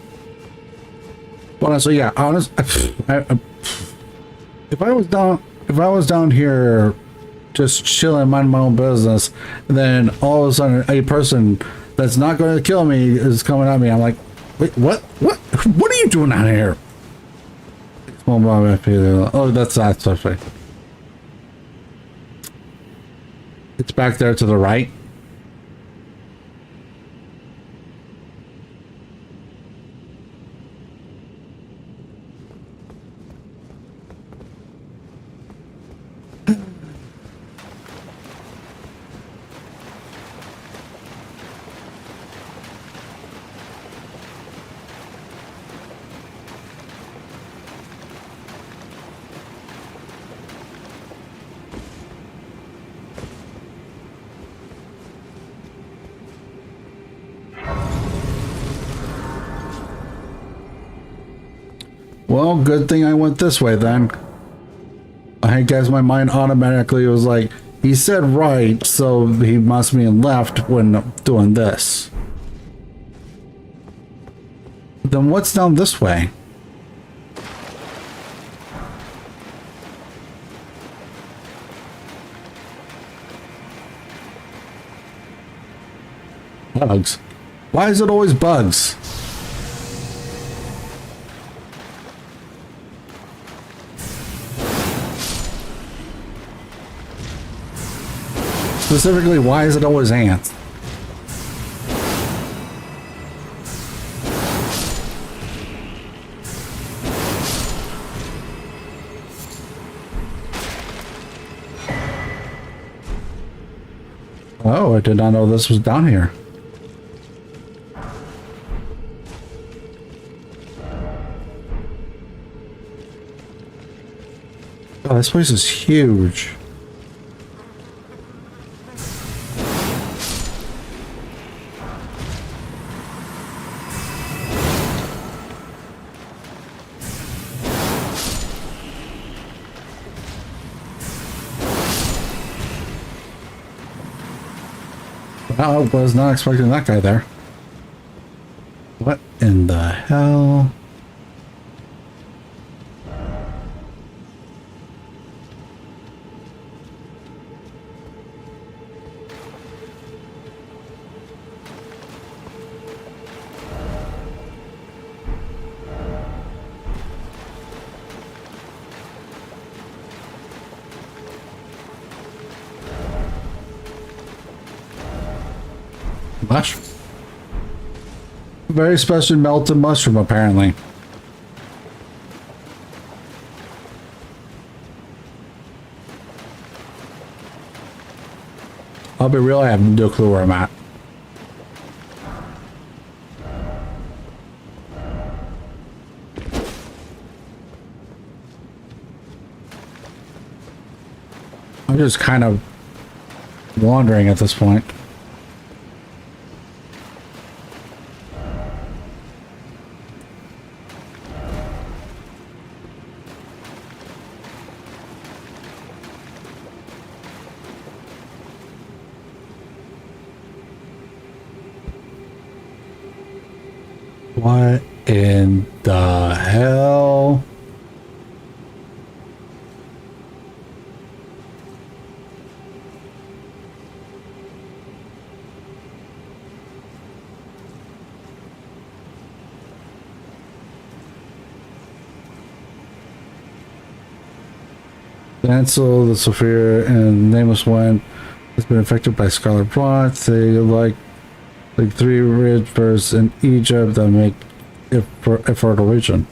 But honestly, yeah, if I was down here just chilling, minding my own business, and then all of a sudden a person that's not going to kill me is coming at me, I'm like, wait, what are you doing out here? Oh, that's that stuff. It's back there to the right. Well, good thing I went this way then. I guess my mind automatically was like, he said right, so he must mean left when doing this. Then what's down this way? Bugs. Why is it always bugs? Specifically, why is it always ants? Oh, I did not know this was down here. Oh, this place is huge. I was not expecting that guy there. What in the hell? Mushroom. Very special melted mushroom, apparently. I'll be real, I have no clue where I'm at. I'm just kind of wandering at this point. What in the hell? Ansel, the Sophia, and Nameless One has been affected by scarlet rot. They like three rivers in Egypt that make it for a fertile region.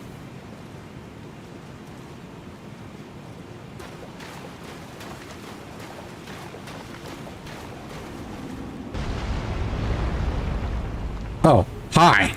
Oh, hi.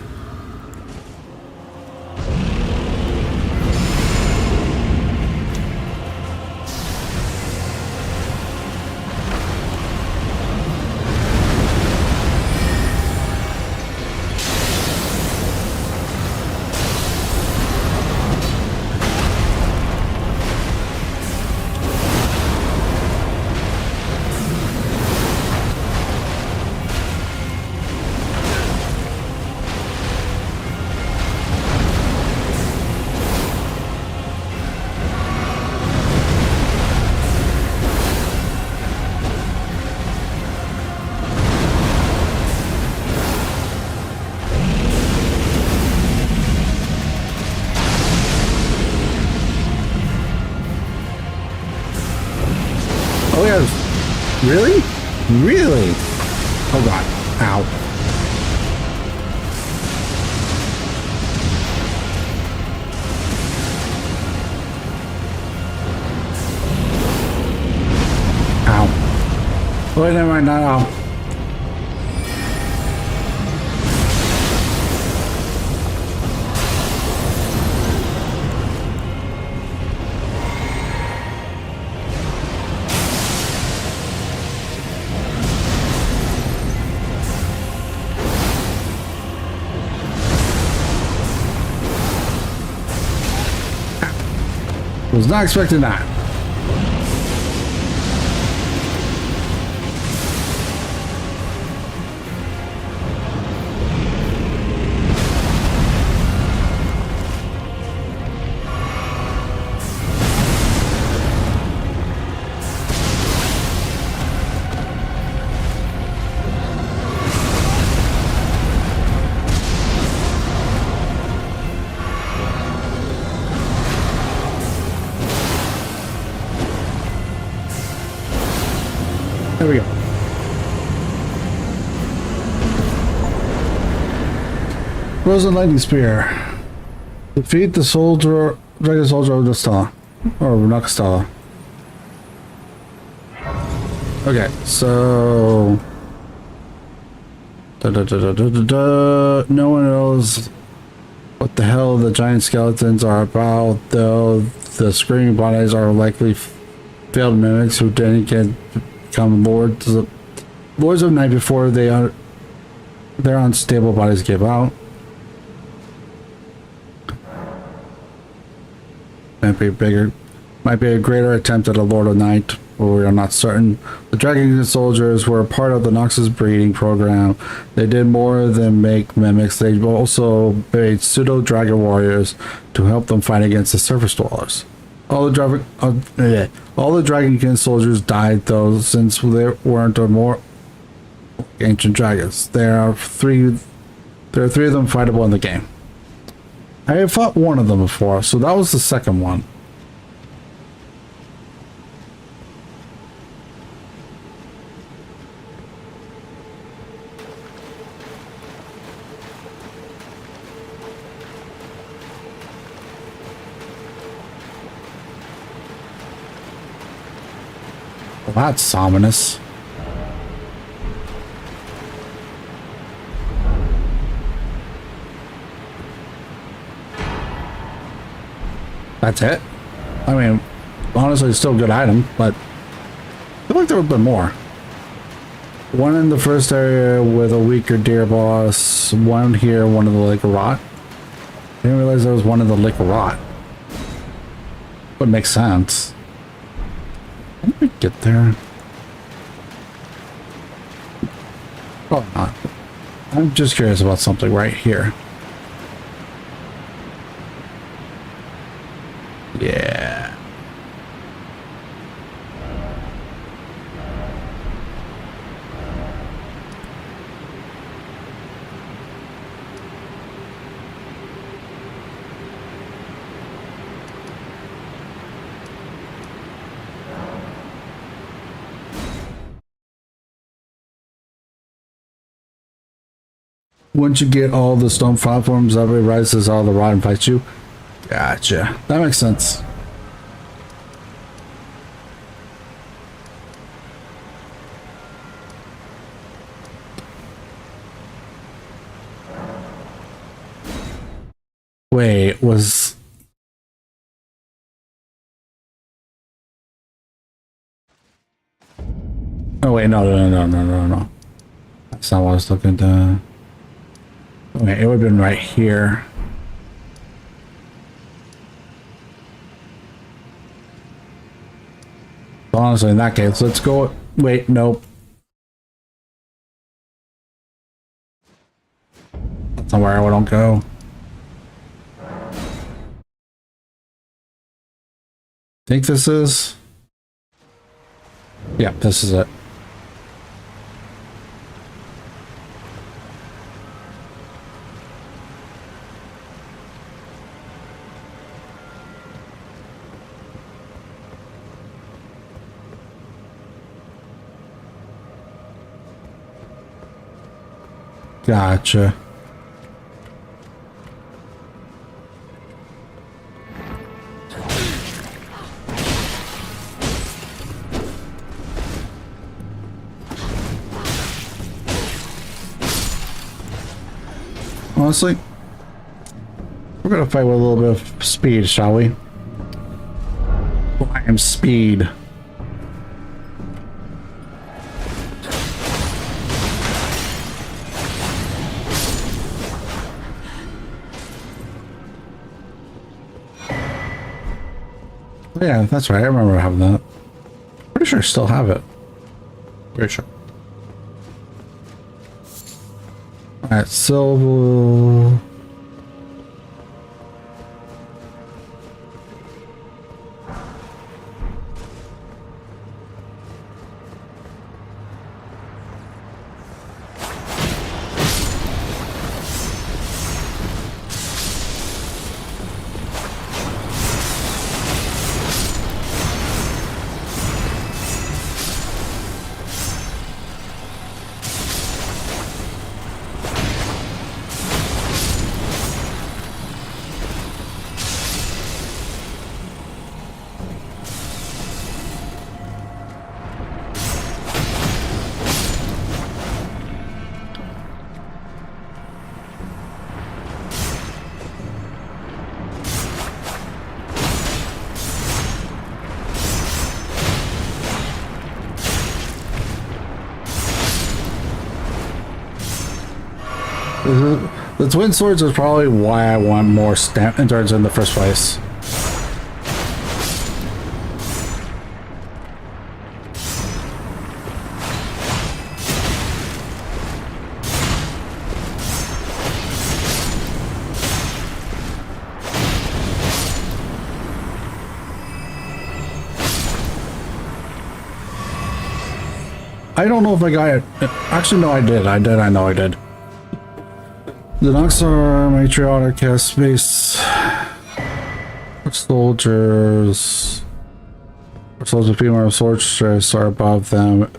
Oh yeah. Really? Really? Oh god. Ow. Ow. Wait, never mind. Not ow. Was not expecting that. There we go. Frozen Lightning Spear. Defeat the soldier, Dragon Soldier of the Star. Or Nakastala. Okay, so... No one knows what the hell the giant skeletons are about, though the screaming bodies are likely failed mimics who didn't get become lords of night before their unstable bodies give out. Might be a greater attempt at a Lord of Night, but we are not certain. The Dragon soldiers were a part of the Noxus breeding program. They did more than make mimics. They also made pseudo dragon warriors to help them fight against the surface dwellers. All the Dragonkin soldiers died though, since there weren't more ancient dragons. There are three of them fightable in the game. I have fought one of them before, so that was the second one. Well, that's ominous. That's it? I mean, honestly, it's still a good item, but I feel like there would have been more. One in the first area with a weaker deer boss, one here, one in the Lake of Rot. I didn't realize there was one in the Lake of Rot. Would make sense. Can we get there? Oh, not. I'm just curious about something right here. Yeah. Once you get all the stone platforms, everybody rises out of the rod and fights you. Gotcha. That makes sense. Wait, was... Oh wait, no. That's not what I was looking to... Okay, it would have been right here. Honestly, in that case, let's go... Wait, nope. That's not where I want to go. Think this is... Yeah, this is it. Gotcha. Honestly, we're gonna fight with a little bit of speed, shall we? I am speed. Yeah, that's right. I remember having that. Pretty sure I still have it. Pretty sure. Alright, silver. The twin swords is probably why I want more stamp endurance in the first place. I don't know if I got it. Actually, no, I did. I know I did. The Noxar Matriotic has space. Soldiers. Soldiers, female sorcerers are above them.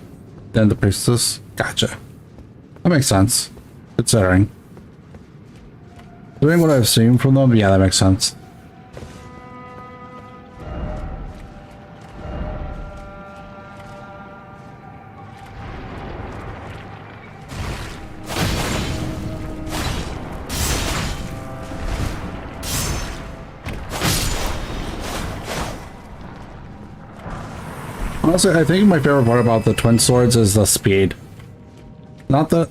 Then the priestess. Gotcha. That makes sense. Considering. Doing what I've seen from them, yeah, that makes sense. Honestly, I think my favorite part about the twin swords is the speed. Not that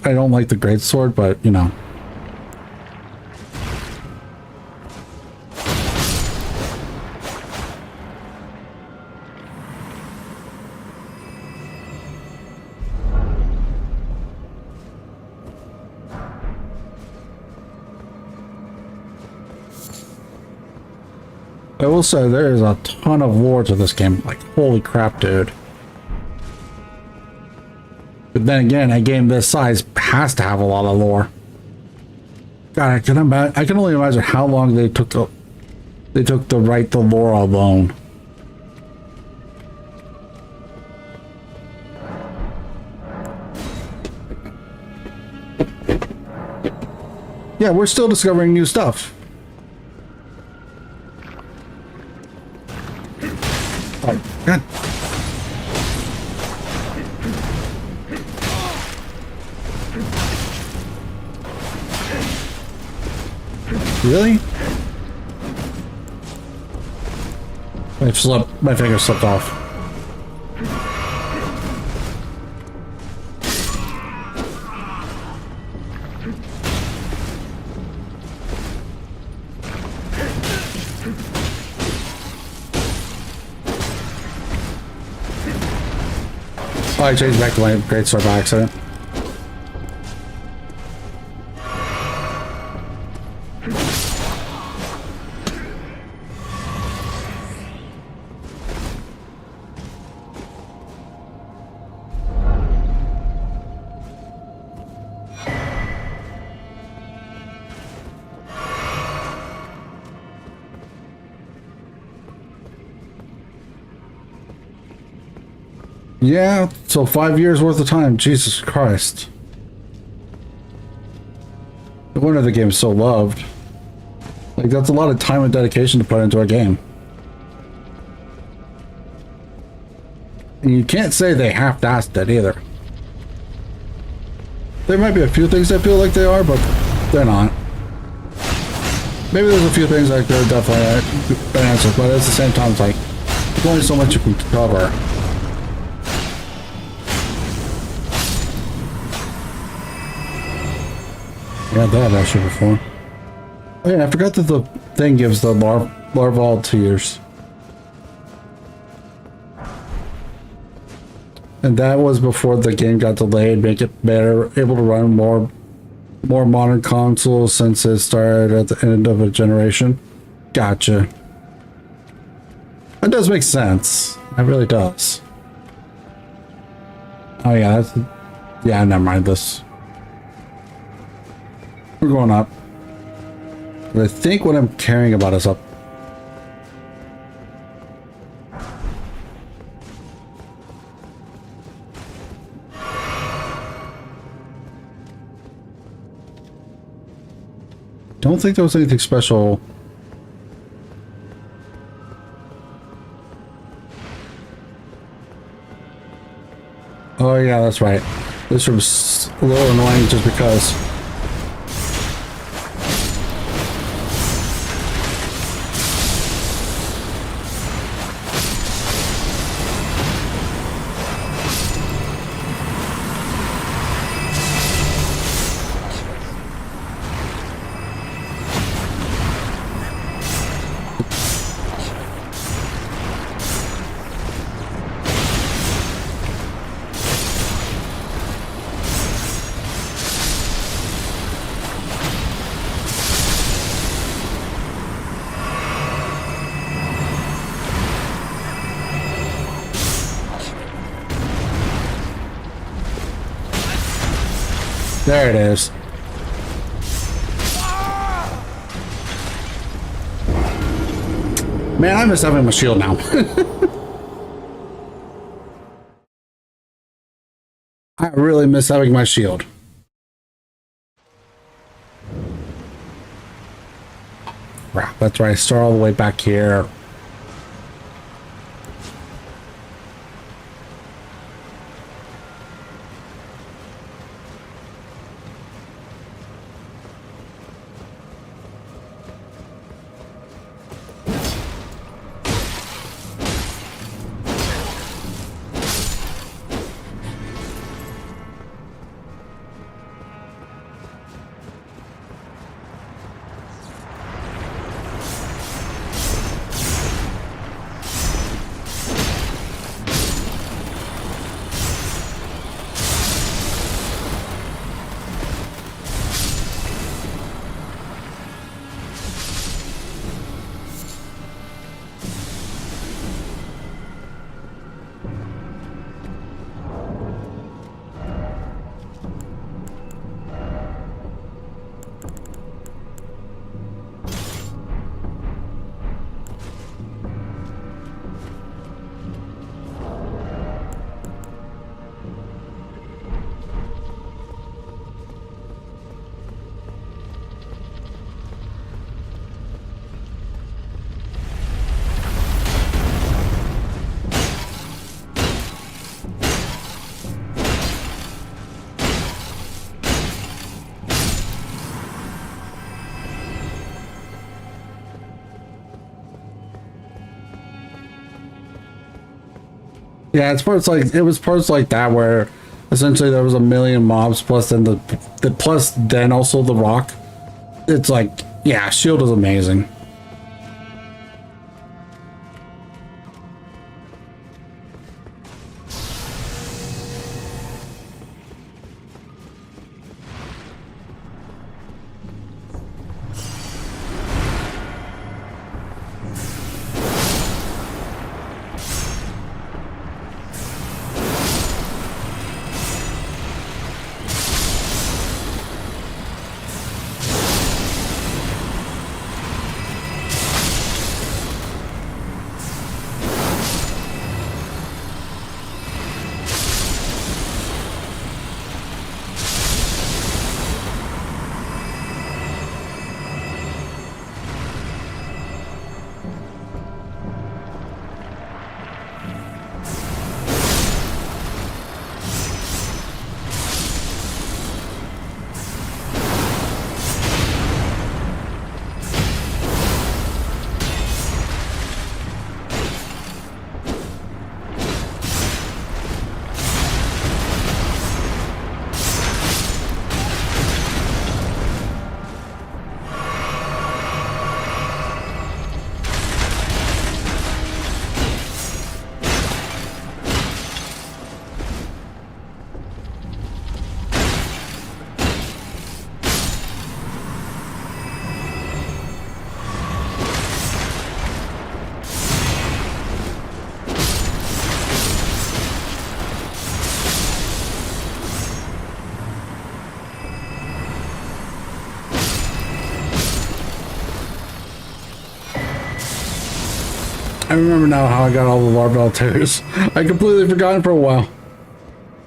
I don't like the great sword, but you know. I will say there is a ton of lore to this game. Like, holy crap, dude. But then again, a game this size has to have a lot of lore. God, I can only imagine how long they took to write the lore alone. Yeah, we're still discovering new stuff. Oh, God. Really? My finger slipped off. Oh, I changed back to my great sword by accident. Yeah, so 5 years worth of time. Jesus Christ. No wonder the game's so loved. Like, that's a lot of time and dedication to put into a game. And you can't say they half-assed it either. There might be a few things that feel like they are, but they're not. Maybe there's a few things like they're definitely been answered, but at the same time, it's like, there's only so much you can cover. Yeah, that actually before. Oh yeah, I forgot that the thing gives the larval tears. And that was before the game got delayed, make it better, able to run more modern consoles since it started at the end of a generation. Gotcha. That does make sense. It really does. Oh yeah, that's... Yeah, never mind this. We're going up. But I think what I'm caring about is up. Don't think there was anything special. Oh yeah, that's right. This was a little annoying just because. There it is. Man, I miss having my shield now. I really miss having my shield. Crap, that's right. I start all the way back here. Yeah, it's parts like it was parts like that where essentially there was a million mobs plus then the plus then also the rock. It's like, yeah, shield is amazing. remember now how I got all the Larbell tears. I completely forgotten for a while.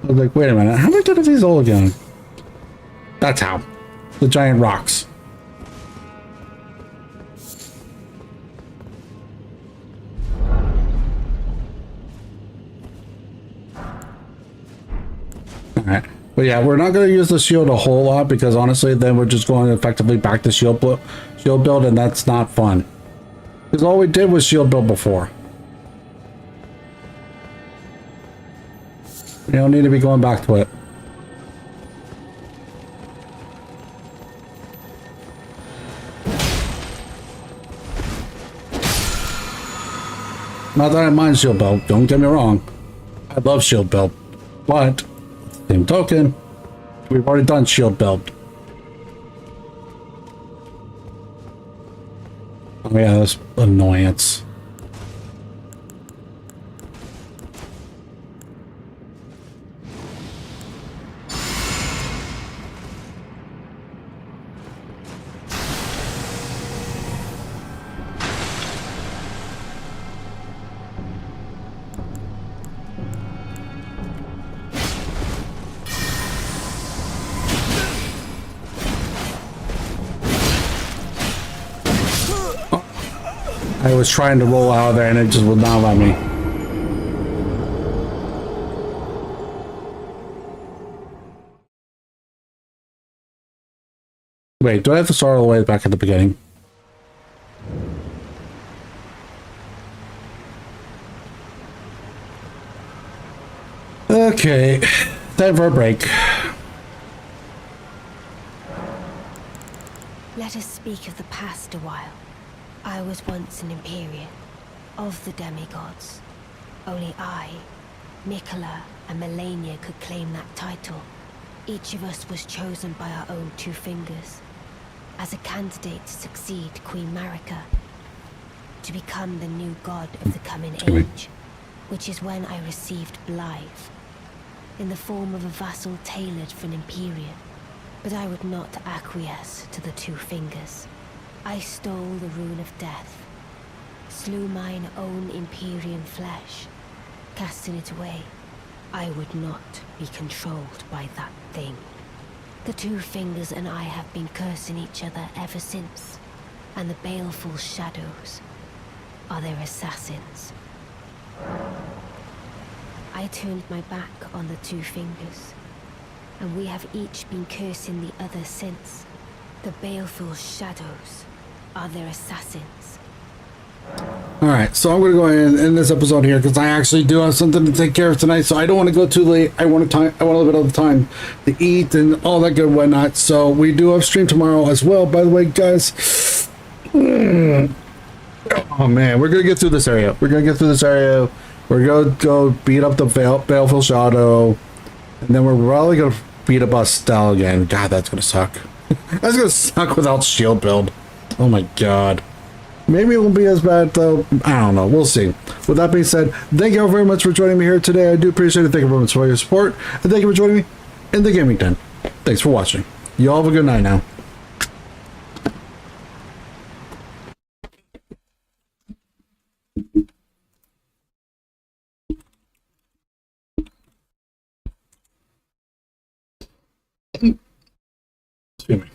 I was like, wait a minute, how did these all again? That's how. The giant rocks. Alright. But yeah, we're not going to use the shield a whole lot because honestly, then we're just going to effectively back the shield build, and that's not fun. Because all we did was shield build before. We don't need to be going back to it. Not that I mind shield build, don't get me wrong. I love shield build, but same token, we've already done shield build. Oh yeah, that's annoyance. I was trying to roll out of there and it just would not let me. Wait, do I have to start all the way back at the beginning? Okay, time for a break. Let us speak of the past a while. I was once an Empyrean, of the demigods. Only I, Nicola, and Melania could claim that title. Each of us was chosen by our own two fingers, as a candidate to succeed Queen Marika, to become the new god of the coming age, which is when I received Blythe, in the form of a vassal tailored for an Empyrean. But I would not acquiesce to the two fingers. I stole the rune of death, slew mine own Empyrean flesh, casting it away. I would not be controlled by that thing. The two fingers and I have been cursing each other ever since, and the baleful shadows are their assassins. I turned my back on the two fingers, and we have each been cursing the other since. The baleful shadows are their assassins. Alright, so I'm going to go ahead and end this episode here because I actually do have something to take care of tonight, so I don't want to go too late. I want a little bit of time to eat and all that good whatnot. So we do have stream tomorrow as well, by the way, guys. Oh man, we're going to get through this area. We're going to go beat up the baleful shadow, and then we're probably going to beat up Estelle again. God, that's going to suck. That's going to suck without shield build. Oh my god. Maybe it won't be as bad though. I don't know. We'll see. With that being said, thank you all very much for joining me here today. I do appreciate it. Thank you very much for your support. And thank you for joining me in the gaming den. Thanks for watching. You all have a good night now. Excuse me.